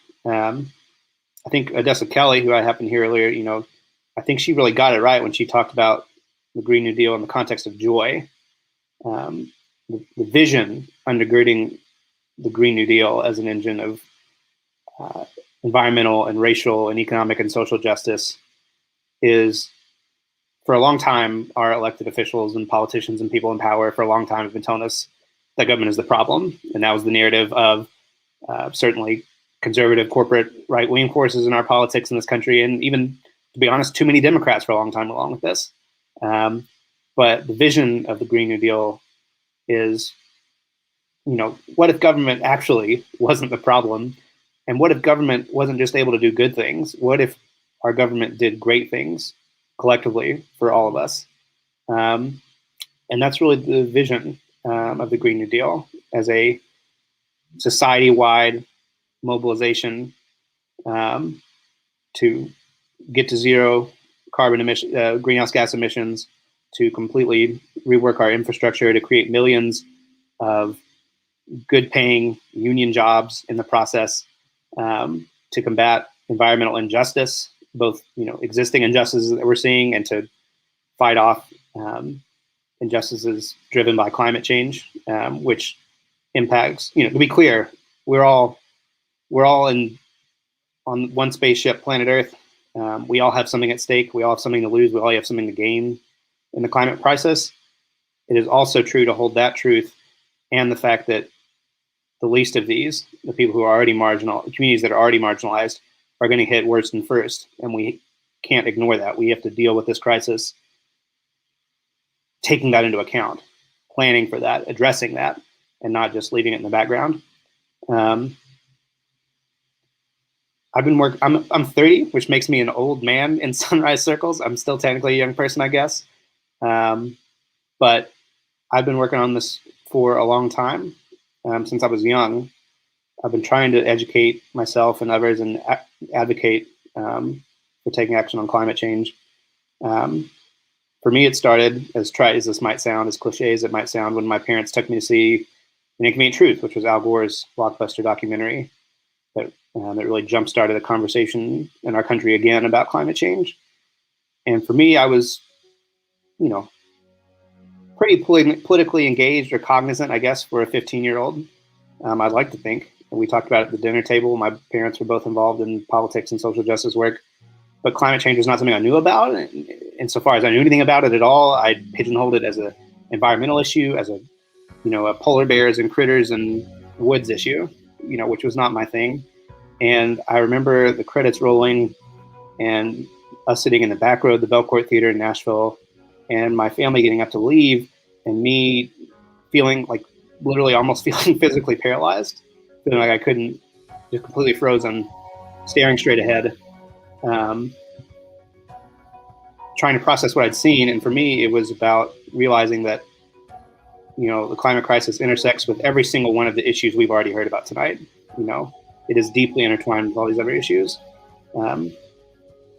I think Odessa Kelly, who I happened to hear earlier, I think she really got it right when she talked about the Green New Deal in the context of joy. The vision undergirding the Green New Deal as an engine of environmental and racial and economic and social justice is, for a long time, our elected officials and politicians and people in power for a long time have been telling us that government is the problem. And that was the narrative of certainly conservative corporate right-wing forces in our politics in this country, and even, to be honest, too many Democrats for a long time along with this. But the vision of the Green New Deal is, what if government actually wasn't the problem? And what if government wasn't just able to do good things? What if our government did great things collectively for all of us? And that's really the vision of the Green New Deal, as a society-wide mobilization to get to zero carbon emission, greenhouse gas emissions, to completely rework our infrastructure, to create millions of good-paying union jobs in the process, to combat environmental injustice, both existing injustices that we're seeing, and to fight off injustices driven by climate change, which impacts. To be clear, we're all on one spaceship, planet Earth. We all have something at stake. We all have something to lose. We all have something to gain in the climate crisis. It is also true to hold that truth and the fact that the least of these, the people who are already marginal, communities that are already marginalized, are going to hit worst and first. And we can't ignore that. We have to deal with this crisis, taking that into account, planning for that, addressing that, and not just leaving it in the background. I'm 30, which makes me an old man in Sunrise circles. I'm still technically a young person, I guess. But I've been working on this for a long time, since I was young. I've been trying to educate myself and others and advocate for taking action on climate change. For me, it started, as trite as this might sound, as cliche as it might sound, when my parents took me to see An Inconvenient Truth, which was Al Gore's blockbuster documentary that really jump-started a conversation in our country again about climate change. And for me, I was, pretty politically engaged or cognizant, I guess, for a 15-year-old. I'd like to think. And we talked about it at the dinner table. My parents were both involved in politics and social justice work. But climate change was not something I knew about. And insofar as I knew anything about it at all, I pigeonholed it as an environmental issue, as a polar bears and critters and woods issue, which was not my thing. And I remember the credits rolling and us sitting in the back row of the Belcourt Theater in Nashville, and my family getting up to leave, and me feeling like literally almost feeling physically paralyzed, feeling like I couldn't, just completely frozen, staring straight ahead, trying to process what I'd seen. And for me, it was about realizing that, the climate crisis intersects with every single one of the issues we've already heard about tonight. It is deeply intertwined with all these other issues.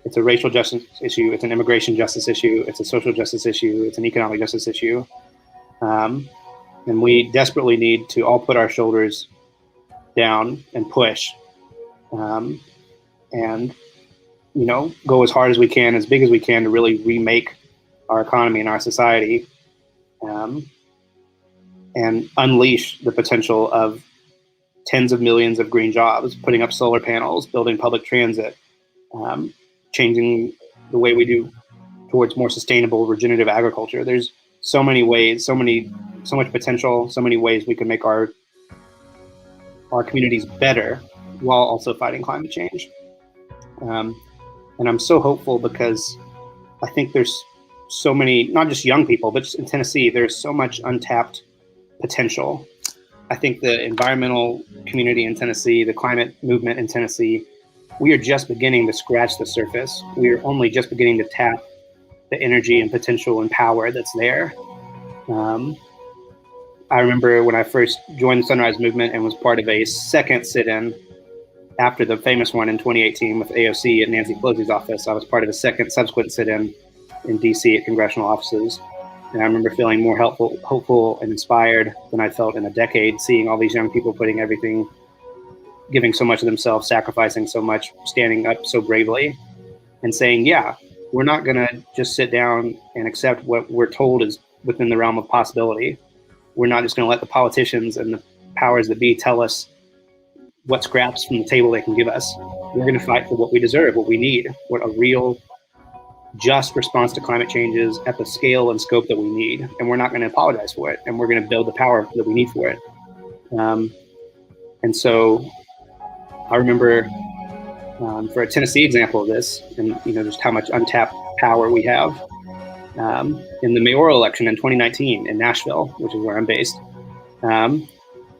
It's a racial justice issue. It's an immigration justice issue. It's a social justice issue. It's an economic justice issue. And we desperately need to all put our shoulders down and push, and go as hard as we can, as big as we can, to really remake our economy and our society, and unleash the potential of tens of millions of green jobs, putting up solar panels, building public transit, changing the way we do towards more sustainable regenerative agriculture. There's so many ways, so much potential, so many ways we can make our communities better while also fighting climate change. And I'm so hopeful because I think there's so many, not just young people, but just in Tennessee, there's so much untapped potential. I think the environmental community in Tennessee, the climate movement in Tennessee, we are just beginning to scratch the surface. We are only just beginning to tap the energy and potential and power that's there. I remember when I first joined the Sunrise Movement and was part of a second sit-in after the famous one in 2018 with AOC at Nancy Pelosi's office. I was part of a second subsequent sit-in in DC at congressional offices. And I remember feeling more hopeful and inspired than I felt in a decade, seeing all these young people putting everything, giving so much of themselves, sacrificing so much, standing up so bravely and saying, yeah, we're not going to just sit down and accept what we're told is within the realm of possibility. We're not just going to let the politicians and the powers that be tell us what scraps from the table they can give us. We're going to fight for what we deserve, what we need, what a real just response to climate change is at the scale and scope that we need. And we're not going to apologize for it. And we're going to build the power that we need for it. And so I remember for a Tennessee example of this, and just how much untapped power we have, in the mayoral election in 2019 in Nashville, which is where I'm based,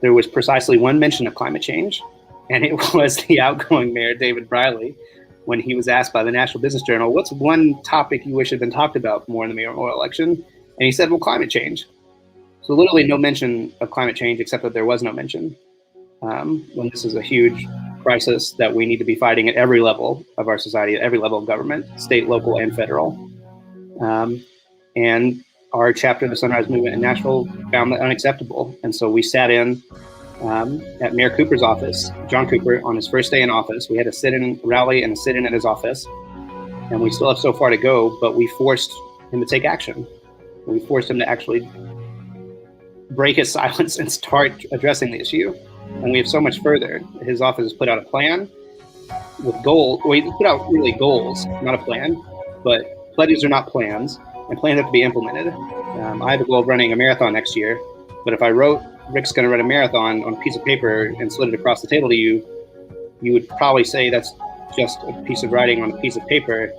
there was precisely one mention of climate change, and it was the outgoing mayor, David Briley, when he was asked by the National Business Journal, what's one topic you wish had been talked about more in the mayoral election? And he said, well, climate change. So literally no mention of climate change, except that there was no mention. When this is a huge crisis that we need to be fighting at every level of our society, at every level of government, state, local, and federal. And our chapter of the Sunrise Movement in Nashville found that unacceptable. And so we sat in at Mayor Cooper's office, John Cooper, on his first day in office. We had a sit-in rally and a sit-in at his office. And we still have so far to go, but we forced him to take action. We forced him to actually break his silence and start addressing the issue. And we have so much further. His office has put out a plan with goals. Well, he put out really goals, not a plan, but pledges are not plans, and plans have to be implemented. I have a goal of running a marathon next year, but if I wrote, Rick's going to run a marathon on a piece of paper and slid it across the table to you, you would probably say that's just a piece of writing on a piece of paper,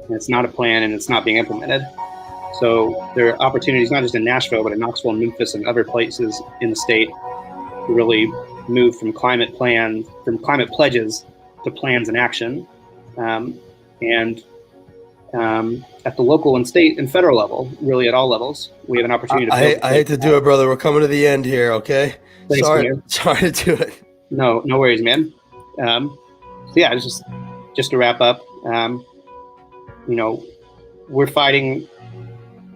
and it's not a plan, and it's not being implemented. So there are opportunities, not just in Nashville, but in Knoxville and Memphis and other places in the state to really move from climate pledges to plans and action. At the local and state and federal level, really at all levels, we have an opportunity to build. I hate to do it, brother. We're coming to the end here, okay? Thanks, sorry to do it. No worries, man. So yeah, just to wrap up, You know, we're fighting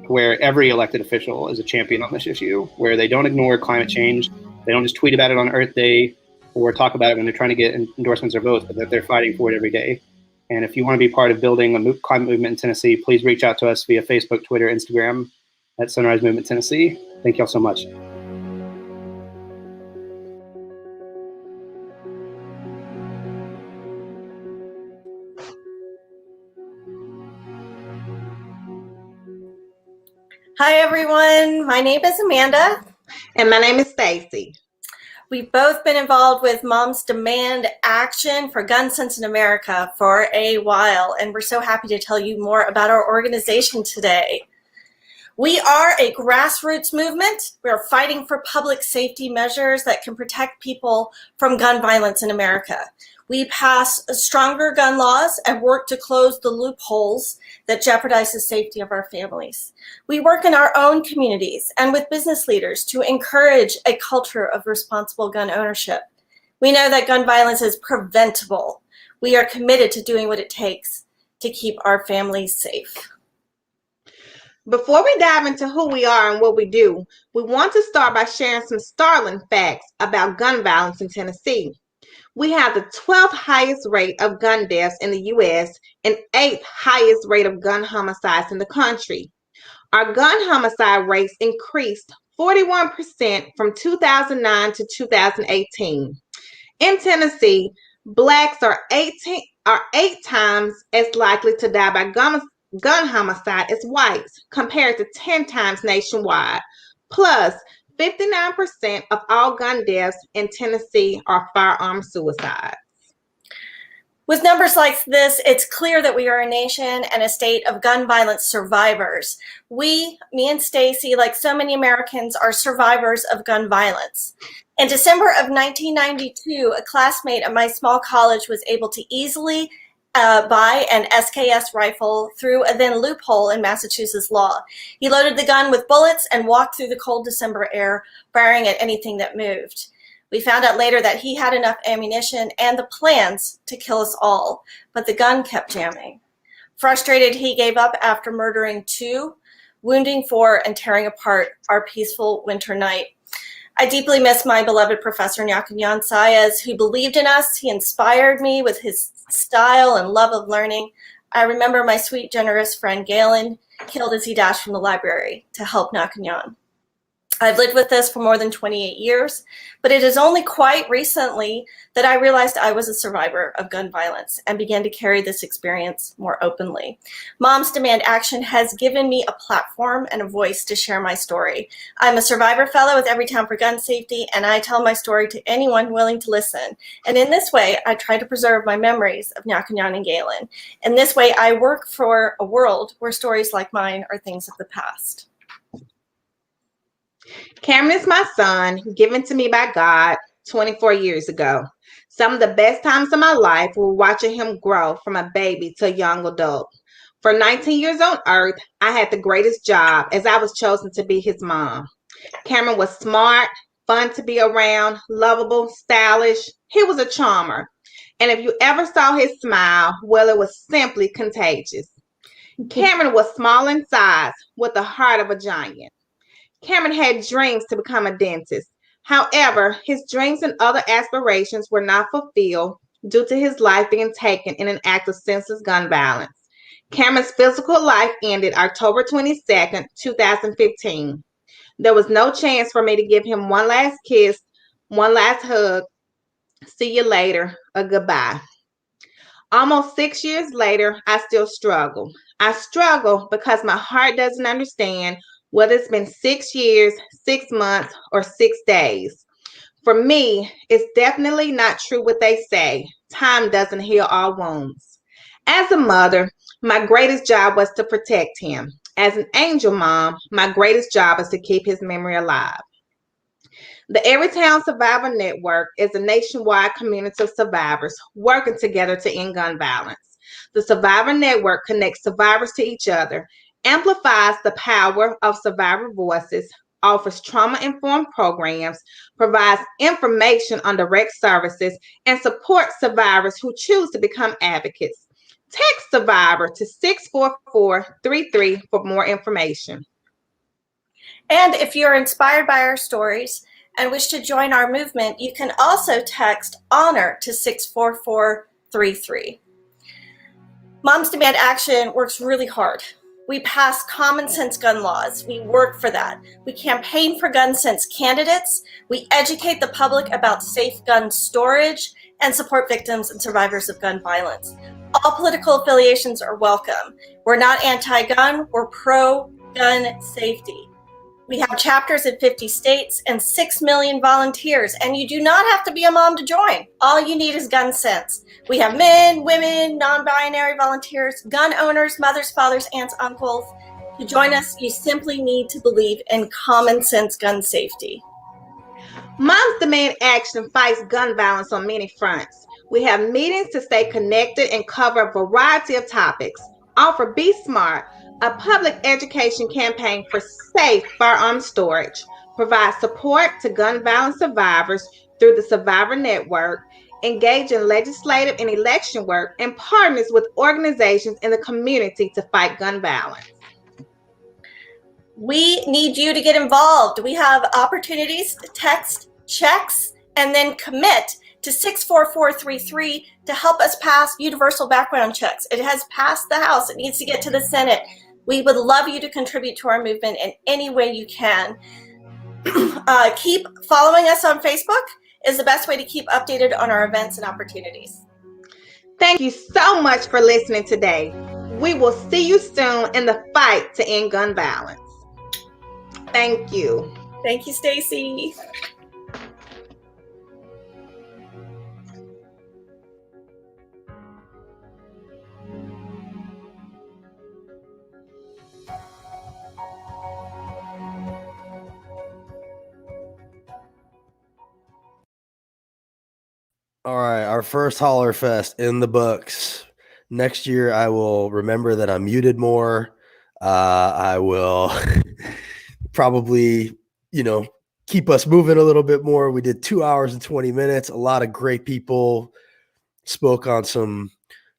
where every elected official is a champion on this issue, where they don't ignore climate change. They don't just tweet about it on Earth Day or talk about it when they're trying to get endorsements or votes, but that they're fighting for it every day. And if you want to be part of building a climate movement in Tennessee, please reach out to us via Facebook, Twitter, Instagram at Sunrise Movement Tennessee. Thank y'all so much. Hi, everyone. My name is Amanda. And my name is Stacy. We've both been involved with Moms Demand Action for Gun Sense in America for a while, and we're so happy to tell you more about our organization today. We are a grassroots movement. We are fighting for public safety measures that can protect people from gun violence in America. We pass stronger gun laws and work to close the loopholes that jeopardize the safety of our families. We work in our own communities and with business leaders to encourage a culture of responsible gun ownership. We know that gun violence is preventable. We are committed to doing what it takes to keep our families safe. Before we dive into who we are and what we do, we want to start by sharing some startling facts about gun violence in Tennessee. We have the 12th highest rate of gun deaths in the U.S. and 8th highest rate of gun homicides in the country. Our gun homicide rates increased 41% from 2009 to 2018. In Tennessee, Blacks are 8 times as likely to die by gun homicide as whites, compared to 10 times nationwide. Plus, 59% of all gun deaths in Tennessee are firearm suicides. With numbers like this, it's clear that we are a nation and a state of gun violence survivors. Me and Stacy, like so many Americans, are survivors of gun violence. In December of 1992, a classmate at my small college was able to easily buy an SKS rifle through a then loophole in Massachusetts law. He loaded the gun with bullets and walked through the cold December air, firing at anything that moved. We found out later that he had enough ammunition and the plans to kill us all, but the gun kept jamming. Frustrated, he gave up after murdering 2, wounding 4, and tearing apart our peaceful winter night. I deeply miss my beloved professor, Nyakunyan Saez, who believed in us. He inspired me with his style and love of learning. I remember my sweet, generous friend, Galen, killed as he dashed from the library to help Nyakunyan. I've lived with this for more than 28 years, but it is only quite recently that I realized I was a survivor of gun violence and began to carry this experience more openly. Moms Demand Action has given me a platform and a voice to share my story. I'm a survivor fellow with Everytown for Gun Safety, and I tell my story to anyone willing to listen. And in this way, I try to preserve my memories of Nyakunyan and Galen. In this way, I work for a world where stories like mine are things of the past. Cameron is my son, given to me by God 24 years ago. Some of the best times of my life were watching him grow from a baby to a young adult. For 19 years on earth, I had the greatest job as I was chosen to be his mom. Cameron was smart, fun to be around, lovable, stylish. He was a charmer. And if you ever saw his smile, well, it was simply contagious. Cameron was small in size with the heart of a giant. Cameron had dreams to become a dentist. However, his dreams and other aspirations were not fulfilled due to his life being taken in an act of senseless gun violence. Cameron's physical life ended October 22nd, 2015. There was no chance for me to give him one last kiss, one last hug, see you later, or goodbye. Almost 6 years later, I still struggle. I struggle because my heart doesn't understand whether it's been 6 years, 6 months, or 6 days. For me, it's definitely not true what they say. Time doesn't heal all wounds. As a mother, my greatest job was to protect him. As an angel mom, my greatest job is to keep his memory alive. The Everytown Survivor Network is a nationwide community of survivors working together to end gun violence. The Survivor Network connects survivors to each other, amplifies the power of survivor voices, offers trauma-informed programs, provides information on direct services, and supports survivors who choose to become advocates. Text survivor to 64433 for more information. And if you're inspired by our stories and wish to join our movement, you can also text HONOR to 64433. Moms Demand Action works really hard. We pass common sense gun laws. We work for that. We campaign for gun sense candidates. We educate the public about safe gun storage and support victims and survivors of gun violence. All political affiliations are welcome. We're not anti-gun, we're pro-gun safety. We have chapters in 50 states and 6 million volunteers, and you do not have to be a mom to join. All you need is gun sense. We have men, women, non-binary volunteers, gun owners, mothers, fathers, aunts, uncles. To join us, you simply need to believe in common sense gun safety. Moms Demand Action fights gun violence on many fronts. We have meetings to stay connected and cover a variety of topics. Offer Be Smart, a public education campaign for safe firearm storage. Provide support to gun violence survivors through the Survivor Network. Engage in legislative and election work, and partners with organizations in the community to fight gun violence. We need you to get involved. We have opportunities to text, checks, and then commit to 64433 to help us pass universal background checks. It has passed the House. It needs to get to the Senate. We would love you to contribute to our movement in any way you can. Keep following us on Facebook is the best way to keep updated on our events and opportunities. Thank you so much for listening today. We will see you soon in the fight to end gun violence. Thank you. Thank you, Stacy. All right, our first Holler Fest in the books. Next year, I will remember that I'm muted more. I will probably, keep us moving a little bit more. We did 2 hours and 20 minutes. A lot of great people spoke on some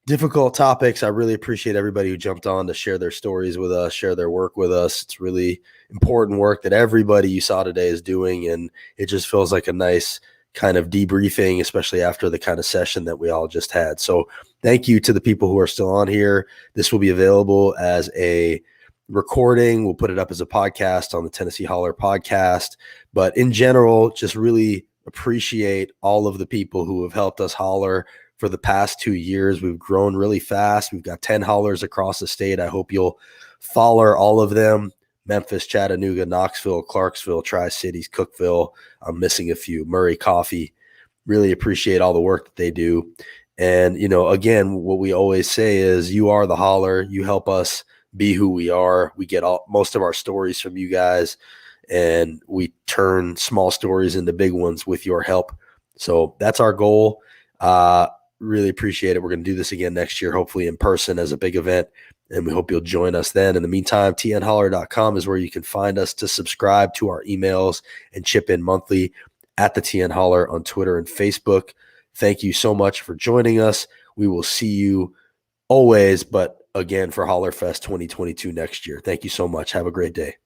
difficult topics. I really appreciate everybody who jumped on to share their stories with us, share their work with us. It's really important work that everybody you saw today is doing, and it just feels like a nice kind of debriefing, especially after the kind of session that we all just had. So thank you to the people who are still on here. This will be available as a recording. We'll put it up as a podcast on the Tennessee Holler podcast. But in general, just really appreciate all of the people who have helped us holler for the past 2 years. We've grown really fast. We've got 10 hollers across the state. I hope you'll follow all of them. Memphis, Chattanooga, Knoxville, Clarksville, Tri-Cities, Cookeville. I'm missing a few. Murray Coffee. Really appreciate all the work that they do. And, again, what we always say is you are the holler. You help us be who we are. We get most of our stories from you guys, and we turn small stories into big ones with your help. So that's our goal. Really appreciate it. We're going to do this again next year, hopefully in person as a big event. And we hope you'll join us then. In the meantime, tnholler.com is where you can find us to subscribe to our emails and chip in monthly at the TN Holler on Twitter and Facebook. Thank you so much for joining us. We will see you always, but again for Holler Fest 2022 next year. Thank you so much. Have a great day.